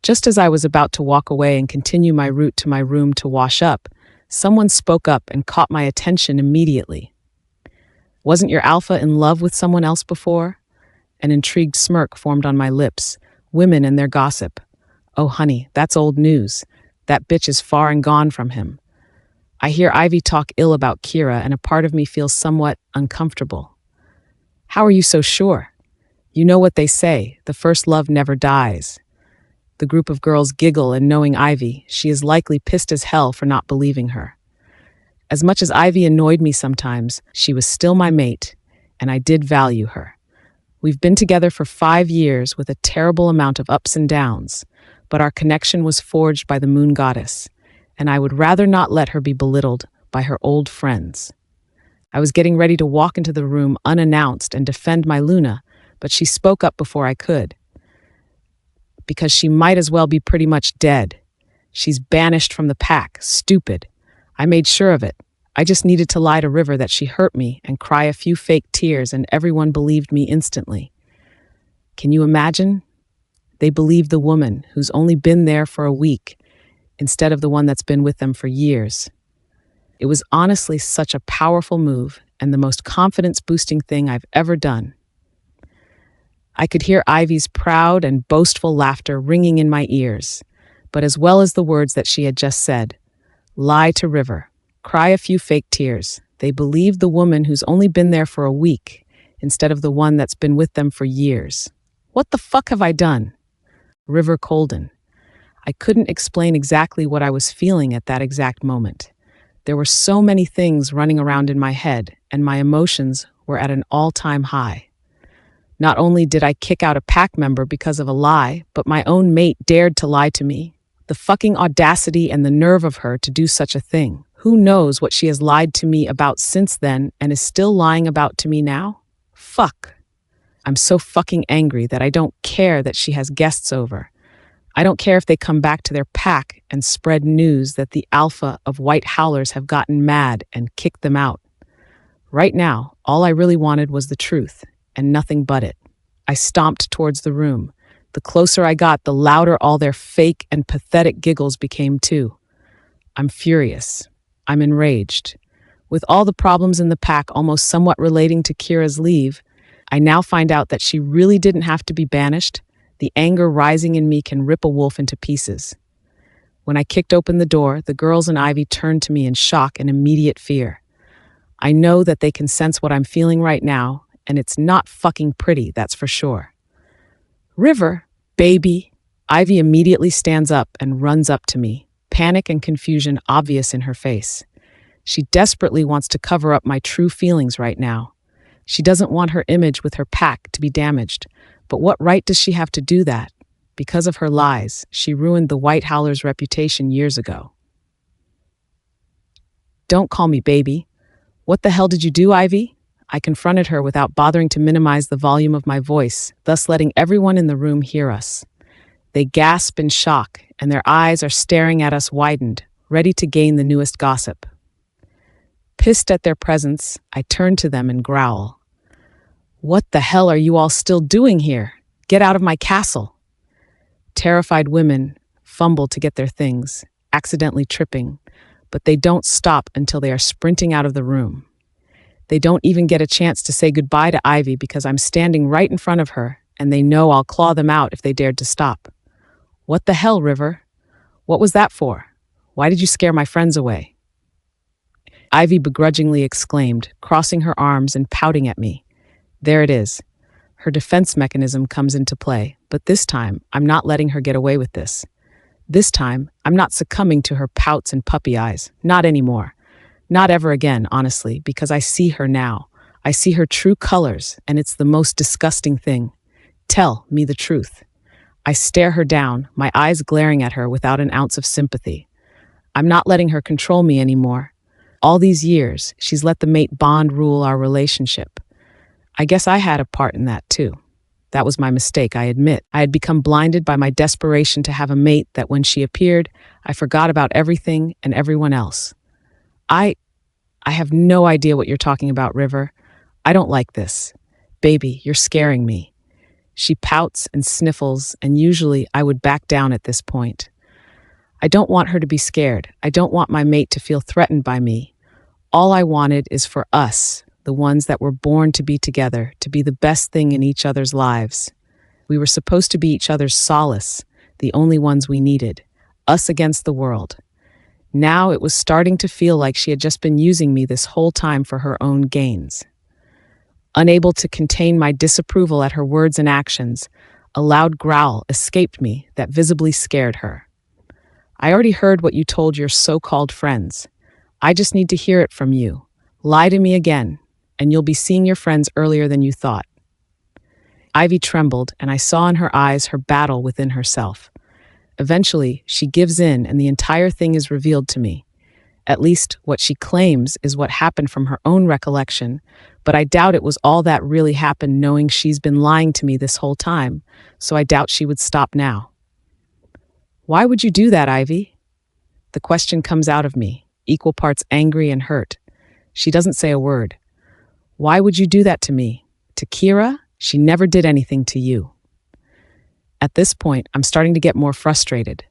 Just as I was about to walk away and continue my route to my room to wash up, someone spoke up and caught my attention immediately. Wasn't your alpha in love with someone else before? An intrigued smirk formed on my lips. Women and their gossip. Oh, honey, that's old news. That bitch is far and gone from him. I hear Ivy talk ill about Keira, and a part of me feels somewhat uncomfortable. How are you so sure? You know what they say, the first love never dies. The group of girls giggle, and knowing Ivy, she is likely pissed as hell for not believing her. As much as Ivy annoyed me sometimes, she was still my mate, and I did value her. We've been together for 5 years with a terrible amount of ups and downs, but our connection was forged by the moon goddess, and I would rather not let her be belittled by her old friends. I was getting ready to walk into the room unannounced and defend my Luna, but she spoke up before I could. Because she might as well be pretty much dead. She's banished from the pack, stupid. I made sure of it. I just needed to lie to River that she hurt me and cry a few fake tears, and everyone believed me instantly. Can you imagine? They believed the woman who's only been there for a week instead of the one that's been with them for years. It was honestly such a powerful move and the most confidence-boosting thing I've ever done. I could hear Ivy's proud and boastful laughter ringing in my ears, but as well as the words that she had just said. Lie to River. Cry a few fake tears. They believed the woman who's only been there for a week instead of the one that's been with them for years. What the fuck have I done? River Colden. I couldn't explain exactly what I was feeling at that exact moment. There were so many things running around in my head, and my emotions were at an all-time high. Not only did I kick out a pack member because of a lie, but my own mate dared to lie to me. The fucking audacity and the nerve of her to do such a thing. Who knows what she has lied to me about since then and is still lying about to me now? Fuck. I'm so fucking angry that I don't care that she has guests over. I don't care if they come back to their pack and spread news that the alpha of White Howlers have gotten mad and kicked them out. Right now, all I really wanted was the truth, and nothing but it. I stomped towards the room. The closer I got, the louder all their fake and pathetic giggles became too. I'm furious. I'm enraged. With all the problems in the pack almost somewhat relating to Keira's leave, I now find out that she really didn't have to be banished. The anger rising in me can rip a wolf into pieces. When I kicked open the door, the girls and Ivy turned to me in shock and immediate fear. I know that they can sense what I'm feeling right now, and it's not fucking pretty, that's for sure. River, baby. Ivy immediately stands up and runs up to me, panic and confusion obvious in her face. She desperately wants to cover up my true feelings right now. She doesn't want her image with her pack to be damaged, but what right does she have to do that? Because of her lies, she ruined the White Howlers' reputation years ago. Don't call me baby. What the hell did you do, Ivy? I confronted her without bothering to minimize the volume of my voice, thus letting everyone in the room hear us. They gasp in shock, and their eyes are staring at us widened, ready to gain the newest gossip. Pissed at their presence, I turn to them and growl. What the hell are you all still doing here? Get out of my castle. Terrified women fumble to get their things, accidentally tripping, but they don't stop until they are sprinting out of the room. They don't even get a chance to say goodbye to Ivy because I'm standing right in front of her, and they know I'll claw them out if they dared to stop. What the hell, River? What was that for? Why did you scare my friends away? Ivy begrudgingly exclaimed, crossing her arms and pouting at me. There it is. Her defense mechanism comes into play, but this time, I'm not letting her get away with this. This time, I'm not succumbing to her pouts and puppy eyes. Not anymore. Not ever again, honestly, because I see her now. I see her true colors, and it's the most disgusting thing. Tell me the truth. I stare her down, my eyes glaring at her without an ounce of sympathy. I'm not letting her control me anymore. All these years, she's let the mate bond rule our relationship. I guess I had a part in that too. That was my mistake, I admit. I had become blinded by my desperation to have a mate that when she appeared, I forgot about everything and everyone else. I have no idea what you're talking about, River. I don't like this. Baby, you're scaring me. She pouts and sniffles, and usually I would back down at this point. I don't want her to be scared. I don't want my mate to feel threatened by me. All I wanted is for us, the ones that were born to be together, to be the best thing in each other's lives. We were supposed to be each other's solace, the only ones we needed, us against the world. Now it was starting to feel like she had just been using me this whole time for her own gains. Unable to contain my disapproval at her words and actions, a loud growl escaped me that visibly scared her. I already heard what you told your so-called friends. I just need to hear it from you. Lie to me again, and you'll be seeing your friends earlier than you thought. Ivy trembled, and I saw in her eyes her battle within herself. Eventually, she gives in, and the entire thing is revealed to me. At least, what she claims is what happened from her own recollection, but I doubt it was all that really happened, knowing she's been lying to me this whole time, so I doubt she would stop now. Why would you do that, Ivy? The question comes out of me, equal parts angry and hurt. She doesn't say a word. Why would you do that to me? To Keira? She never did anything to you. At this point, I'm starting to get more frustrated.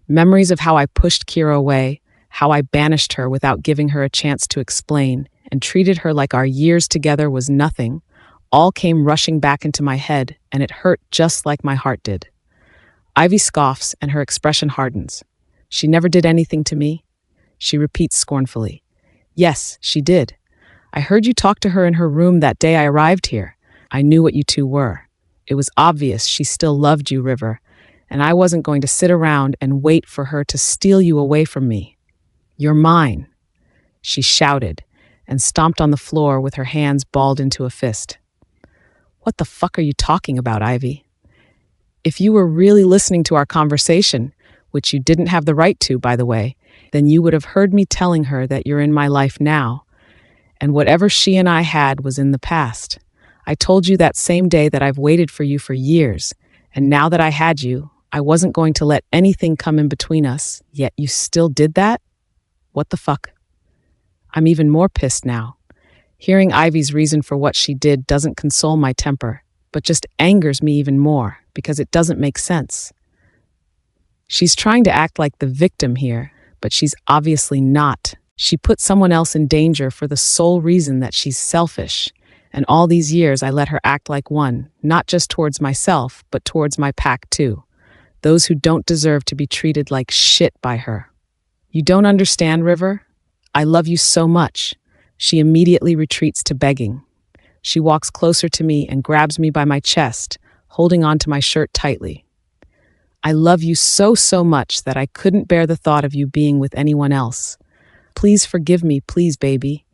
Memories of how I pushed Keira away, how I banished her without giving her a chance to explain, and treated her like our years together was nothing, all came rushing back into my head, and it hurt just like my heart did. Ivy scoffs, and her expression hardens. She never did anything to me. She repeats scornfully. Yes, she did. I heard you talk to her in her room that day I arrived here. I knew what you two were. It was obvious she still loved you, River, and I wasn't going to sit around and wait for her to steal you away from me. You're mine, she shouted, and stomped on the floor with her hands balled into a fist. What the fuck are you talking about, Ivy? If you were really listening to our conversation, which you didn't have the right to, by the way, then you would have heard me telling her that you're in my life now, and whatever she and I had was in the past. I told you that same day that I've waited for you for years, and now that I had you, I wasn't going to let anything come in between us, yet you still did that? What the fuck? I'm even more pissed now. Hearing Ivy's reason for what she did doesn't console my temper, but just angers me even more because it doesn't make sense. She's trying to act like the victim here, but she's obviously not. She put someone else in danger for the sole reason that she's selfish. And all these years I let her act like one, not just towards myself, but towards my pack too. Those who don't deserve to be treated like shit by her. You don't understand, River? I love you so much. She immediately retreats to begging. She walks closer to me and grabs me by my chest, holding onto my shirt tightly. I love you so much that I couldn't bear the thought of you being with anyone else. Please forgive me, please, baby.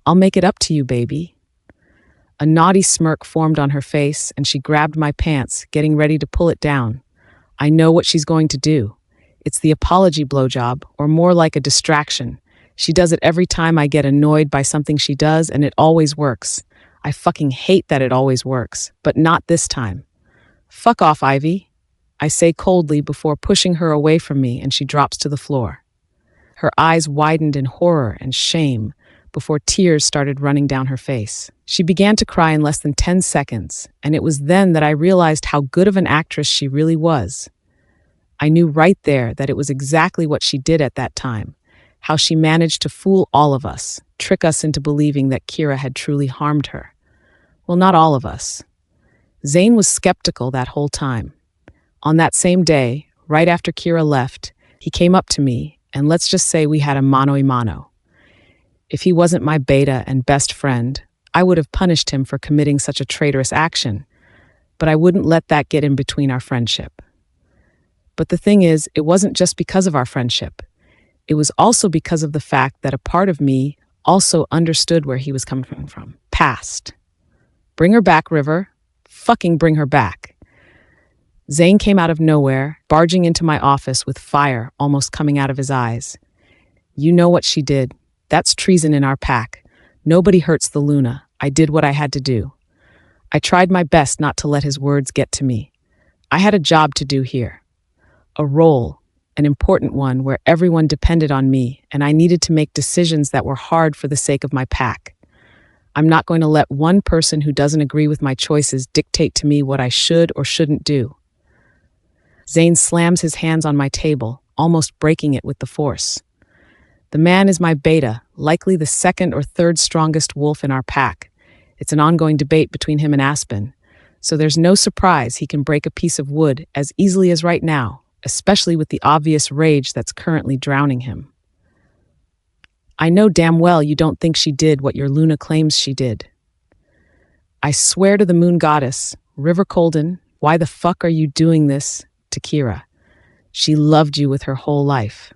I'll make it up to you, baby. A naughty smirk formed on her face, and she grabbed my pants, getting ready to pull it down. I know what she's going to do. It's the apology blowjob, or more like a distraction. She does it every time I get annoyed by something she does, and it always works. I fucking hate that it always works, but not this time. Fuck off, Ivy, I say coldly before pushing her away from me, and she drops to the floor. Her eyes widened in horror and shame before tears started running down her face. She began to cry in less than 10 seconds, and it was then that I realized how good of an actress she really was. I knew right there that it was exactly what she did at that time, how she managed to fool all of us, trick us into believing that Keira had truly harmed her. Well, not all of us. Zane was skeptical that whole time. On that same day, right after Keira left, he came up to me, and let's just say we had a mano-a-mano. If he wasn't my beta and best friend, I would have punished him for committing such a traitorous action, but I wouldn't let that get in between our friendship. But the thing is, it wasn't just because of our friendship. It was also because of the fact that a part of me also understood where he was coming from. Past. Bring her back, River. Fucking bring her back. Zane came out of nowhere, barging into my office with fire almost coming out of his eyes. You know what she did. That's treason in our pack. Nobody hurts the Luna. I did what I had to do. I tried my best not to let his words get to me. I had a job to do here. A role, an important one where everyone depended on me, and I needed to make decisions that were hard for the sake of my pack. I'm not going to let one person who doesn't agree with my choices dictate to me what I should or shouldn't do. Zane slams his hands on my table, almost breaking it with the force. The man is my beta, likely the second or third strongest wolf in our pack. It's an ongoing debate between him and Aspen, so there's no surprise he can break a piece of wood as easily as right now, especially with the obvious rage that's currently drowning him. I know damn well you don't think she did what your Luna claims she did. I swear to the moon goddess, River Colden, why the fuck are you doing this to Keira? She loved you with her whole life.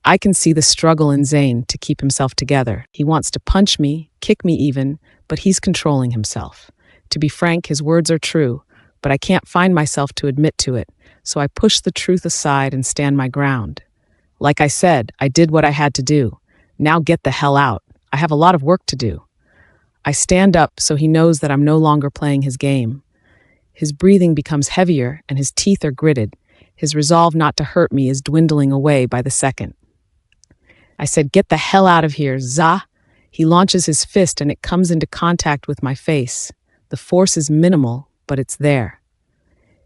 I can see the struggle in Zane to keep himself together. He wants to punch me, kick me even, but he's controlling himself. To be frank, his words are true, but I can't find myself to admit to it, so I push the truth aside and stand my ground. Like I said, I did what I had to do. Now get the hell out. I have a lot of work to do. I stand up so he knows that I'm no longer playing his game. His breathing becomes heavier and his teeth are gritted. His resolve not to hurt me is dwindling away by the second. I said, get the hell out of here, Za. He launches his fist and it comes into contact with my face. The force is minimal, but it's there.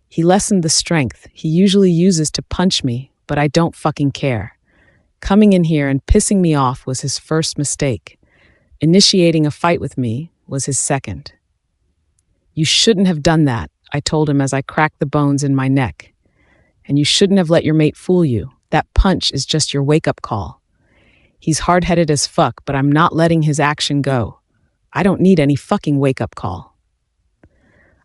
He lessened the strength he usually uses to punch me, but I don't fucking care. Coming in here and pissing me off was his first mistake. Initiating a fight with me was his second. You shouldn't have done that, I told him as I cracked the bones in my neck. And you shouldn't have let your mate fool you. That punch is just your wake-up call. He's hard-headed as fuck, but I'm not letting his action go. I don't need any fucking wake-up call.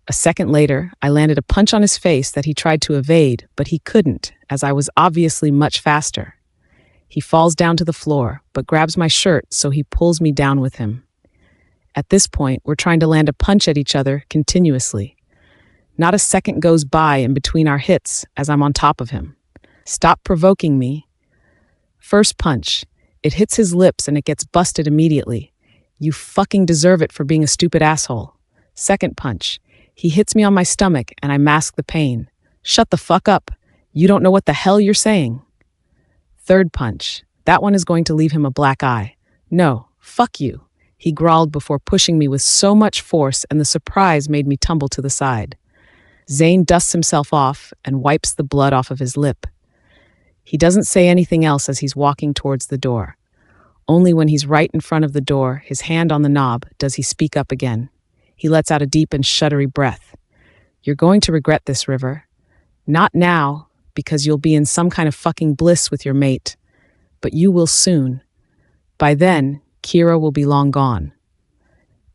A second later, I landed a punch on his face that he tried to evade, but he couldn't, as I was obviously much faster. He falls down to the floor, but grabs my shirt, so he pulls me down with him. At this point, we're trying to land a punch at each other continuously. Not a second goes by in between our hits as I'm on top of him. Stop provoking me. First punch. It hits his lips and it gets busted immediately. You fucking deserve it for being a stupid asshole. Second punch. He hits me on my stomach and I mask the pain. Shut the fuck up. You don't know what the hell you're saying. Third punch. That one is going to leave him a black eye. No, fuck you, he growled before pushing me with so much force, and the surprise made me tumble to the side. Zane dusts himself off and wipes the blood off of his lip. He doesn't say anything else as he's walking towards the door. Only when he's right in front of the door, his hand on the knob, does he speak up again. He lets out a deep and shuddery breath. You're going to regret this, River. Not now, because you'll be in some kind of fucking bliss with your mate. But you will soon. By then, Keira will be long gone.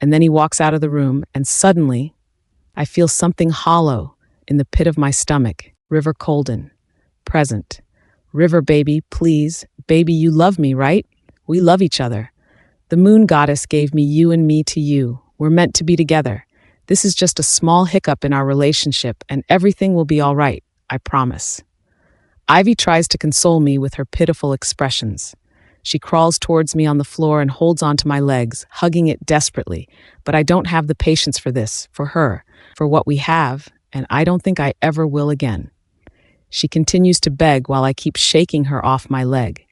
And then he walks out of the room, and suddenly, I feel something hollow in the pit of my stomach. River Colden. Present. River, baby, please. Baby, you love me, right? We love each other. The moon goddess gave me you and me to you. We're meant to be together. This is just a small hiccup in our relationship, and everything will be all right, I promise. Ivy tries to console me with her pitiful expressions. She crawls towards me on the floor and holds onto my legs, hugging it desperately. But I don't have the patience for this, for her, for what we have, and I don't think I ever will again. She continues to beg while I keep shaking her off my leg.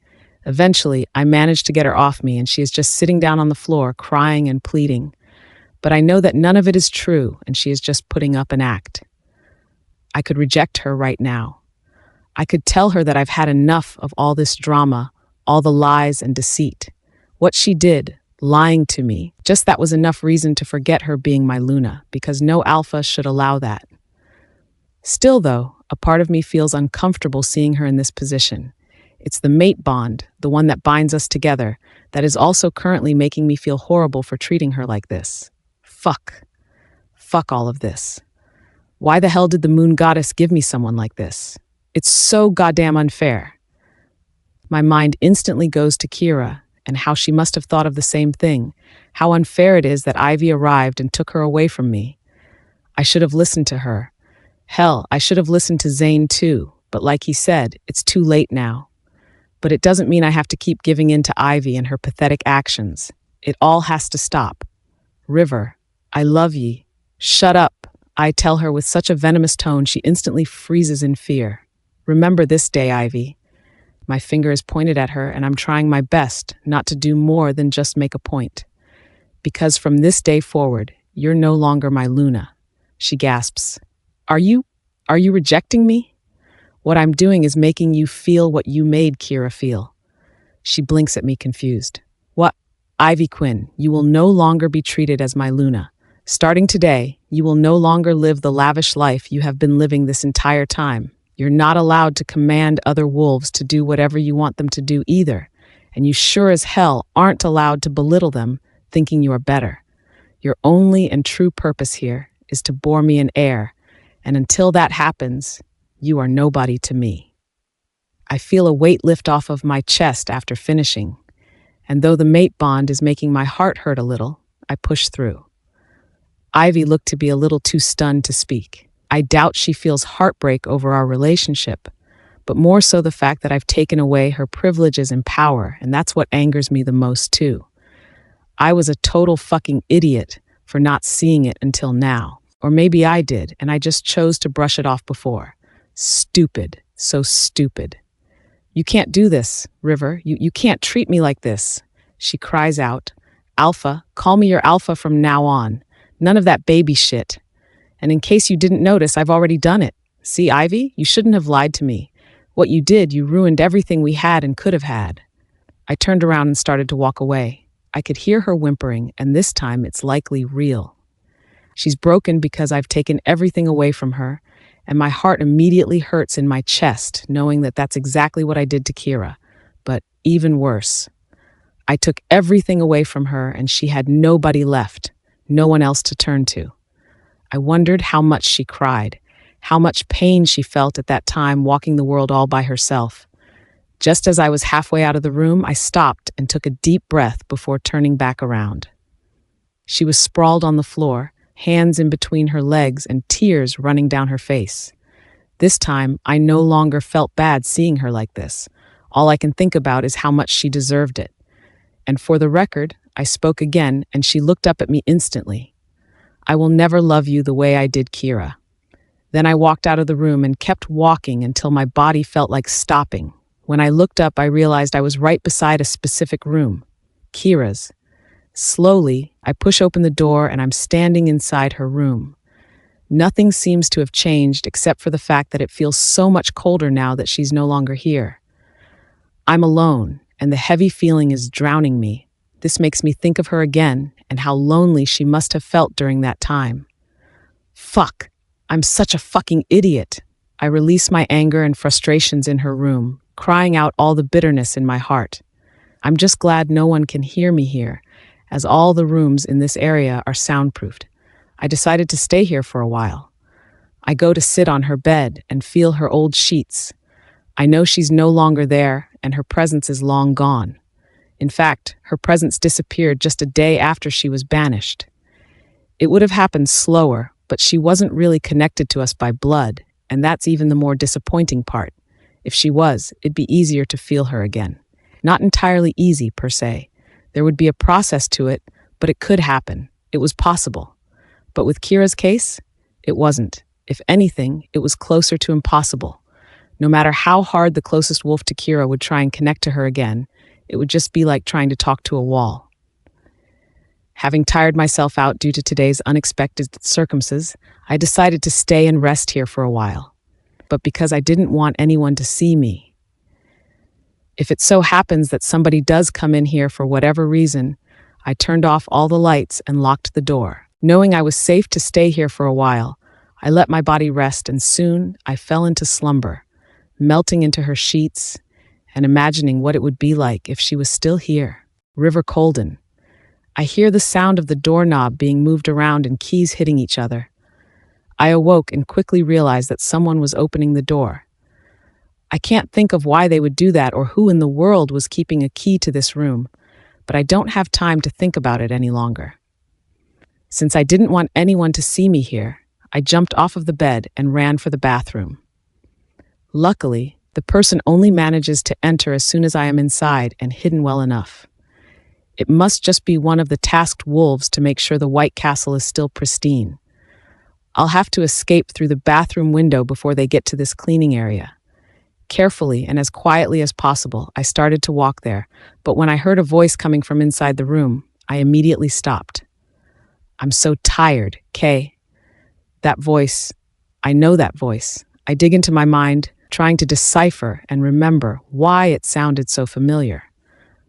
Eventually, I manage to get her off me, and she is just sitting down on the floor, crying and pleading. But I know that none of it is true, and she is just putting up an act. I could reject her right now. I could tell her that I've had enough of all this drama, all the lies and deceit. What she did, lying to me, just that was enough reason to forget her being my Luna, because no alpha should allow that. Still, though, a part of me feels uncomfortable seeing her in this position. It's the mate bond, the one that binds us together, that is also currently making me feel horrible for treating her like this. Fuck. Fuck all of this. Why the hell did the moon goddess give me someone like this? It's so goddamn unfair. My mind instantly goes to Keira and how she must have thought of the same thing, how unfair it is that Ivy arrived and took her away from me. I should have listened to her. Hell, I should have listened to Zane too, but like he said, it's too late now. But it doesn't mean I have to keep giving in to Ivy and her pathetic actions. It all has to stop. River, I love ye. Shut up, I tell her with such a venomous tone she instantly freezes in fear. Remember this day, Ivy. My finger is pointed at her, and I'm trying my best not to do more than just make a point. Because from this day forward, you're no longer my Luna. She gasps. Are you rejecting me? What I'm doing is making you feel what you made Keira feel. She blinks at me confused. What? Ivy Quinn, you will no longer be treated as my Luna. Starting today, you will no longer live the lavish life you have been living this entire time. You're not allowed to command other wolves to do whatever you want them to do either. And you sure as hell aren't allowed to belittle them, thinking you are better. Your only and true purpose here is to bore me in air. And until that happens, you are nobody to me. I feel a weight lift off of my chest after finishing, and though the mate bond is making my heart hurt a little, I push through. Ivy looked to be a little too stunned to speak. I doubt she feels heartbreak over our relationship, but more so the fact that I've taken away her privileges and power, and that's what angers me the most too. I was a total fucking idiot for not seeing it until now. Or maybe I did, and I just chose to brush it off before. Stupid. So stupid. You can't do this, River. You can't treat me like this. She cries out. Alpha, call me your alpha from now on. None of that baby shit. And in case you didn't notice, I've already done it. See, Ivy, you shouldn't have lied to me. What you did, you ruined everything we had and could have had. I turned around and started to walk away. I could hear her whimpering, and this time it's likely real. She's broken because I've taken everything away from her, and my heart immediately hurts in my chest, knowing that that's exactly what I did to Keira. But even worse, I took everything away from her, and she had nobody left, no one else to turn to. I wondered how much she cried, how much pain she felt at that time walking the world all by herself. Just as I was halfway out of the room, I stopped and took a deep breath before turning back around. She was sprawled on the floor, hands in between her legs and tears running down her face. This time, I no longer felt bad seeing her like this. All I can think about is how much she deserved it. And for the record, I spoke again, and she looked up at me instantly. I will never love you the way I did Keira. Then I walked out of the room and kept walking until my body felt like stopping. When I looked up, I realized I was right beside a specific room, Keira's. Slowly, I push open the door and I'm standing inside her room. Nothing seems to have changed except for the fact that it feels so much colder now that she's no longer here. I'm alone, and the heavy feeling is drowning me. This makes me think of her again and how lonely she must have felt during that time. Fuck, I'm such a fucking idiot. I release my anger and frustrations in her room, crying out all the bitterness in my heart. I'm just glad no one can hear me here, as all the rooms in this area are soundproofed. I decided to stay here for a while. I go to sit on her bed and feel her old sheets. I know she's no longer there and her presence is long gone. In fact, her presence disappeared just a day after she was banished. It would have happened slower, but she wasn't really connected to us by blood, and that's even the more disappointing part. If she was, it'd be easier to feel her again. Not entirely easy, per se. There would be a process to it, but it could happen. It was possible. But with Keira's case, it wasn't. If anything, it was closer to impossible. No matter how hard the closest wolf to Keira would try and connect to her again, it would just be like trying to talk to a wall. Having tired myself out due to today's unexpected circumstances, I decided to stay and rest here for a while. But because I didn't want anyone to see me. If it so happens that somebody does come in here for whatever reason, I turned off all the lights and locked the door. Knowing I was safe to stay here for a while, I let my body rest and soon I fell into slumber, melting into her sheets and imagining what it would be like if she was still here. River Colden. I hear the sound of the doorknob being moved around and keys hitting each other. I awoke and quickly realized that someone was opening the door. I can't think of why they would do that or who in the world was keeping a key to this room, but I don't have time to think about it any longer. Since I didn't want anyone to see me here, I jumped off of the bed and ran for the bathroom. Luckily, the person only manages to enter as soon as I am inside and hidden well enough. It must just be one of the tasked wolves to make sure the White Castle is still pristine. I'll have to escape through the bathroom window before they get to this cleaning area. Carefully and as quietly as possible, I started to walk there, but when I heard a voice coming from inside the room, I immediately stopped. I'm so tired, Kay. That voice, I know that voice. I dig into my mind, trying to decipher and remember why it sounded so familiar.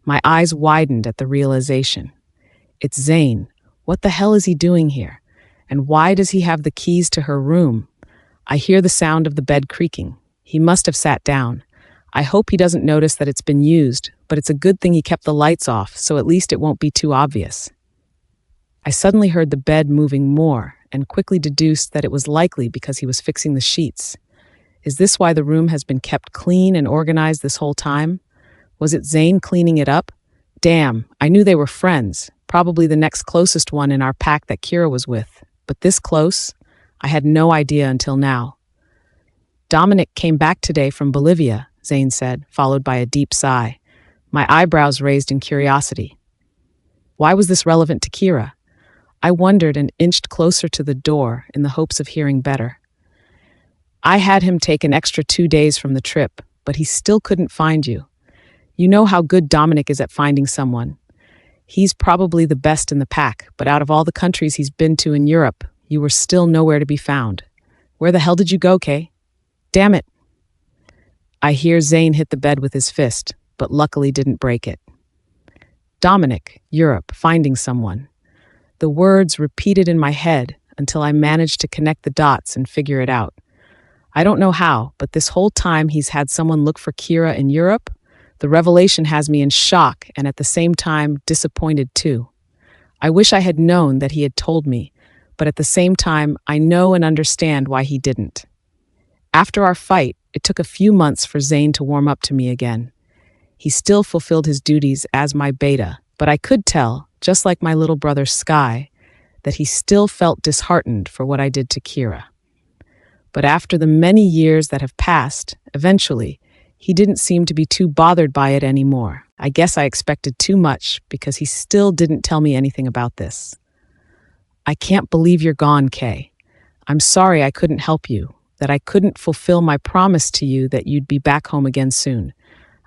My eyes widened at the realization. It's Zane. What the hell is he doing here? And why does he have the keys to her room? I hear the sound of the bed creaking. He must have sat down. I hope he doesn't notice that it's been used, but it's a good thing he kept the lights off, so at least it won't be too obvious. I suddenly heard the bed moving more and quickly deduced that it was likely because he was fixing the sheets. Is this why the room has been kept clean and organized this whole time? Was it Zane cleaning it up? Damn, I knew they were friends, probably the next closest one in our pack that Keira was with. But this close? I had no idea until now. Dominic came back today from Bolivia, Zane said, followed by a deep sigh. My eyebrows raised in curiosity. Why was this relevant to Keira? I wondered and inched closer to the door in the hopes of hearing better. I had him take an extra 2 days from the trip, but he still couldn't find you. You know how good Dominic is at finding someone. He's probably the best in the pack, but out of all the countries he's been to in Europe, you were still nowhere to be found. Where the hell did you go, Kay? Damn it. I hear Zane hit the bed with his fist, but luckily didn't break it. Dominic, Europe, finding someone. The words repeated in my head until I managed to connect the dots and figure it out. I don't know how, but this whole time he's had someone look for Keira in Europe. The revelation has me in shock and at the same time disappointed too. I wish I had known that he had told me, but at the same time I know and understand why he didn't. After our fight, it took a few months for Zane to warm up to me again. He still fulfilled his duties as my beta, but I could tell, just like my little brother Sky, that he still felt disheartened for what I did to Keira. But after the many years that have passed, eventually, he didn't seem to be too bothered by it anymore. I guess I expected too much because he still didn't tell me anything about this. I can't believe you're gone, Kay. I'm sorry I couldn't help you. that I couldn't fulfill my promise to you that you'd be back home again soon.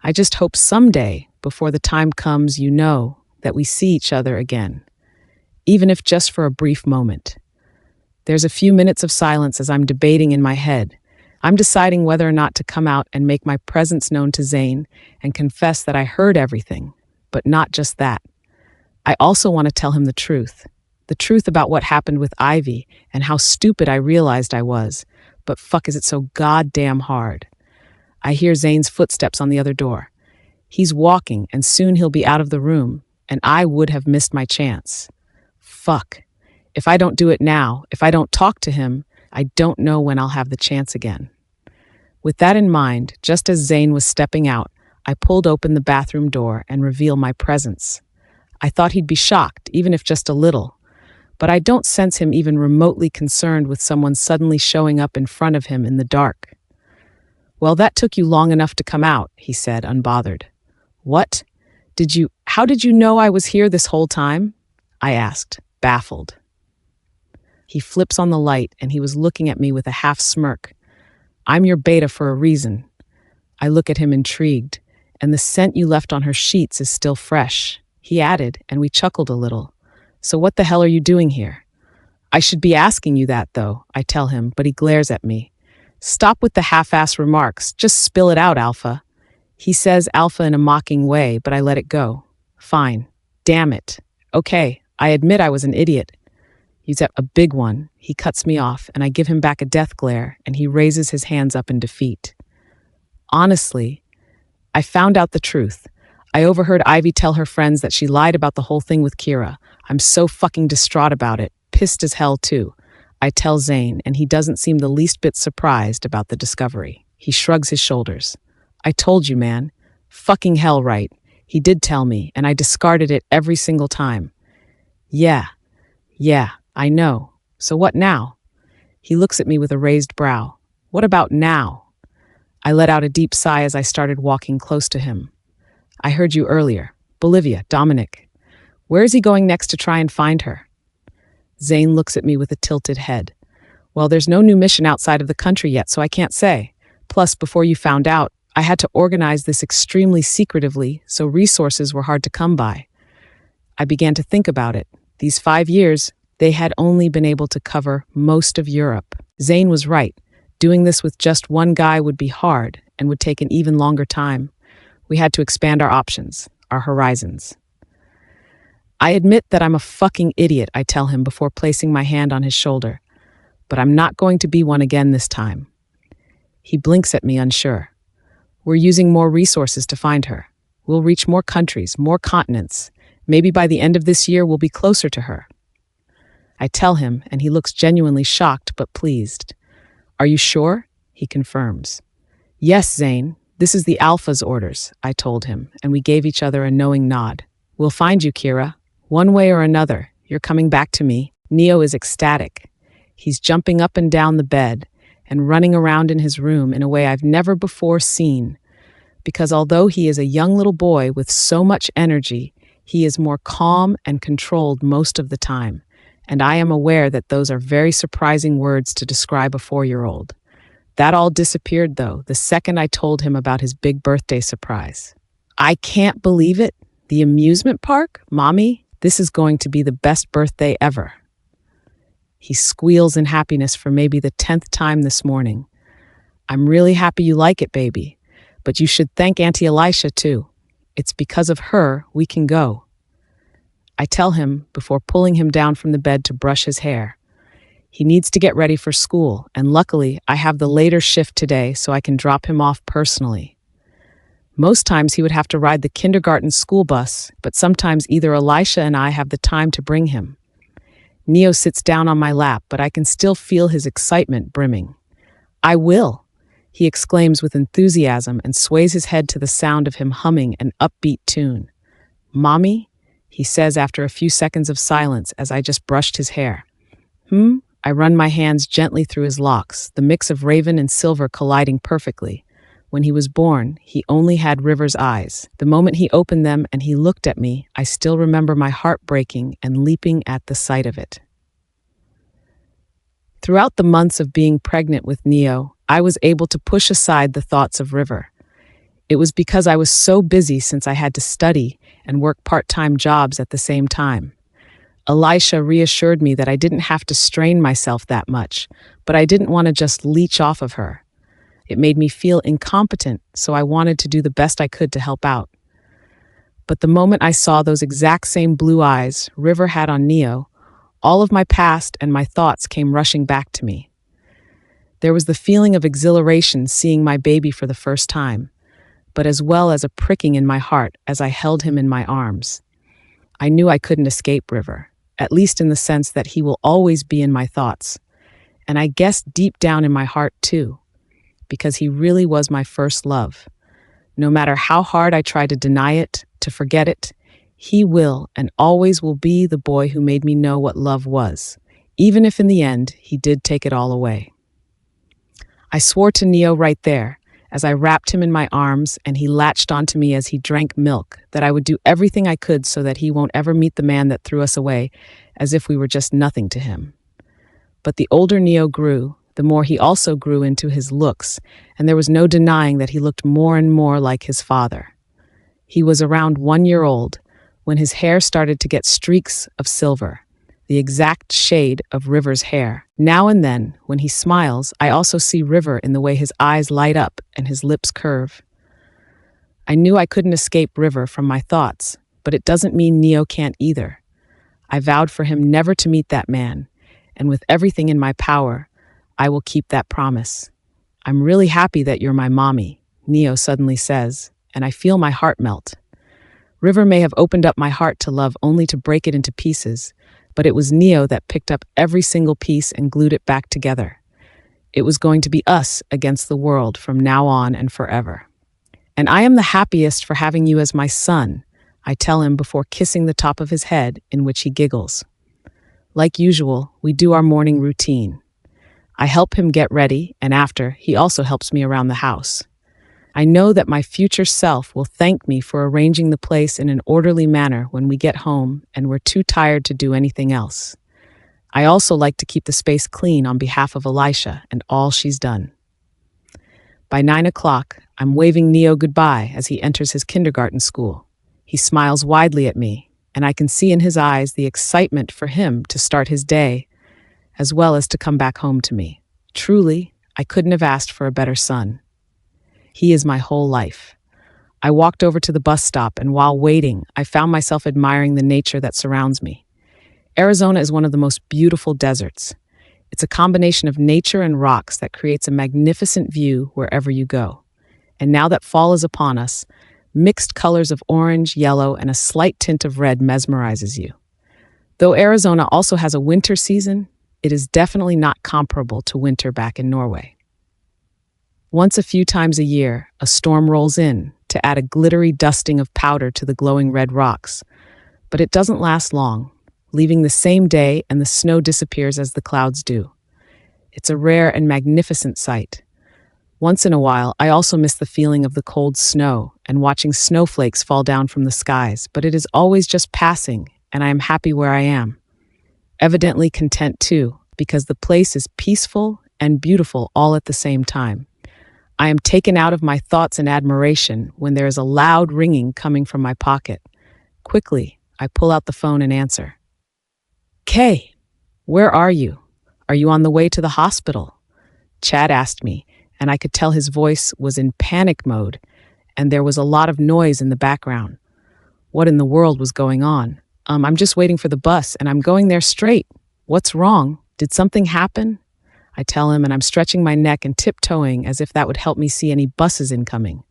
I just hope someday, before the time comes, you know that we see each other again, even if just for a brief moment. There's a few minutes of silence as I'm debating in my head. I'm deciding whether or not to come out and make my presence known to Zane and confess that I heard everything, but not just that. I also want to tell him the truth about what happened with Ivy and how stupid I realized I was, but fuck is it so goddamn hard. I hear Zane's footsteps on the other door. He's walking and soon he'll be out of the room, and I would have missed my chance. Fuck. If I don't do it now, if I don't talk to him, I don't know when I'll have the chance again. With that in mind, just as Zane was stepping out, I pulled open the bathroom door and revealed my presence. I thought he'd be shocked, even if just a little, but I don't sense him even remotely concerned with someone suddenly showing up in front of him in the dark. "Well, that took you long enough to come out," he said, unbothered. "What? How did you know I was here this whole time?" I asked, baffled. He flips on the light and he was looking at me with a half smirk. "I'm your beta for a reason." I look at him intrigued, "And the scent you left on her sheets is still fresh," he added, and we chuckled a little. "So what the hell are you doing here?" "I should be asking you that, though," I tell him, but he glares at me. "Stop with the half-ass remarks, just spill it out, Alpha." He says Alpha in a mocking way, but I let it go. "Fine. Damn it. Okay, I admit I was an idiot." "He's a big one." He cuts me off, and I give him back a death glare, and he raises his hands up in defeat. "Honestly, I found out the truth. I overheard Ivy tell her friends that she lied about the whole thing with Keira. I'm so fucking distraught about it, pissed as hell too." I tell Zane, and he doesn't seem the least bit surprised about the discovery. He shrugs his shoulders. "I told you, man. Fucking hell right. He did tell me, and I discarded it every single time." Yeah, I know. So what now?" He looks at me with a raised brow. "What about now?" I let out a deep sigh as I started walking close to him. "I heard you earlier. Bolivia, Dominic. Where is he going next to try and find her?" Zane looks at me with a tilted head. "Well, there's no new mission outside of the country yet, so I can't say. Plus, before you found out, I had to organize this extremely secretively, so resources were hard to come by." I began to think about it. These 5 years, they had only been able to cover most of Europe. Zane was right. Doing this with just one guy would be hard and would take an even longer time. We had to expand our options, our horizons. "I admit that I'm a fucking idiot," I tell him before placing my hand on his shoulder. "But I'm not going to be one again this time." He blinks at me, unsure. "We're using more resources to find her. We'll reach more countries, more continents. Maybe by the end of this year, we'll be closer to her." I tell him, and he looks genuinely shocked but pleased. "Are you sure?" He confirms. "Yes, Zane. This is the Alpha's orders," I told him, and we gave each other a knowing nod. "We'll find you, Keira. One way or another, you're coming back to me." Neo is ecstatic. He's jumping up and down the bed and running around in his room in a way I've never before seen. Because although he is a young little boy with so much energy, he is more calm and controlled most of the time. And I am aware that those are very surprising words to describe a 4-year-old. That all disappeared, though, the second I told him about his big birthday surprise. "I can't believe it. The amusement park? Mommy, this is going to be the best birthday ever." He squeals in happiness for maybe the 10th time this morning. "I'm really happy you like it, baby. But you should thank Auntie Elisha, too. It's because of her we can go." I tell him before pulling him down from the bed to brush his hair. He needs to get ready for school, and luckily I have the later shift today so I can drop him off personally. Most times he would have to ride the kindergarten school bus, but sometimes either Elisha and I have the time to bring him. Neo sits down on my lap, but I can still feel his excitement brimming. "I will," he exclaims with enthusiasm and sways his head to the sound of him humming an upbeat tune. "Mommy?" he says after a few seconds of silence as I just brushed his hair. I run my hands gently through his locks, the mix of raven and silver colliding perfectly. When he was born, he only had River's eyes. The moment he opened them and he looked at me, I still remember my heart breaking and leaping at the sight of it. Throughout the months of being pregnant with Neo, I was able to push aside the thoughts of River. It was because I was so busy since I had to study and work part-time jobs at the same time. Elisha reassured me that I didn't have to strain myself that much, but I didn't want to just leech off of her. It made me feel incompetent, so I wanted to do the best I could to help out. But the moment I saw those exact same blue eyes River had on Neo, all of my past and my thoughts came rushing back to me. There was the feeling of exhilaration seeing my baby for the first time, but as well as a pricking in my heart as I held him in my arms. I knew I couldn't escape River, at least in the sense that he will always be in my thoughts. And I guess deep down in my heart too, because he really was my first love. No matter how hard I try to deny it, to forget it, he will and always will be the boy who made me know what love was, even if in the end he did take it all away. I swore to Neo right there, as I wrapped him in my arms and he latched onto me as he drank milk, that I would do everything I could so that he won't ever meet the man that threw us away, as if we were just nothing to him. But the older Neo grew, the more he also grew into his looks, and there was no denying that he looked more and more like his father. He was around 1 year old when his hair started to get streaks of silver, the exact shade of River's hair. Now and then, when he smiles, I also see River in the way his eyes light up and his lips curve. I knew I couldn't escape River from my thoughts, but it doesn't mean Neo can't either. I vowed for him never to meet that man, and with everything in my power, I will keep that promise. I'm really happy that you're my mommy, Neo suddenly says, and I feel my heart melt. River may have opened up my heart to love only to break it into pieces, but it was Neo that picked up every single piece and glued it back together. It was going to be us against the world from now on and forever. And I am the happiest for having you as my son, I tell him before kissing the top of his head, in which he giggles. Like usual, we do our morning routine. I help him get ready, and after, he also helps me around the house. I know that my future self will thank me for arranging the place in an orderly manner when we get home and we're too tired to do anything else. I also like to keep the space clean on behalf of Elisha and all she's done. By 9 o'clock, I'm waving Neo goodbye as he enters his kindergarten school. He smiles widely at me, and I can see in his eyes the excitement for him to start his day, as well as to come back home to me. Truly, I couldn't have asked for a better son. He is my whole life. I walked over to the bus stop, and while waiting, I found myself admiring the nature that surrounds me. Arizona is one of the most beautiful deserts. It's a combination of nature and rocks that creates a magnificent view wherever you go. And now that fall is upon us, mixed colors of orange, yellow, and a slight tint of red mesmerizes you. Though Arizona also has a winter season, it is definitely not comparable to winter back in Norway. Once a few times a year, a storm rolls in to add a glittery dusting of powder to the glowing red rocks. But it doesn't last long, leaving the same day and the snow disappears as the clouds do. It's a rare and magnificent sight. Once in a while, I also miss the feeling of the cold snow and watching snowflakes fall down from the skies, but it is always just passing, and I am happy where I am. Evidently content too, because the place is peaceful and beautiful all at the same time. I am taken out of my thoughts and admiration when there is a loud ringing coming from my pocket. Quickly, I pull out the phone and answer. Kay, where are you? Are you on the way to the hospital? Chad asked me, and I could tell his voice was in panic mode, and there was a lot of noise in the background. What in the world was going on? I'm just waiting for the bus, and I'm going there straight. What's wrong? Did something happen? I tell him, and I'm stretching my neck and tiptoeing as if that would help me see any buses incoming.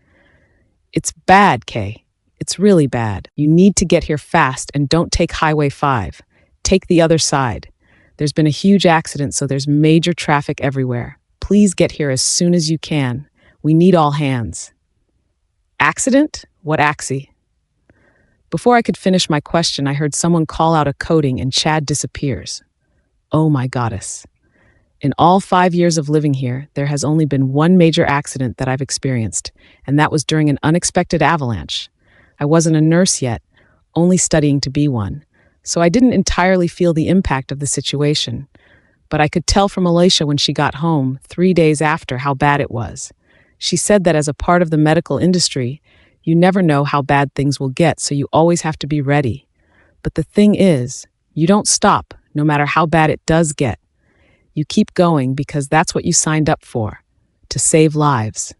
It's bad, Kay. It's really bad. You need to get here fast and don't take Highway 5. Take the other side. There's been a huge accident, so there's major traffic everywhere. Please get here as soon as you can. We need all hands. Accident? What axie? Before I could finish my question, I heard someone call out a coding and Chad disappears. Oh my goddess. In all 5 years of living here, there has only been one major accident that I've experienced, and that was during an unexpected avalanche. I wasn't a nurse yet, only studying to be one, so I didn't entirely feel the impact of the situation. But I could tell from Alicia when she got home 3 days after how bad it was. She said that as a part of the medical industry, you never know how bad things will get, so you always have to be ready. But the thing is, you don't stop, no matter how bad it does get. You keep going because that's what you signed up for, to save lives.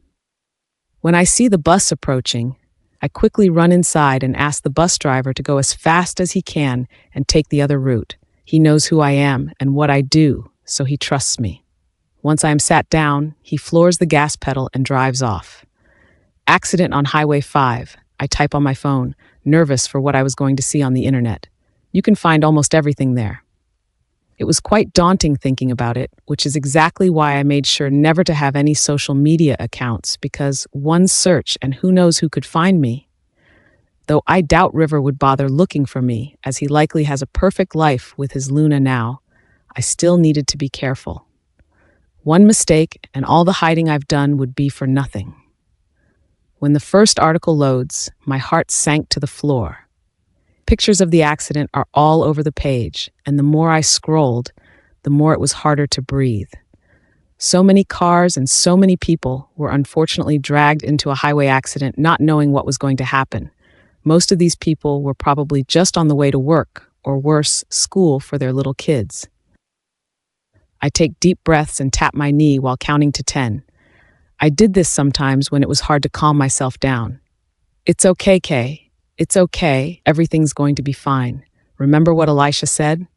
When I see the bus approaching, I quickly run inside and ask the bus driver to go as fast as he can and take the other route. He knows who I am and what I do, so he trusts me. Once I am sat down, he floors the gas pedal and drives off. Accident on Highway 5. I type on my phone, nervous for what I was going to see on the internet. You can find almost everything there. It was quite daunting thinking about it, which is exactly why I made sure never to have any social media accounts, because one search and who knows who could find me. Though I doubt River would bother looking for me, as he likely has a perfect life with his Luna now, I still needed to be careful. One mistake and all the hiding I've done would be for nothing. When the first article loads, my heart sank to the floor. Pictures of the accident are all over the page, and the more I scrolled, the more it was harder to breathe. So many cars and so many people were unfortunately dragged into a highway accident not knowing what was going to happen. Most of these people were probably just on the way to work, or worse, school for their little kids. I take deep breaths and tap my knee while counting to 10. I did this sometimes when it was hard to calm myself down. It's okay, Kay. It's okay, everything's going to be fine. Remember what Elisha said?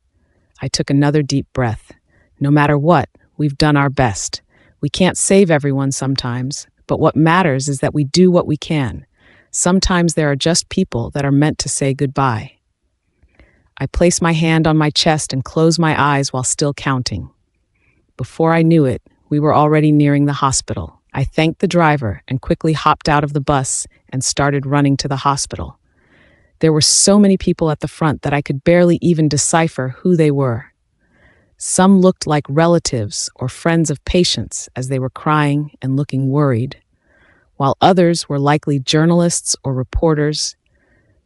I took another deep breath. No matter what, we've done our best. We can't save everyone sometimes, but what matters is that we do what we can. Sometimes there are just people that are meant to say goodbye. I place my hand on my chest and close my eyes while still counting. Before I knew it, we were already nearing the hospital. I thanked the driver and quickly hopped out of the bus and started running to the hospital. There were so many people at the front that I could barely even decipher who they were. Some looked like relatives or friends of patients as they were crying and looking worried, while others were likely journalists or reporters,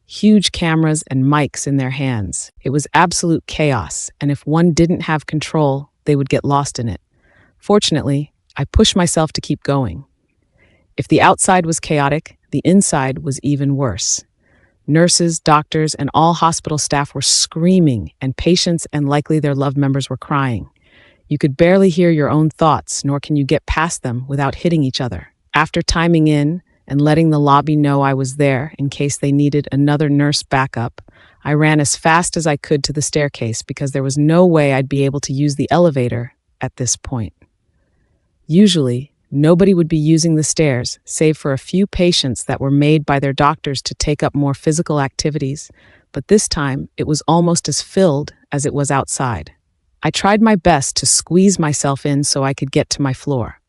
huge cameras and mics in their hands. It was absolute chaos, and if one didn't have control, they would get lost in it. Fortunately, I pushed myself to keep going. If the outside was chaotic, the inside was even worse. Nurses, doctors, and all hospital staff were screaming, and patients and likely their loved members were crying. You could barely hear your own thoughts, nor can you get past them without hitting each other. After timing in and letting the lobby know I was there in case they needed another nurse backup, I ran as fast as I could to the staircase because there was no way I'd be able to use the elevator at this point. Usually, nobody would be using the stairs, save for a few patients that were made by their doctors to take up more physical activities, but this time it was almost as filled as it was outside. I tried my best to squeeze myself in so I could get to my floor.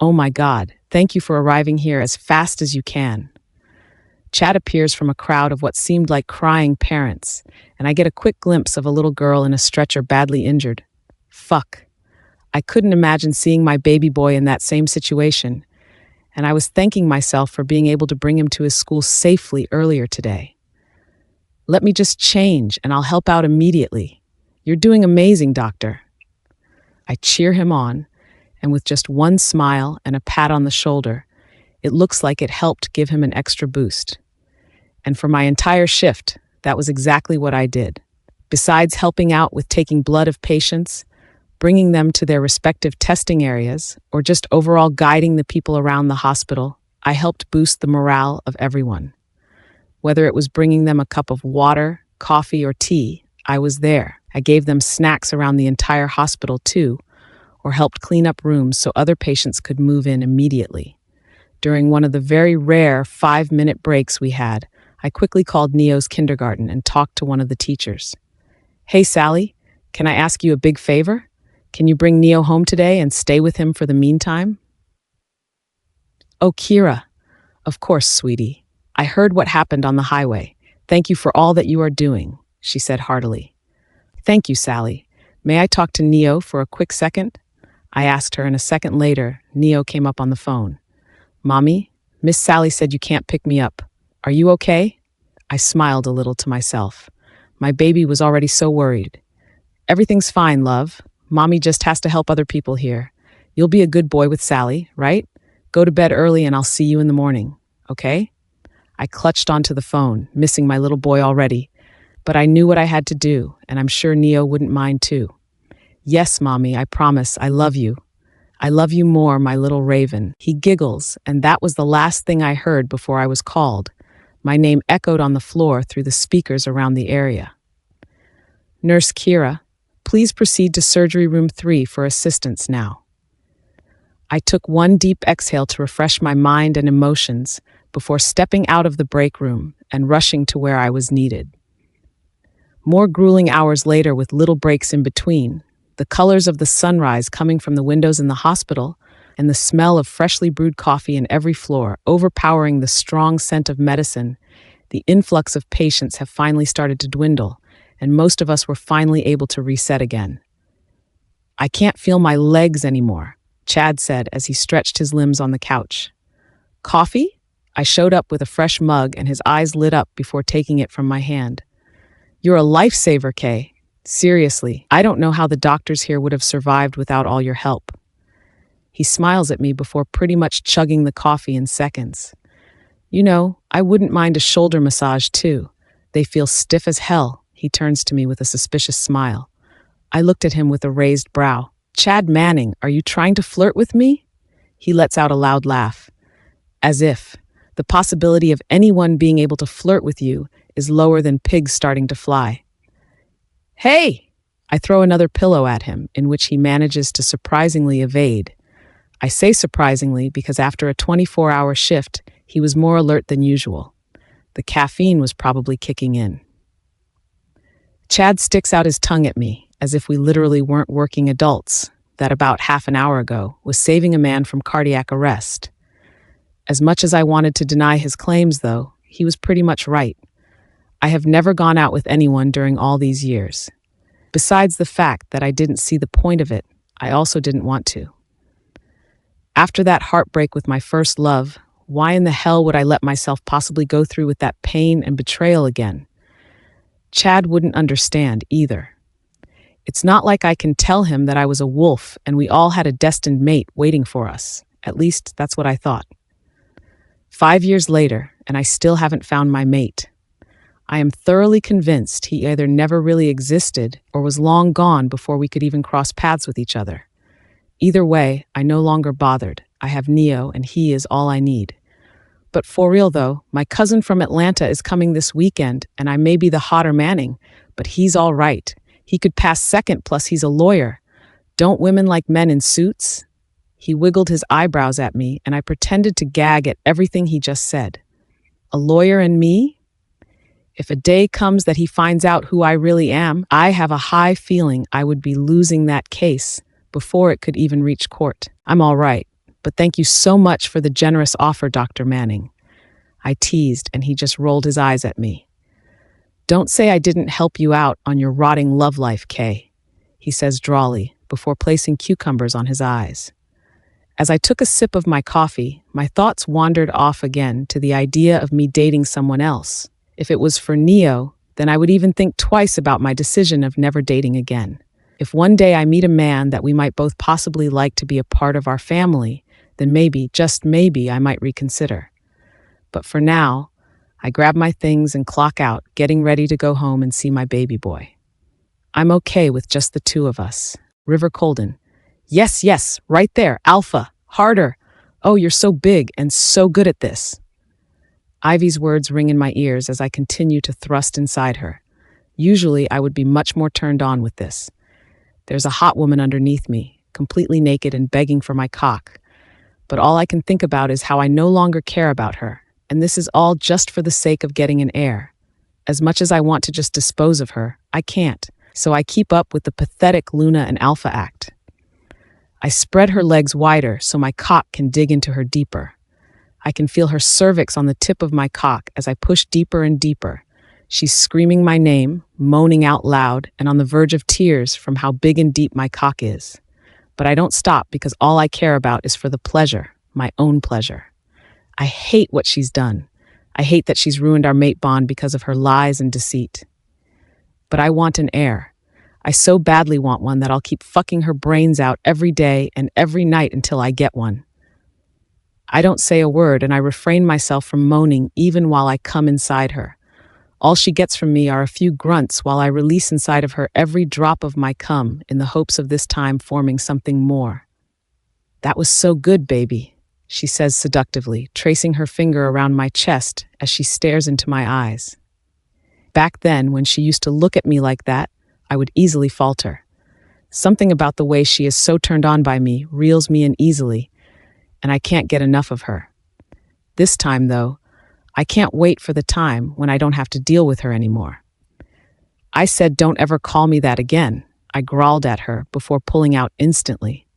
Oh my God, thank you for arriving here as fast as you can. Chat appears from a crowd of what seemed like crying parents, and I get a quick glimpse of a little girl in a stretcher badly injured. Fuck. I couldn't imagine seeing my baby boy in that same situation, and I was thanking myself for being able to bring him to his school safely earlier today. Let me just change and I'll help out immediately. You're doing amazing, doctor. I cheer him on, and with just one smile and a pat on the shoulder, it looks like it helped give him an extra boost. And for my entire shift, that was exactly what I did. Besides helping out with taking blood of patients, bringing them to their respective testing areas, or just overall guiding the people around the hospital, I helped boost the morale of everyone. Whether it was bringing them a cup of water, coffee, or tea, I was there. I gave them snacks around the entire hospital too, or helped clean up rooms so other patients could move in immediately. During one of the very rare 5-minute breaks we had, I quickly called Neo's kindergarten and talked to one of the teachers. Hey, Sally, can I ask you a big favor? Can you bring Neo home today and stay with him for the meantime? Oh, Keira. Of course, sweetie. I heard what happened on the highway. Thank you for all that you are doing, she said heartily. Thank you, Sally. May I talk to Neo for a quick second? I asked her, and a second later, Neo came up on the phone. Mommy, Miss Sally said you can't pick me up. Are you okay? I smiled a little to myself. My baby was already so worried. Everything's fine, love. Mommy just has to help other people here. You'll be a good boy with Sally, right? Go to bed early and I'll see you in the morning, okay? I clutched onto the phone, missing my little boy already, but I knew what I had to do, and I'm sure Neo wouldn't mind too. Yes, Mommy, I promise, I love you. I love you more, my little raven. He giggles, and that was the last thing I heard before I was called. My name echoed on the floor through the speakers around the area. Nurse Keira, please proceed to surgery room 3 for assistance now. I took one deep exhale to refresh my mind and emotions before stepping out of the break room and rushing to where I was needed. More grueling hours later with little breaks in between, the colors of the sunrise coming from the windows in the hospital and the smell of freshly brewed coffee in every floor overpowering the strong scent of medicine, the influx of patients have finally started to dwindle, and most of us were finally able to reset again. I can't feel my legs anymore, Chad said as he stretched his limbs on the couch. Coffee? I showed up with a fresh mug and his eyes lit up before taking it from my hand. You're a lifesaver, Kay. Seriously, I don't know how the doctors here would have survived without all your help. He smiles at me before pretty much chugging the coffee in seconds. You know, I wouldn't mind a shoulder massage too. They feel stiff as hell. He turns to me with a suspicious smile. I looked at him with a raised brow. Chad Manning, are you trying to flirt with me? He lets out a loud laugh. As if the possibility of anyone being able to flirt with you is lower than pigs starting to fly. Hey! I throw another pillow at him, in which he manages to surprisingly evade. I say surprisingly because after a 24-hour shift, he was more alert than usual. The caffeine was probably kicking in. Chad sticks out his tongue at me, as if we literally weren't working adults, that about half an hour ago was saving a man from cardiac arrest. As much as I wanted to deny his claims, though, he was pretty much right. I have never gone out with anyone during all these years. Besides the fact that I didn't see the point of it, I also didn't want to. After that heartbreak with my first love, why in the hell would I let myself possibly go through with that pain and betrayal again? Chad wouldn't understand either. It's not like I can tell him that I was a wolf and we all had a destined mate waiting for us. At least that's what I thought. 5 years later, and I still haven't found my mate. I am thoroughly convinced he either never really existed or was long gone before we could even cross paths with each other. Either way, I no longer bothered. I have Neo, and he is all I need. But for real though, my cousin from Atlanta is coming this weekend, and I may be the hotter Manning, but he's all right. He could pass second, plus he's a lawyer. Don't women like men in suits? He wiggled his eyebrows at me, and I pretended to gag at everything he just said. A lawyer and me? If a day comes that he finds out who I really am, I have a high feeling I would be losing that case before it could even reach court. I'm all right, but thank you so much for the generous offer, Dr. Manning. I teased, and he just rolled his eyes at me. Don't say I didn't help you out on your rotting love life, Kay, he says drawly, before placing cucumbers on his eyes. As I took a sip of my coffee, my thoughts wandered off again to the idea of me dating someone else. If it was for Neo, then I would even think twice about my decision of never dating again. If one day I meet a man that we might both possibly like to be a part of our family, then maybe, just maybe, I might reconsider. But for now, I grab my things and clock out, getting ready to go home and see my baby boy. I'm okay with just the two of us. River Colden. Yes, right there, Alpha, harder. Oh, you're so big and so good at this. Ivy's words ring in my ears as I continue to thrust inside her. Usually, I would be much more turned on with this. There's a hot woman underneath me, completely naked and begging for my cock. But all I can think about is how I no longer care about her, and this is all just for the sake of getting an heir. As much as I want to just dispose of her, I can't, so I keep up with the pathetic Luna and Alpha act. I spread her legs wider so my cock can dig into her deeper. I can feel her cervix on the tip of my cock as I push deeper and deeper. She's screaming my name, moaning out loud, and on the verge of tears from how big and deep my cock is. But I don't stop because all I care about is for the pleasure, my own pleasure. I hate what she's done. I hate that she's ruined our mate bond because of her lies and deceit. But I want an heir. I so badly want one that I'll keep fucking her brains out every day and every night until I get one. I don't say a word, and I refrain myself from moaning even while I come inside her. All she gets from me are a few grunts while I release inside of her every drop of my cum in the hopes of this time forming something more. "That was so good, baby," she says seductively, tracing her finger around my chest as she stares into my eyes. Back then, when she used to look at me like that, I would easily falter. Something about the way she is so turned on by me reels me in easily, and I can't get enough of her. This time, though, I can't wait for the time when I don't have to deal with her anymore. I said, "Don't ever call me that again," I growled at her before pulling out instantly.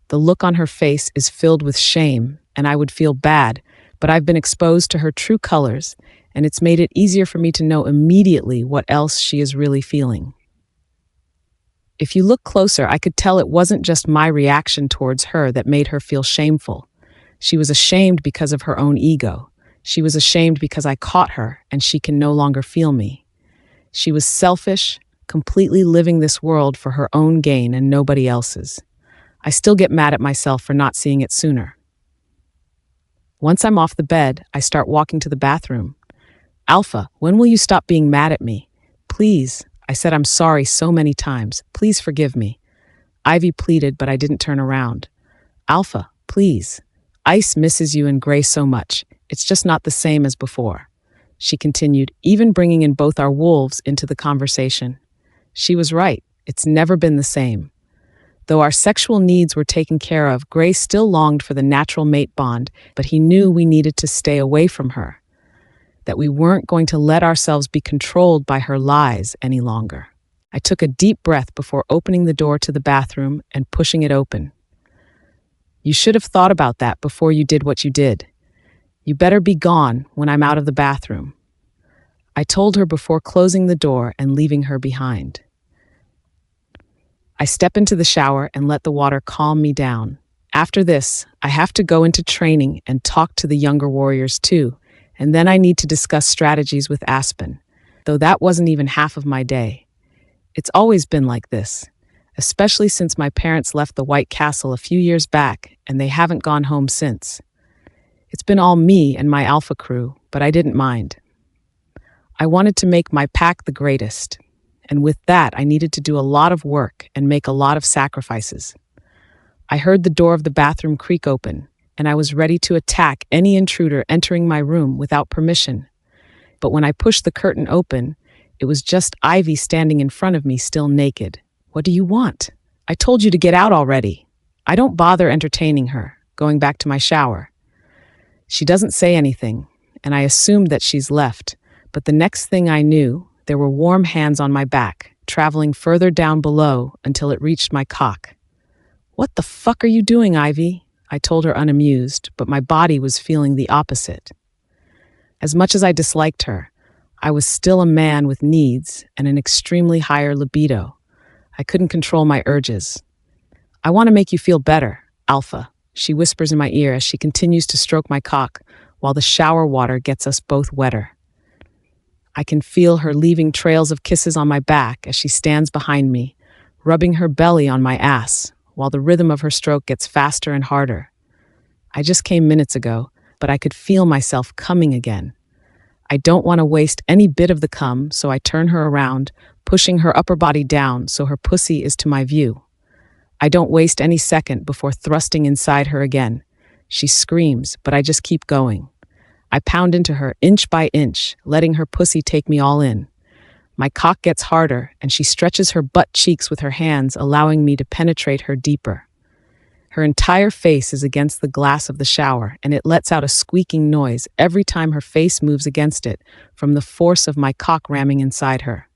The look on her face is filled with shame, and I would feel bad, but I've been exposed to her true colors, and it's made it easier for me to know immediately what else she is really feeling. If you look closer, I could tell it wasn't just my reaction towards her that made her feel shameful. She was ashamed because of her own ego. She was ashamed because I caught her and she can no longer feel me. She was selfish, completely living this world for her own gain and nobody else's. I still get mad at myself for not seeing it sooner. Once I'm off the bed, I start walking to the bathroom. "Alpha, when will you stop being mad at me? Please." I said I'm sorry so many times. "Please forgive me." Ivy pleaded, but I didn't turn around. "Alpha, please. Ice misses you and Gray so much. It's just not the same as before," she continued, even bringing in both our wolves into the conversation. She was right. It's never been the same. Though our sexual needs were taken care of, Gray still longed for the natural mate bond, but he knew we needed to stay away from her, that we weren't going to let ourselves be controlled by her lies any longer. I took a deep breath before opening the door to the bathroom and pushing it open. "You should have thought about that before you did what you did. You better be gone when I'm out of the bathroom," I told her before closing the door and leaving her behind. I step into the shower and let the water calm me down. After this, I have to go into training and talk to the younger warriors too, and then I need to discuss strategies with Aspen, though that wasn't even half of my day. It's always been like this, especially since my parents left the White Castle a few years back and they haven't gone home since. It's been all me and my alpha crew, but I didn't mind. I wanted to make my pack the greatest, and with that I needed to do a lot of work and make a lot of sacrifices. I heard the door of the bathroom creak open, and I was ready to attack any intruder entering my room without permission. But when I pushed the curtain open, it was just Ivy standing in front of me, still naked. "What do you want? I told you to get out already." I don't bother entertaining her, going back to my shower. She doesn't say anything, and I assumed that she's left, but the next thing I knew, there were warm hands on my back, traveling further down below until it reached my cock. "What the fuck are you doing, Ivy?" I told her unamused, but my body was feeling the opposite. As much as I disliked her, I was still a man with needs and an extremely higher libido. I couldn't control my urges. "I want to make you feel better, Alpha," she whispers in my ear as she continues to stroke my cock while the shower water gets us both wetter. I can feel her leaving trails of kisses on my back as she stands behind me, rubbing her belly on my ass, while the rhythm of her stroke gets faster and harder. I just came minutes ago, but I could feel myself coming again. I don't want to waste any bit of the cum, so I turn her around, pushing her upper body down so her pussy is to my view. I don't waste any second before thrusting inside her again. She screams, but I just keep going. I pound into her inch by inch, letting her pussy take me all in. My cock gets harder, and she stretches her butt cheeks with her hands, allowing me to penetrate her deeper. Her entire face is against the glass of the shower, and it lets out a squeaking noise every time her face moves against it from the force of my cock ramming inside her.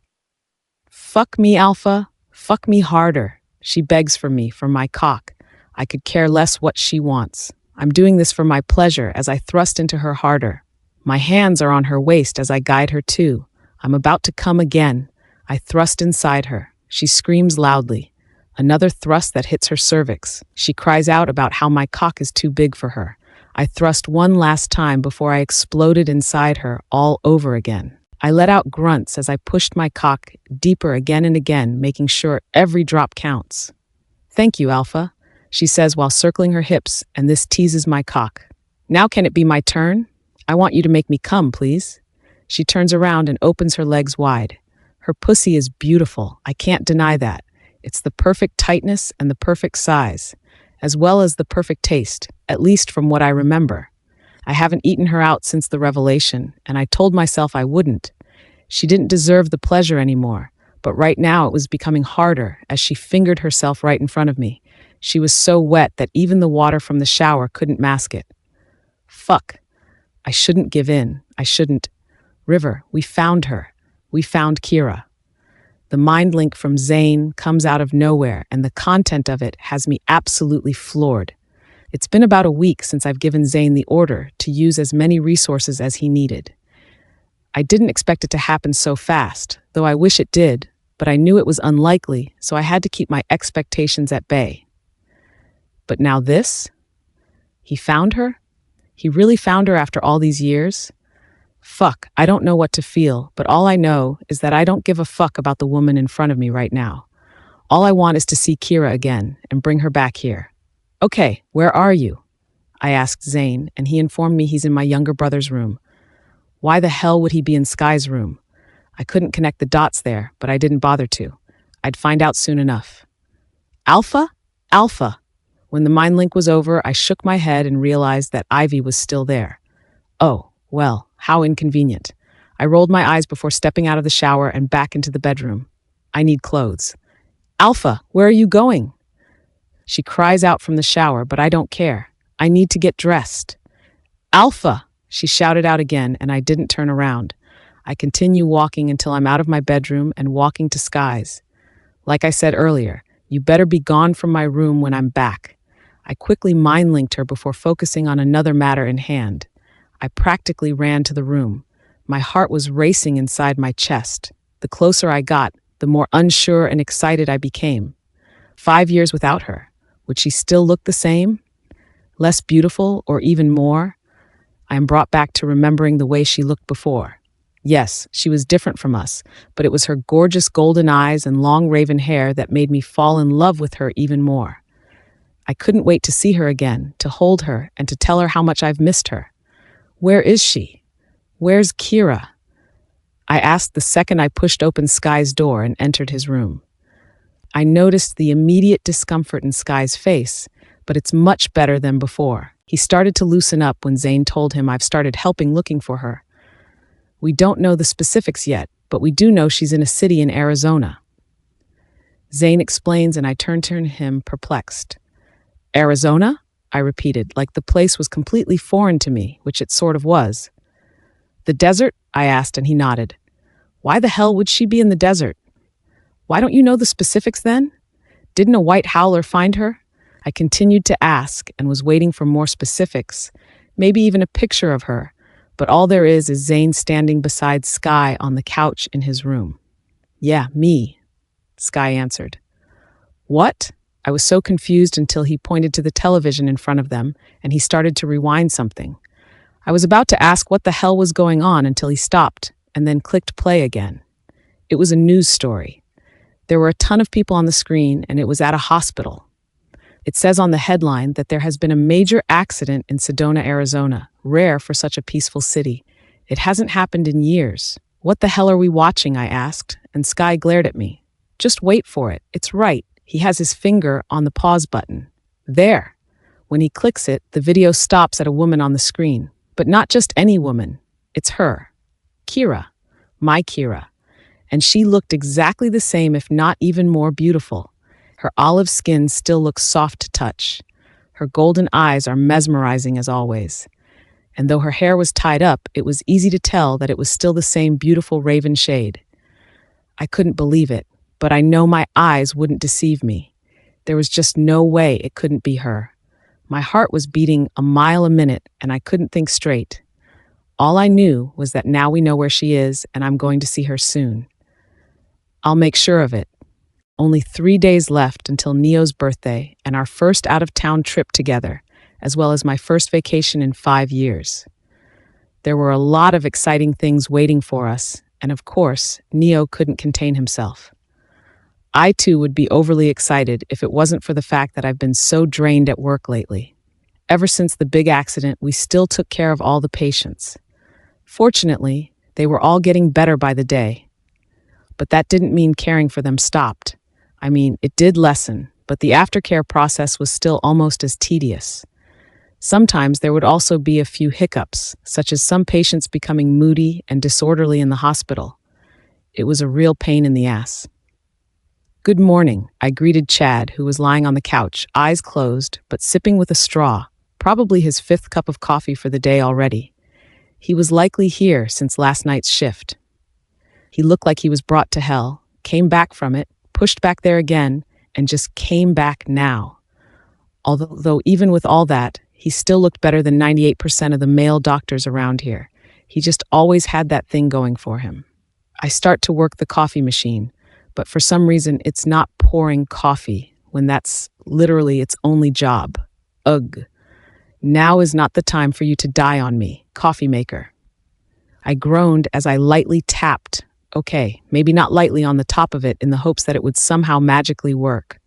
"Fuck me, Alpha. Fuck me harder," she begs for me, for my cock. I could care less what she wants. I'm doing this for my pleasure as I thrust into her harder. My hands are on her waist as I guide her too. I'm about to come again. I thrust inside her. She screams loudly. Another thrust that hits her cervix. She cries out about how my cock is too big for her. I thrust one last time before I exploded inside her all over again. I let out grunts as I pushed my cock deeper again and again, making sure every drop counts. "Thank you, Alpha," she says while circling her hips, and this teases my cock. "Now can it be my turn? I want you to make me come, please." She turns around and opens her legs wide. Her pussy is beautiful, I can't deny that. It's the perfect tightness and the perfect size, as well as the perfect taste, at least from what I remember. I haven't eaten her out since the revelation, and I told myself I wouldn't. She didn't deserve the pleasure anymore, but right now it was becoming harder as she fingered herself right in front of me. She was so wet that even the water from the shower couldn't mask it. Fuck. I shouldn't give in. I shouldn't. River, we found her. We found Keira. The mind link from Zane comes out of nowhere, and the content of it has me absolutely floored. It's been about a week since I've given Zane the order to use as many resources as he needed. I didn't expect it to happen so fast, though I wish it did, but I knew it was unlikely, so I had to keep my expectations at bay. But now this? He found her? He really found her after all these years? Fuck, I don't know what to feel, but all I know is that I don't give a fuck about the woman in front of me right now. All I want is to see Keira again and bring her back here. "Okay, where are you?" I asked Zane, and he informed me he's in my younger brother's room. Why the hell would he be in Sky's room? I couldn't connect the dots there, but I didn't bother to. I'd find out soon enough. Alpha? Alpha. When the mind link was over, I shook my head and realized that Ivy was still there. Oh, well, how inconvenient. I rolled my eyes before stepping out of the shower and back into the bedroom. I need clothes. "Alpha, where are you going?" She cries out from the shower, but I don't care. I need to get dressed. "Alpha!" She shouted out again, and I didn't turn around. I continue walking until I'm out of my bedroom and walking to Sky's. Like I said earlier, you better be gone from my room when I'm back. I quickly mind-linked her before focusing on another matter in hand. I practically ran to the room. My heart was racing inside my chest. The closer I got, the more unsure and excited I became. 5 years without her. Would she still look the same? Less beautiful, or even more? I am brought back to remembering the way she looked before. Yes, she was different from us, but it was her gorgeous golden eyes and long raven hair that made me fall in love with her even more. I couldn't wait to see her again, to hold her, and to tell her how much I've missed her. Where is she? Where's Keira? I asked the second I pushed open Sky's door and entered his room. I noticed the immediate discomfort in Sky's face, but it's much better than before. He started to loosen up when Zane told him I've started helping looking for her. We don't know the specifics yet, but we do know she's in a city in Arizona. Zane explains, and I turned to him perplexed. Arizona? I repeated, like the place was completely foreign to me, which it sort of was. The desert? I asked, and he nodded. Why the hell would she be in the desert? Why don't you know the specifics then? Didn't a White Howler find her? I continued to ask and was waiting for more specifics, maybe even a picture of her, but all there is Zane standing beside Sky on the couch in his room. Yeah, me, Sky answered. What? I was so confused until he pointed to the television in front of them and he started to rewind something. I was about to ask what the hell was going on until he stopped and then clicked play again. It was a news story. There were a ton of people on the screen and it was at a hospital. It says on the headline that there has been a major accident in Sedona, Arizona, rare for such a peaceful city. It hasn't happened in years. What the hell are we watching? I asked, and Sky glared at me. Just wait for it. It's right. He has his finger on the pause button. There. When he clicks it, the video stops at a woman on the screen. But not just any woman. It's her. Keira. My Keira. And she looked exactly the same, if not even more beautiful. Her olive skin still looks soft to touch. Her golden eyes are mesmerizing as always. And though her hair was tied up, it was easy to tell that it was still the same beautiful raven shade. I couldn't believe it, but I know my eyes wouldn't deceive me. There was just no way it couldn't be her. My heart was beating a mile a minute, and I couldn't think straight. All I knew was that now we know where she is, and I'm going to see her soon. I'll make sure of it. Only 3 days left until Neo's birthday and our first out-of-town trip together, as well as my first vacation in 5 years. There were a lot of exciting things waiting for us, And of course, Neo couldn't contain himself. I too would be overly excited if it wasn't for the fact that I've been so drained at work lately. Ever since the big accident, we still took care of all the patients. Fortunately, they were all getting better by the day. But that didn't mean caring for them stopped. I mean, it did lessen, but the aftercare process was still almost as tedious. Sometimes there would also be a few hiccups, such as some patients becoming moody and disorderly in the hospital. It was a real pain in the ass. "Good morning," I greeted Chad, who was lying on the couch, eyes closed, but sipping with a straw, probably his fifth cup of coffee for the day already. He was likely here since last night's shift. He looked like he was brought to hell, came back from it, pushed back there again, and just came back now. Although even with all that, he still looked better than 98% of the male doctors around here. He just always had that thing going for him. I start to work the coffee machine, but for some reason it's not pouring coffee when that's literally its only job. Ugh. Now is not the time for you to die on me, coffee maker. I groaned as I lightly tapped, okay, maybe not lightly on the top of it in the hopes that it would somehow magically work.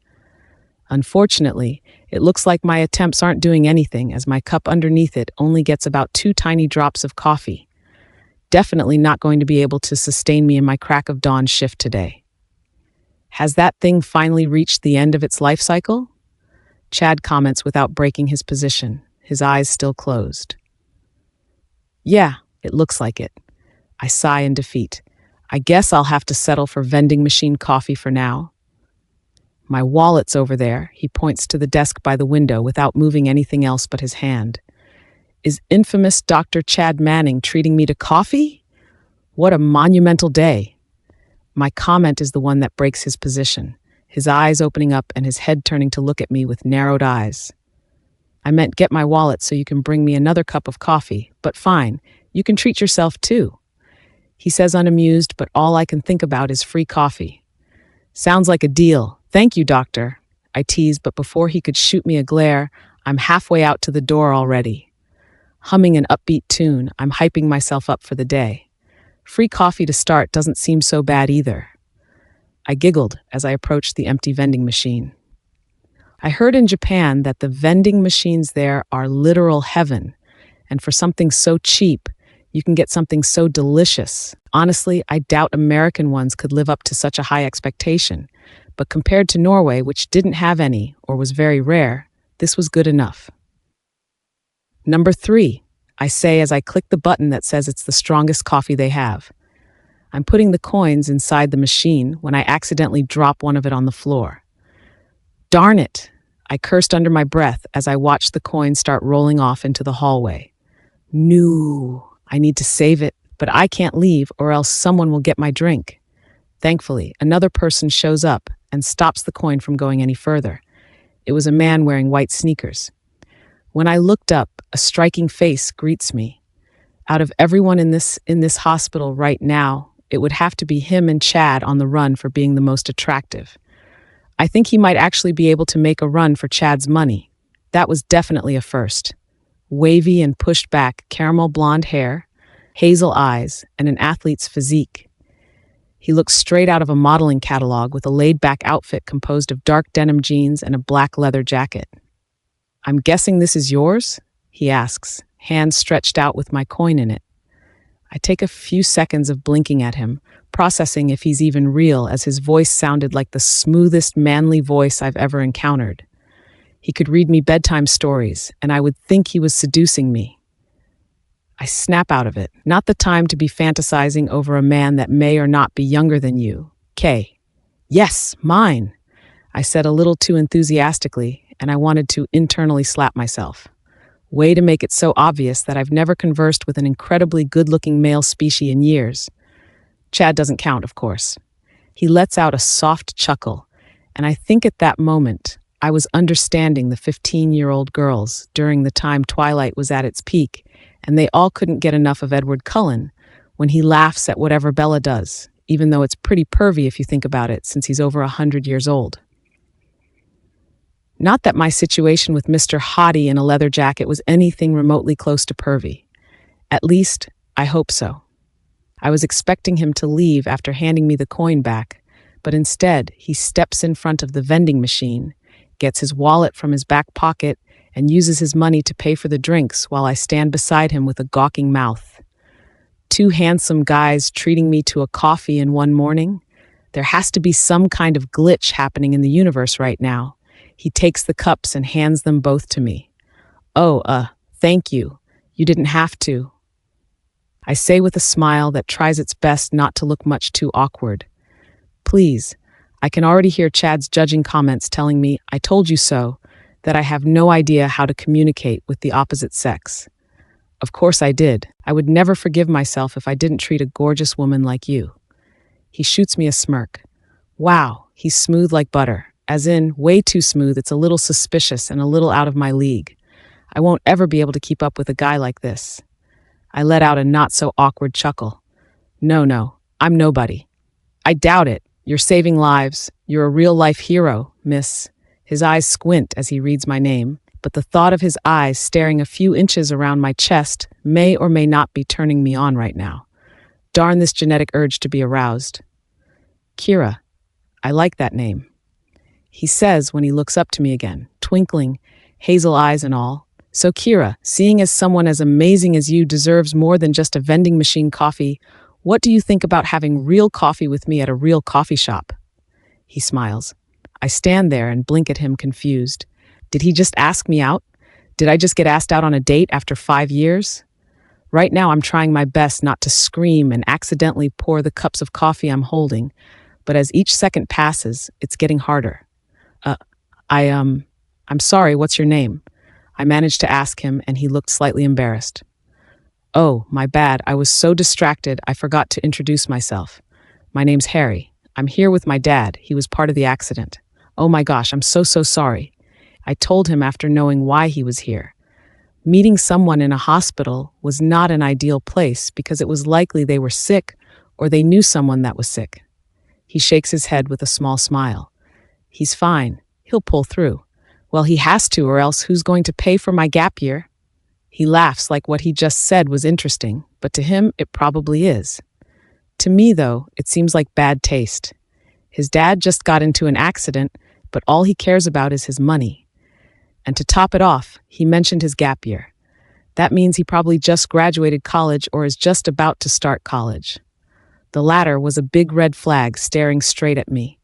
Unfortunately, it looks like my attempts aren't doing anything as my cup underneath it only gets about 2 tiny drops of coffee. Definitely not going to be able to sustain me in my crack of dawn shift today. Has that thing finally reached the end of its life cycle? Chad comments without breaking his position, his eyes still closed. Yeah, it looks like it. I sigh in defeat. I guess I'll have to settle for vending machine coffee for now. My wallet's over there, he points to the desk by the window without moving anything else but his hand. Is infamous Dr. Chad Manning treating me to coffee? What a monumental day. My comment is the one that breaks his position, his eyes opening up and his head turning to look at me with narrowed eyes. I meant get my wallet so you can bring me another cup of coffee, but fine, you can treat yourself too. He says unamused, but all I can think about is free coffee. Sounds like a deal. Thank you, doctor. I tease, but before he could shoot me a glare, I'm halfway out to the door already. Humming an upbeat tune, I'm hyping myself up for the day. Free coffee to start doesn't seem so bad either. I giggled as I approached the empty vending machine. I heard in Japan that the vending machines there are literal heaven, and for something so cheap, you can get something so delicious. Honestly, I doubt American ones could live up to such a high expectation, but compared to Norway, which didn't have any or was very rare, this was good enough. Number 3, I say as I click the button that says it's the strongest coffee they have. I'm putting the coins inside the machine when I accidentally drop one of it on the floor. Darn it! I cursed under my breath as I watched the coin start rolling off into the hallway. No, I need to save it, but I can't leave or else someone will get my drink. Thankfully, another person shows up and stops the coin from going any further. It was a man wearing white sneakers. When I looked up, a striking face greets me. Out of everyone in this hospital right now, it would have to be him and Chad on the run for being the most attractive. I think he might actually be able to make a run for Chad's money. That was definitely a first. Wavy and pushed back caramel blonde hair, hazel eyes, and an athlete's physique. He looks straight out of a modeling catalog with a laid-back outfit composed of dark denim jeans and a black leather jacket. I'm guessing this is yours? He asks, hands stretched out with my coin in it. I take a few seconds of blinking at him, processing if he's even real, as his voice sounded like the smoothest manly voice I've ever encountered. He could read me bedtime stories, and I would think he was seducing me. I snap out of it. Not the time to be fantasizing over a man that may or not be younger than you. Kay. Yes, mine, I said a little too enthusiastically, and I wanted to internally slap myself. Way to make it so obvious that I've never conversed with an incredibly good-looking male species in years. Chad doesn't count, of course. He lets out a soft chuckle, and I think at that moment, I was understanding the 15-year-old girls during the time Twilight was at its peak, and they all couldn't get enough of Edward Cullen when he laughs at whatever Bella does, even though it's pretty pervy if you think about it, since he's over 100 years old. Not that my situation with Mr. Hottie in a leather jacket was anything remotely close to pervy. At least, I hope so. I was expecting him to leave after handing me the coin back, but instead he steps in front of the vending machine, gets his wallet from his back pocket, and uses his money to pay for the drinks while I stand beside him with a gawking mouth. Two handsome guys treating me to a coffee in one morning? There has to be some kind of glitch happening in the universe right now. He takes the cups and hands them both to me. Oh, thank you. You didn't have to. I say with a smile that tries its best not to look much too awkward. Please. I can already hear Chad's judging comments telling me, I told you so, that I have no idea how to communicate with the opposite sex. Of course I did. I would never forgive myself if I didn't treat a gorgeous woman like you. He shoots me a smirk. Wow, he's smooth like butter. As in, way too smooth, it's a little suspicious and a little out of my league. I won't ever be able to keep up with a guy like this. I let out a not-so-awkward chuckle. No, I'm nobody. I doubt it. You're saving lives. You're a real-life hero, miss. His eyes squint as he reads my name, but the thought of his eyes staring a few inches around my chest may or may not be turning me on right now. Darn this genetic urge to be aroused. Keira. I like that name. He says when he looks up to me again, twinkling, hazel eyes and all. So Keira, seeing as someone as amazing as you deserves more than just a vending machine coffee, what do you think about having real coffee with me at a real coffee shop? He smiles. I stand there and blink at him confused. Did he just ask me out? Did I just get asked out on a date after 5 years? Right now I'm trying my best not to scream and accidentally pour the cups of coffee I'm holding, but as each second passes, it's getting harder. I'm sorry, what's your name? I managed to ask him, and he looked slightly embarrassed. Oh, my bad, I was so distracted I forgot to introduce myself. My name's Harry. I'm here with my dad. He was part of the accident. Oh my gosh, I'm so sorry. I told him after knowing why he was here. Meeting someone in a hospital was not an ideal place because it was likely they were sick or they knew someone that was sick. He shakes his head with a small smile. He's fine. He'll pull through. Well, he has to, or else who's going to pay for my gap year? He laughs like what he just said was interesting, but to him it probably is. To me, though, it seems like bad taste. His dad just got into an accident, but all he cares about is his money. And to top it off, he mentioned his gap year. That means he probably just graduated college or is just about to start college. The latter was a big red flag staring straight at me.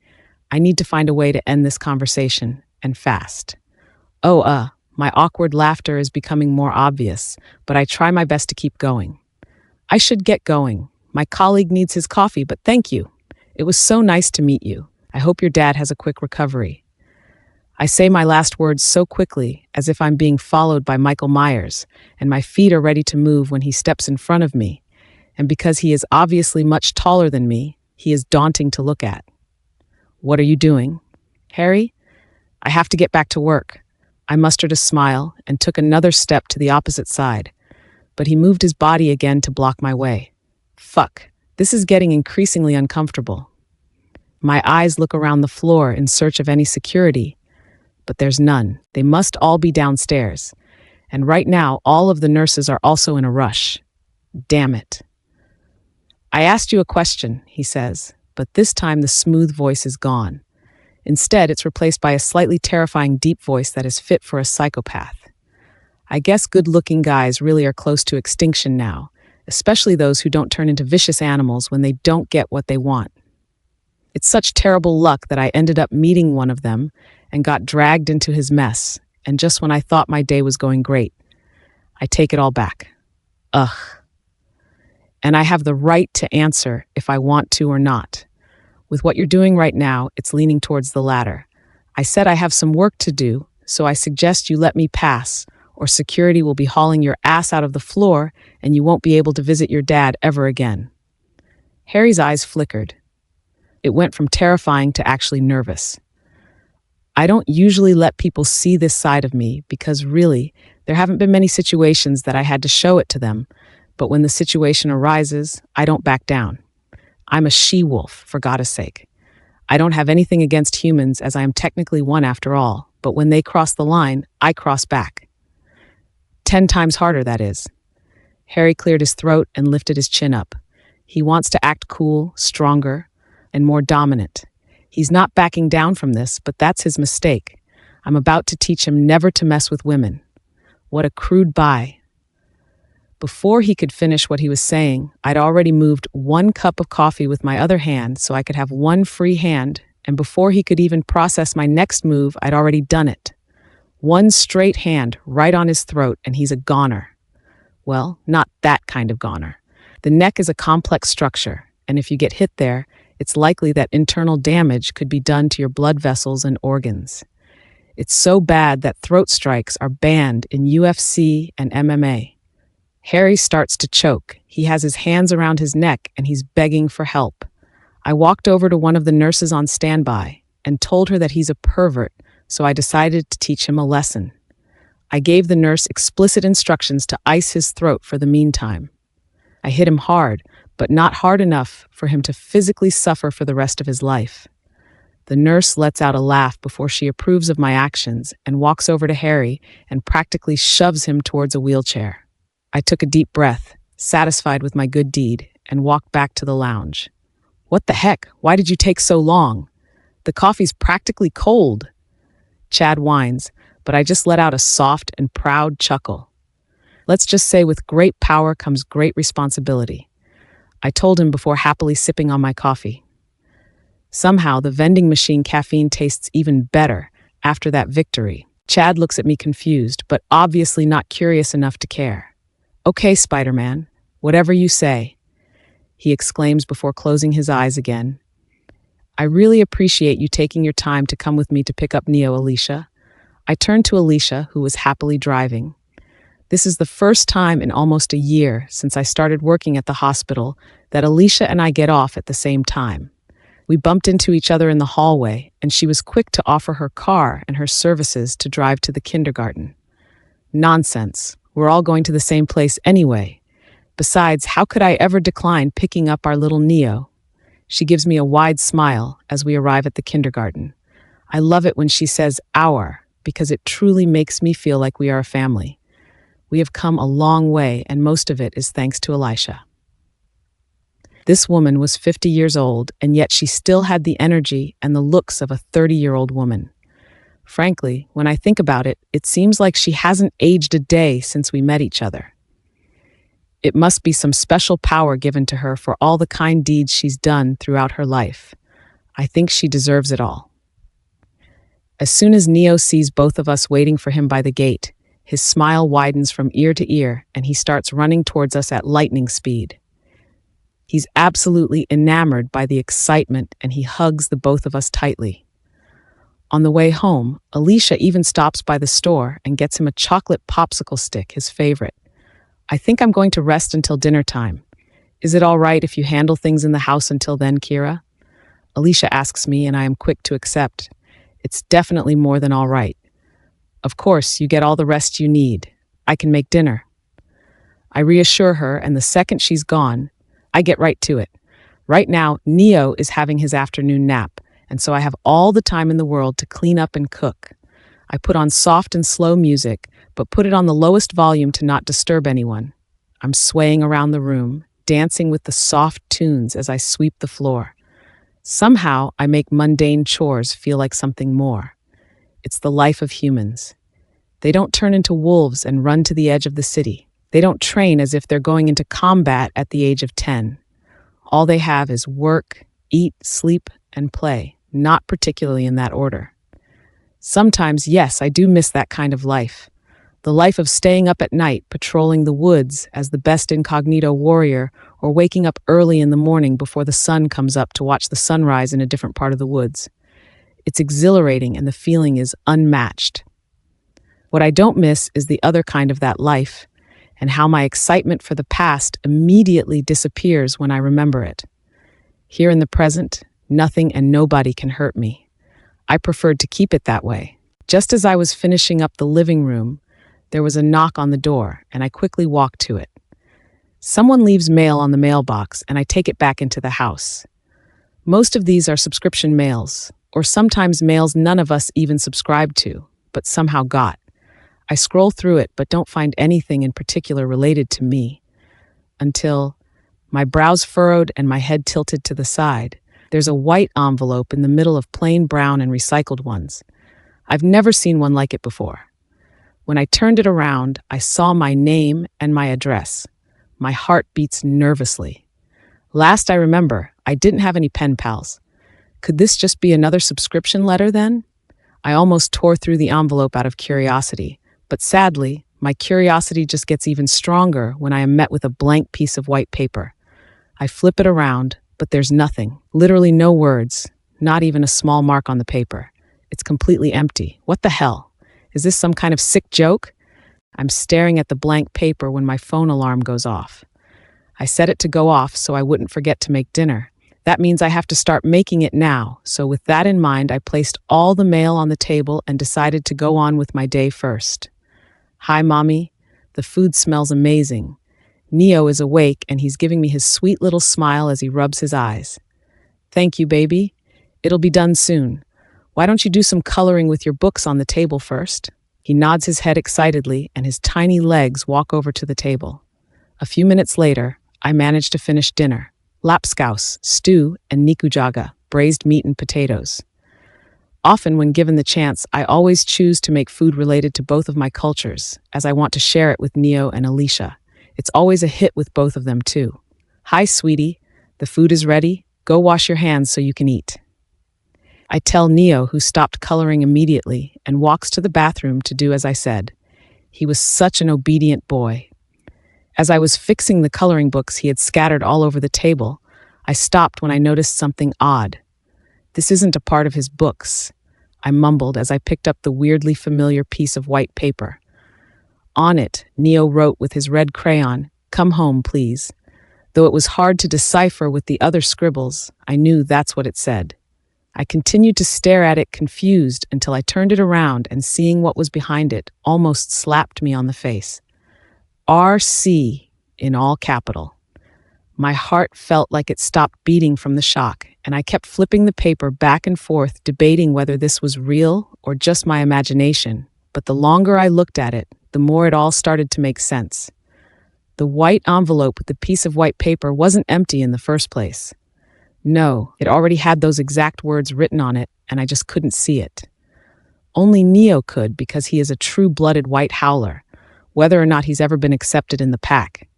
I need to find a way to end this conversation, and fast. My awkward laughter is becoming more obvious, but I try my best to keep going. I should get going. My colleague needs his coffee, but thank you. It was so nice to meet you. I hope your dad has a quick recovery. I say my last words so quickly, as if I'm being followed by Michael Myers, and my feet are ready to move when he steps in front of me. And because he is obviously much taller than me, he is daunting to look at. What are you doing? Harry? I have to get back to work. I mustered a smile and took another step to the opposite side, but he moved his body again to block my way. Fuck, this is getting increasingly uncomfortable. My eyes look around the floor in search of any security, but there's none. They must all be downstairs, and right now all of the nurses are also in a rush. Damn it. I asked you a question, he says, but this time the smooth voice is gone. Instead, it's replaced by a slightly terrifying deep voice that is fit for a psychopath. I guess good-looking guys really are close to extinction now, especially those who don't turn into vicious animals when they don't get what they want. It's such terrible luck that I ended up meeting one of them and got dragged into his mess, and just when I thought my day was going great, I take it all back. Ugh. And I have the right to answer if I want to or not. With what you're doing right now, it's leaning towards the latter. I said I have some work to do, so I suggest you let me pass, or security will be hauling your ass out of the floor and you won't be able to visit your dad ever again. Harry's eyes flickered. It went from terrifying to actually nervous. I don't usually let people see this side of me because really, there haven't been many situations that I had to show it to them, but when the situation arises, I don't back down. I'm a she-wolf, for God's sake. I don't have anything against humans as I am technically one after all, but when they cross the line, I cross back. 10 times harder, that is. Harry cleared his throat and lifted his chin up. He wants to act cool, stronger, and more dominant. He's not backing down from this, but that's his mistake. I'm about to teach him never to mess with women. What a crude bye. Before he could finish what he was saying, I'd already moved 1 cup of coffee with my other hand so I could have 1 free hand, and before he could even process my next move, I'd already done it. 1 straight hand right on his throat, and he's a goner. Well, not that kind of goner. The neck is a complex structure, and if you get hit there, it's likely that internal damage could be done to your blood vessels and organs. It's so bad that throat strikes are banned in UFC and MMA. Harry starts to choke. He has his hands around his neck and he's begging for help. I walked over to one of the nurses on standby and told her that he's a pervert, so I decided to teach him a lesson. I gave the nurse explicit instructions to ice his throat for the meantime. I hit him hard, but not hard enough for him to physically suffer for the rest of his life. The nurse lets out a laugh before she approves of my actions and walks over to Harry and practically shoves him towards a wheelchair. I took a deep breath, satisfied with my good deed, and walked back to the lounge. What the heck? Why did you take so long? The coffee's practically cold. Chad whines, but I just let out a soft and proud chuckle. Let's just say with great power comes great responsibility. I told him before happily sipping on my coffee. Somehow, the vending machine caffeine tastes even better after that victory. Chad looks at me confused, but obviously not curious enough to care. Okay, Spider-Man, whatever you say, he exclaims before closing his eyes again. I really appreciate you taking your time to come with me to pick up Neo, Alicia. I turned to Alicia, who was happily driving. This is the first time in almost a year since I started working at the hospital that Alicia and I get off at the same time. We bumped into each other in the hallway, and she was quick to offer her car and her services to drive to the kindergarten. Nonsense. We're all going to the same place anyway. Besides, how could I ever decline picking up our little Neo? She gives me a wide smile as we arrive at the kindergarten. I love it when she says our, because it truly makes me feel like we are a family. We have come a long way, and most of it is thanks to Elisha. This woman was 50 years old, and yet she still had the energy and the looks of a 30-year-old woman. Frankly, when I think about it, it seems like she hasn't aged a day since we met each other. It must be some special power given to her for all the kind deeds she's done throughout her life. I think she deserves it all. As soon as Neo sees both of us waiting for him by the gate, his smile widens from ear to ear, and he starts running towards us at lightning speed. He's absolutely enamored by the excitement, and he hugs the both of us tightly. On the way home, Alicia even stops by the store and gets him a chocolate popsicle stick, his favorite. I think I'm going to rest until dinner time. Is it all right if you handle things in the house until then, Keira? Alicia asks me, and I am quick to accept. It's definitely more than all right. Of course, you get all the rest you need. I can make dinner. I reassure her, and the second she's gone, I get right to it. Right now, Neo is having his afternoon nap, and so I have all the time in the world to clean up and cook. I put on soft and slow music, but put it on the lowest volume to not disturb anyone. I'm swaying around the room, dancing with the soft tunes as I sweep the floor. Somehow, I make mundane chores feel like something more. It's the life of humans. They don't turn into wolves and run to the edge of the city. They don't train as if they're going into combat at the age of 10. All they have is work, eat, sleep, and play. Not particularly in that order. Sometimes, yes, I do miss that kind of life. The life of staying up at night, patrolling the woods as the best incognito warrior, or waking up early in the morning before the sun comes up to watch the sunrise in a different part of the woods. It's exhilarating and the feeling is unmatched. What I don't miss is the other kind of that life, and how my excitement for the past immediately disappears when I remember it. Here in the present, nothing and nobody can hurt me. I preferred to keep it that way. Just as I was finishing up the living room, there was a knock on the door, and I quickly walked to it. Someone leaves mail on the mailbox, and I take it back into the house. Most of these are subscription mails, or sometimes mails none of us even subscribed to, but somehow got. I scroll through it, but don't find anything in particular related to me. Until My brows furrowed and my head tilted to the side. There's a white envelope in the middle of plain brown and recycled ones. I've never seen one like it before. When I turned it around, I saw my name and my address. My heart beats nervously. Last I remember, I didn't have any pen pals. Could this just be another subscription letter then? I almost tore through the envelope out of curiosity, but sadly, my curiosity just gets even stronger when I am met with a blank piece of white paper. I flip it around, but there's nothing. Literally no words, not even a small mark on the paper. It's completely empty. What the hell? Is this some kind of sick joke? I'm staring at the blank paper when my phone alarm goes off. I set it to go off so I wouldn't forget to make dinner. That means I have to start making it now, so with that in mind, I placed all the mail on the table and decided to go on with my day first. Hi, Mommy. The food smells amazing. Neo is awake and he's giving me his sweet little smile as he rubs his eyes. Thank you, baby. It'll be done soon. Why don't you do some coloring with your books on the table first? He nods his head excitedly and his tiny legs walk over to the table. A few minutes later, I manage to finish dinner. Lapskaus, stew, and nikujaga, braised meat and potatoes. Often when given the chance, I always choose to make food related to both of my cultures, as I want to share it with Neo and Alicia. It's always a hit with both of them too. Hi, sweetie. The food is ready. Go wash your hands so you can eat. I tell Neo, who stopped coloring immediately and walks to the bathroom to do as I said. He was such an obedient boy. As I was fixing the coloring books he had scattered all over the table, I stopped when I noticed something odd. This isn't a part of his books, I mumbled as I picked up the weirdly familiar piece of white paper. On it, Neo wrote with his red crayon, "Come home, please." Though it was hard to decipher with the other scribbles, I knew that's what it said. I continued to stare at it confused until I turned it around and seeing what was behind it almost slapped me on the face. RC in all capital. My heart felt like it stopped beating from the shock, and I kept flipping the paper back and forth, debating whether this was real or just my imagination. But the longer I looked at it, the more it all started to make sense. The white envelope with the piece of white paper wasn't empty in the first place. No, it already had those exact words written on it, and I just couldn't see it. Only Neo could because he is a true-blooded White Howler, whether or not he's ever been accepted in the pack.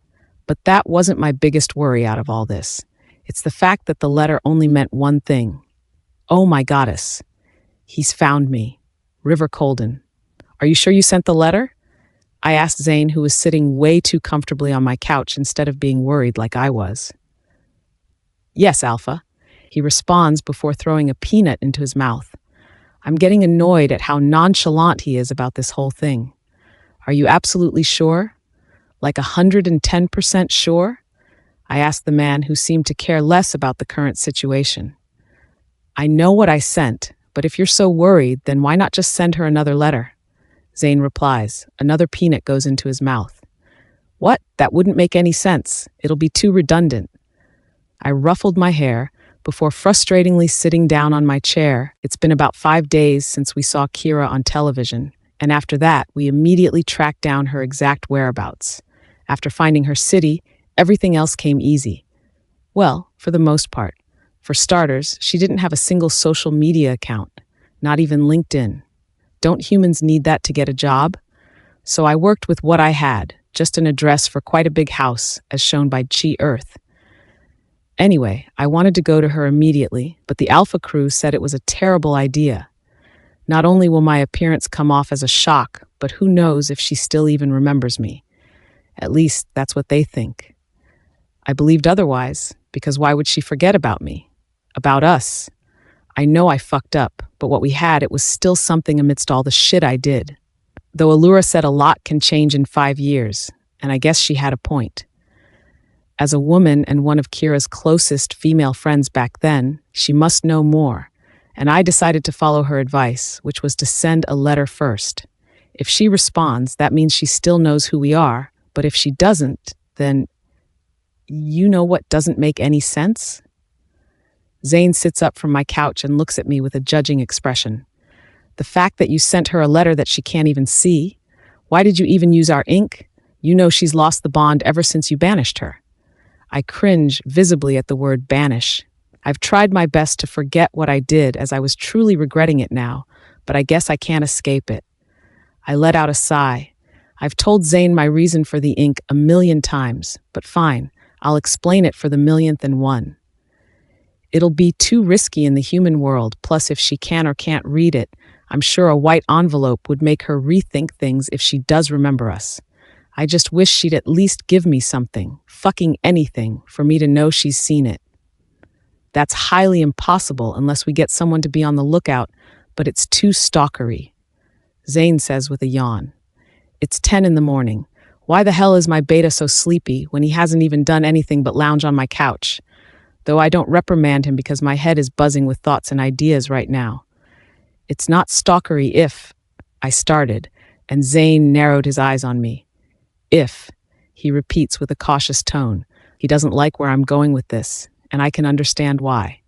But that wasn't my biggest worry out of all this. It's the fact that the letter only meant one thing. Oh my goddess. He's found me. River Colden. Are you sure you sent the letter? I asked Zane, who was sitting way too comfortably on my couch instead of being worried like I was. Yes, Alpha. He responds before throwing a peanut into his mouth. I'm getting annoyed at how nonchalant he is about this whole thing. Are you absolutely sure? Like 110% sure? I asked the man who seemed to care less about the current situation. I know what I sent, but if you're so worried, then why not just send her another letter? Zane replies. Another peanut goes into his mouth. What? That wouldn't make any sense. It'll be too redundant. I ruffled my hair before frustratingly sitting down on my chair. It's been about 5 days since we saw Keira on television, and after that, we immediately tracked down her exact whereabouts. After finding her city, everything else came easy. Well, for the most part. For starters, she didn't have a single social media account, not even LinkedIn. Don't humans need that to get a job? So I worked with what I had, just an address for quite a big house, as shown by Chi Earth. Anyway, I wanted to go to her immediately, but the Alpha crew said it was a terrible idea. Not only will my appearance come off as a shock, but who knows if she still even remembers me. At least, that's what they think. I believed otherwise, because why would she forget about me? About us? I know I fucked up, but what we had, it was still something amidst all the shit I did. Though Allura said a lot can change in 5 years, and I guess she had a point. As a woman and one of Kira's closest female friends back then, she must know more, and I decided to follow her advice, which was to send a letter first. If she responds, that means she still knows who we are, but if she doesn't, then you know what doesn't make any sense? Zane sits up from my couch and looks at me with a judging expression. The fact that you sent her a letter that she can't even see? Why did you even use our ink? You know she's lost the bond ever since you banished her. I cringe visibly at the word banish. I've tried my best to forget what I did as I was truly regretting it now, but I guess I can't escape it. I let out a sigh. I've told Zane my reason for the ink 1,000,000 times, but fine, I'll explain it for the millionth and one. It'll be too risky in the human world, plus if she can or can't read it, I'm sure a white envelope would make her rethink things if she does remember us. I just wish she'd at least give me something, fucking anything, for me to know she's seen it. That's highly impossible unless we get someone to be on the lookout, but it's too stalkery. Zane says with a yawn. It's 10 in the morning. Why the hell is my beta so sleepy when he hasn't even done anything but lounge on my couch? Though I don't reprimand him because my head is buzzing with thoughts and ideas right now. It's not stalkery if, I started, and Zane narrowed his eyes on me. If, he repeats with a cautious tone. He doesn't like where I'm going with this, and I can understand why.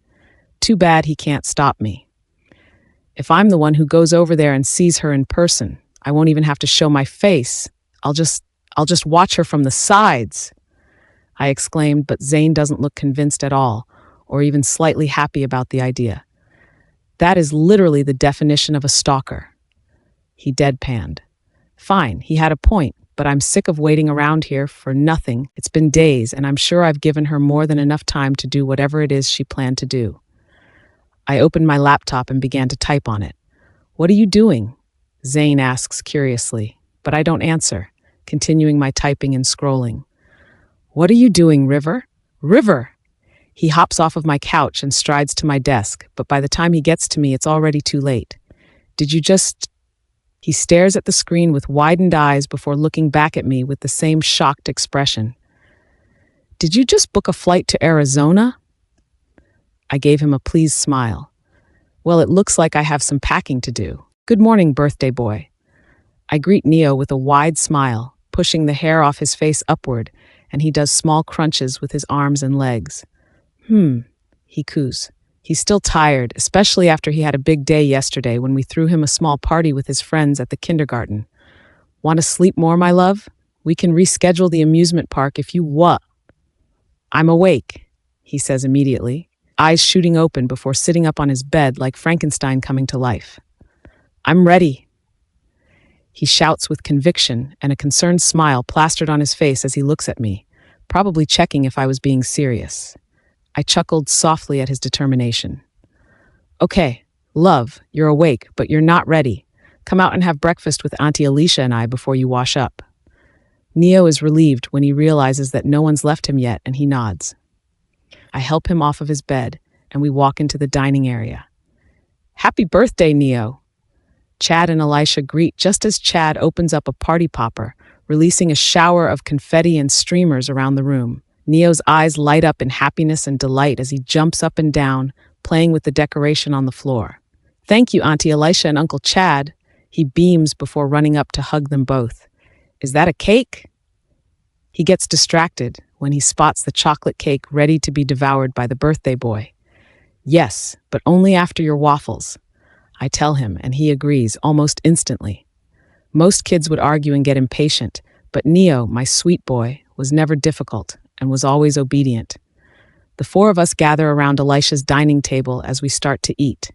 Too bad he can't stop me. If I'm the one who goes over there and sees her in person, I won't even have to show my face. I'll just watch her from the sides, I exclaimed, but Zane doesn't look convinced at all, or even slightly happy about the idea. That is literally the definition of a stalker. He deadpanned. Fine, he had a point, but I'm sick of waiting around here for nothing. It's been days, and I'm sure I've given her more than enough time to do whatever it is she planned to do. I opened my laptop and began to type on it. What are you doing? Zane asks curiously, but I don't answer, continuing my typing and scrolling. What are you doing, River? River! He hops off of my couch and strides to my desk, but by the time he gets to me, it's already too late. Did you just... He stares at the screen with widened eyes before looking back at me with the same shocked expression. Did you just book a flight to Arizona? I gave him a pleased smile. Well, it looks like I have some packing to do. Good morning, birthday boy. I greet Neo with a wide smile, pushing the hair off his face upward, and he does small crunches with his arms and legs. He coos. He's still tired, especially after he had a big day yesterday when we threw him a small party with his friends at the kindergarten. Want to sleep more, my love? We can reschedule the amusement park if you what? I'm awake, he says immediately, eyes shooting open before sitting up on his bed like Frankenstein coming to life. I'm ready. He shouts with conviction and a concerned smile plastered on his face as he looks at me, probably checking if I was being serious. I chuckled softly at his determination. Okay, love, you're awake, but you're not ready. Come out and have breakfast with Auntie Alicia and I before you wash up. Neo is relieved when he realizes that no one's left him yet, and he nods. I help him off of his bed, and we walk into the dining area. Happy birthday, Neo! Chad and Elisha greet just as Chad opens up a party popper, releasing a shower of confetti and streamers around the room. Neo's eyes light up in happiness and delight as he jumps up and down, playing with the decoration on the floor. Thank you, Auntie Elisha and Uncle Chad. He beams before running up to hug them both. Is that a cake? He gets distracted when he spots the chocolate cake ready to be devoured by the birthday boy. Yes, but only after your waffles, I tell him, and he agrees almost instantly. Most kids would argue and get impatient, but Neo, my sweet boy, was never difficult and was always obedient. The four of us gather around Elisha's dining table as we start to eat.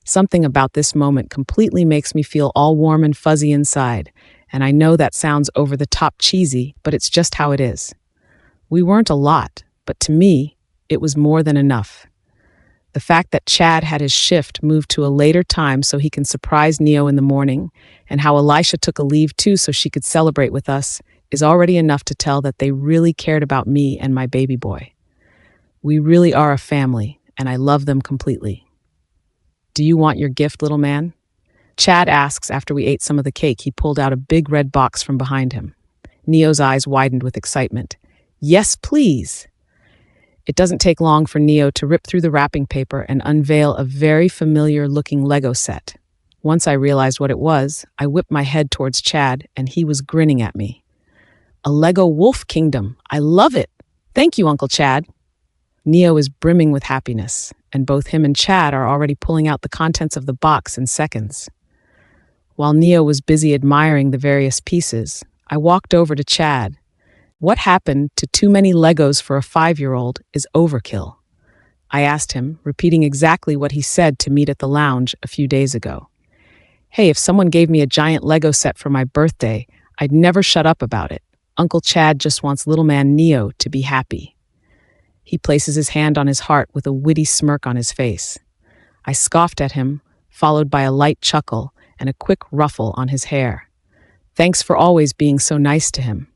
Something about this moment completely makes me feel all warm and fuzzy inside, and I know that sounds over the top cheesy, but it's just how it is. We weren't a lot, but to me, it was more than enough. The fact that Chad had his shift moved to a later time so he can surprise Neo in the morning, and how Elisha took a leave too so she could celebrate with us, is already enough to tell that they really cared about me and my baby boy. We really are a family, and I love them completely. Do you want your gift, little man? Chad asks after we ate some of the cake. He pulled out a big red box from behind him. Neo's eyes widened with excitement. Yes, please. It doesn't take long for Neo to rip through the wrapping paper and unveil a very familiar-looking Lego set. Once I realized what it was, I whipped my head towards Chad, and he was grinning at me. A Lego Wolf Kingdom. I love it. Thank you, Uncle Chad. Neo is brimming with happiness, and both him and Chad are already pulling out the contents of the box in seconds. While Neo was busy admiring the various pieces, I walked over to Chad. What happened to too many Legos for a 5-year-old is overkill. I asked him, repeating exactly what he said to meet at the lounge a few days ago. Hey, if someone gave me a giant Lego set for my birthday, I'd never shut up about it. Uncle Chad just wants little man Neo to be happy. He places his hand on his heart with a witty smirk on his face. I scoffed at him, followed by a light chuckle and a quick ruffle on his hair. Thanks for always being so nice to him.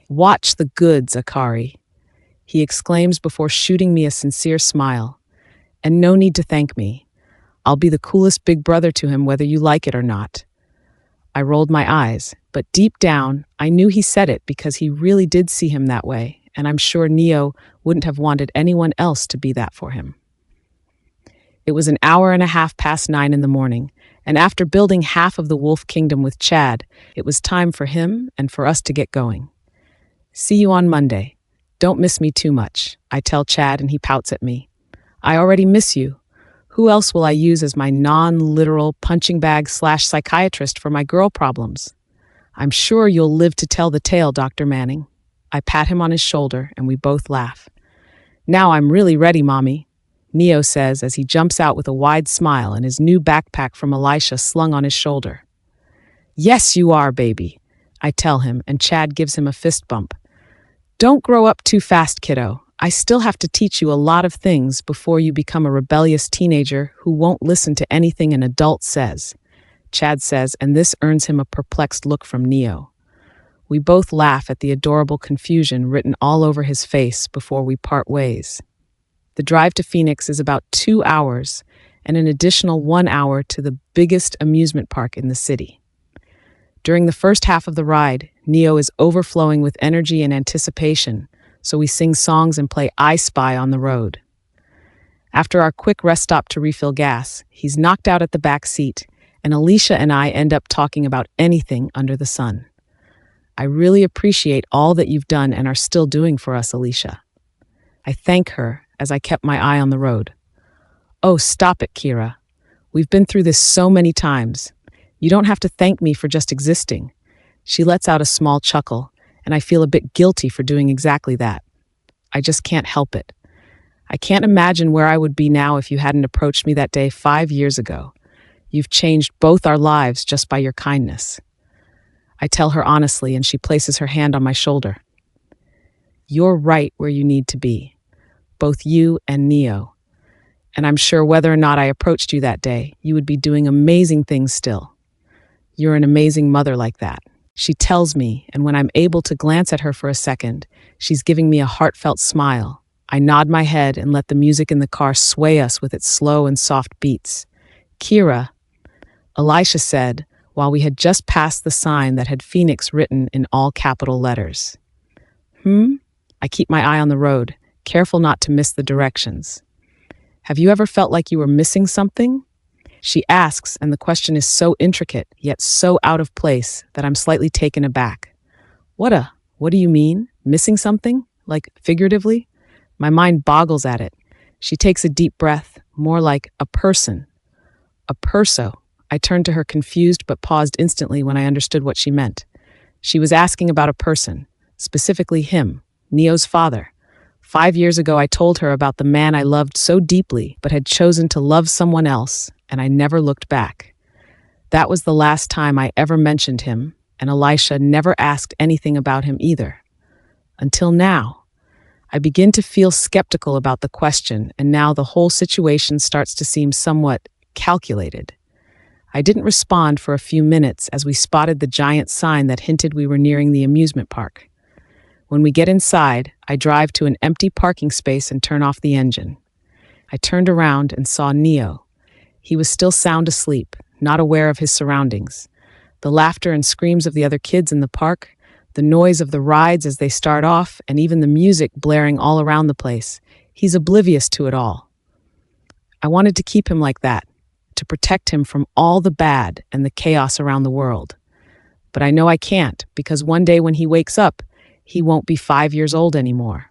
Watch the goods, Akari, he exclaims before shooting me a sincere smile. And no need to thank me. I'll be the coolest big brother to him whether you like it or not. I rolled my eyes, but deep down, I knew he said it because he really did see him that way, and I'm sure Neo wouldn't have wanted anyone else to be that for him. It was an hour and a half past 9 in the morning, and after building half of the Wolf Kingdom with Chad, it was time for him and for us to get going. See you on Monday. Don't miss me too much, I tell Chad, and he pouts at me. I already miss you. Who else will I use as my non-literal punching bag / psychiatrist for my girl problems? I'm sure you'll live to tell the tale, Dr. Manning. I pat him on his shoulder, and we both laugh. Now I'm really ready, Mommy, Neo says as he jumps out with a wide smile and his new backpack from Elisha slung on his shoulder. Yes, you are, baby, I tell him, and Chad gives him a fist bump. Don't grow up too fast, kiddo. I still have to teach you a lot of things before you become a rebellious teenager who won't listen to anything an adult says, Chad says, and this earns him a perplexed look from Neo. We both laugh at the adorable confusion written all over his face before we part ways. The drive to Phoenix is about 2 hours and an additional 1 hour to the biggest amusement park in the city. During the first half of the ride, Neo is overflowing with energy and anticipation, so we sing songs and play I Spy on the road. After our quick rest stop to refill gas, he's knocked out at the back seat, and Alicia and I end up talking about anything under the sun. I really appreciate all that you've done and are still doing for us, Alicia. I thank her as I kept my eye on the road. Oh, stop it, Keira. We've been through this so many times. You don't have to thank me for just existing. She lets out a small chuckle, and I feel a bit guilty for doing exactly that. I just can't help it. I can't imagine where I would be now if you hadn't approached me that day 5 years ago. You've changed both our lives just by your kindness. I tell her honestly, and she places her hand on my shoulder. You're right where you need to be, both you and Neo. And I'm sure whether or not I approached you that day, you would be doing amazing things still. You're an amazing mother like that. She tells me, and when I'm able to glance at her for a second, she's giving me a heartfelt smile. I nod my head and let the music in the car sway us with its slow and soft beats. Keira, Elisha said, while we had just passed the sign that had Phoenix written in all capital letters. I keep my eye on the road, careful not to miss the directions. Have you ever felt like you were missing something? She asks, and the question is so intricate, yet so out of place, that I'm slightly taken aback. What do you mean? Missing something? Like, figuratively? My mind boggles at it. She takes a deep breath, more like a person. A perso. I turned to her confused but paused instantly when I understood what she meant. She was asking about a person, specifically him, Neo's father. 5 years ago, I told her about the man I loved so deeply but had chosen to love someone else, and I never looked back. That was the last time I ever mentioned him, and Elisha never asked anything about him either. Until now. I begin to feel skeptical about the question, and now the whole situation starts to seem somewhat calculated. I didn't respond for a few minutes as we spotted the giant sign that hinted we were nearing the amusement park. When we get inside, I drive to an empty parking space and turn off the engine. I turned around and saw Neo. He was still sound asleep, not aware of his surroundings. The laughter and screams of the other kids in the park, the noise of the rides as they start off, and even the music blaring all around the place. He's oblivious to it all. I wanted to keep him like that, to protect him from all the bad and the chaos around the world. But I know I can't, because one day when he wakes up, he won't be 5 years old anymore.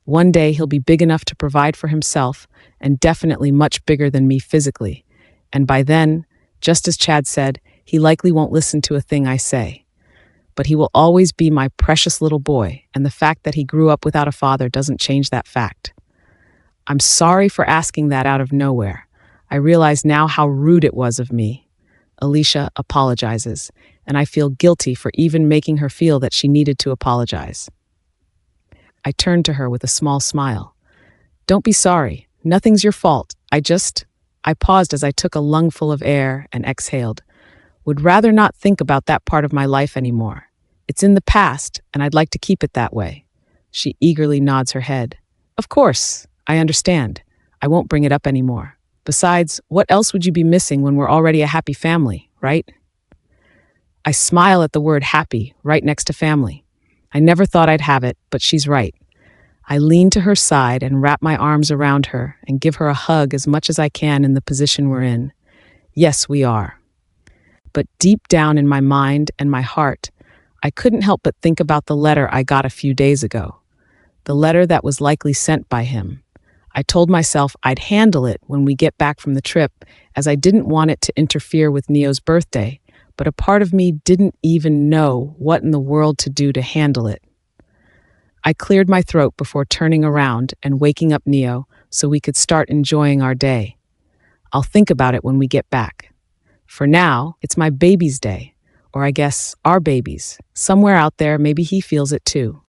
One day he'll be big enough to provide for himself, and definitely much bigger than me physically. And by then, just as Chad said, he likely won't listen to a thing I say. but he will always be my precious little boy, and the fact that he grew up without a father doesn't change that fact. I'm sorry for asking that out of nowhere. I realize now how rude it was of me. Alicia apologizes, and I feel guilty for even making her feel that she needed to apologize. I turn to her with a small smile. Don't be sorry. Nothing's your fault. I paused as I took a lungful of air and exhaled. Would rather not think about that part of my life anymore. It's in the past, and I'd like to keep it that way. She eagerly nods her head. Of course, I understand. I won't bring it up anymore. Besides, what else would you be missing when we're already a happy family, right? I smile at the word happy right next to family. I never thought I'd have it, but she's right. I lean to her side and wrap my arms around her and give her a hug as much as I can in the position we're in. Yes, we are. But deep down in my mind and my heart, I couldn't help but think about the letter I got a few days ago. The letter that was likely sent by him. I told myself I'd handle it when we get back from the trip, as I didn't want it to interfere with Neo's birthday, but a part of me didn't even know what in the world to do to handle it. I cleared my throat before turning around and waking up Neo so we could start enjoying our day. I'll think about it when we get back. For now, it's my baby's day, or I guess our baby's. Somewhere out there, maybe he feels it too.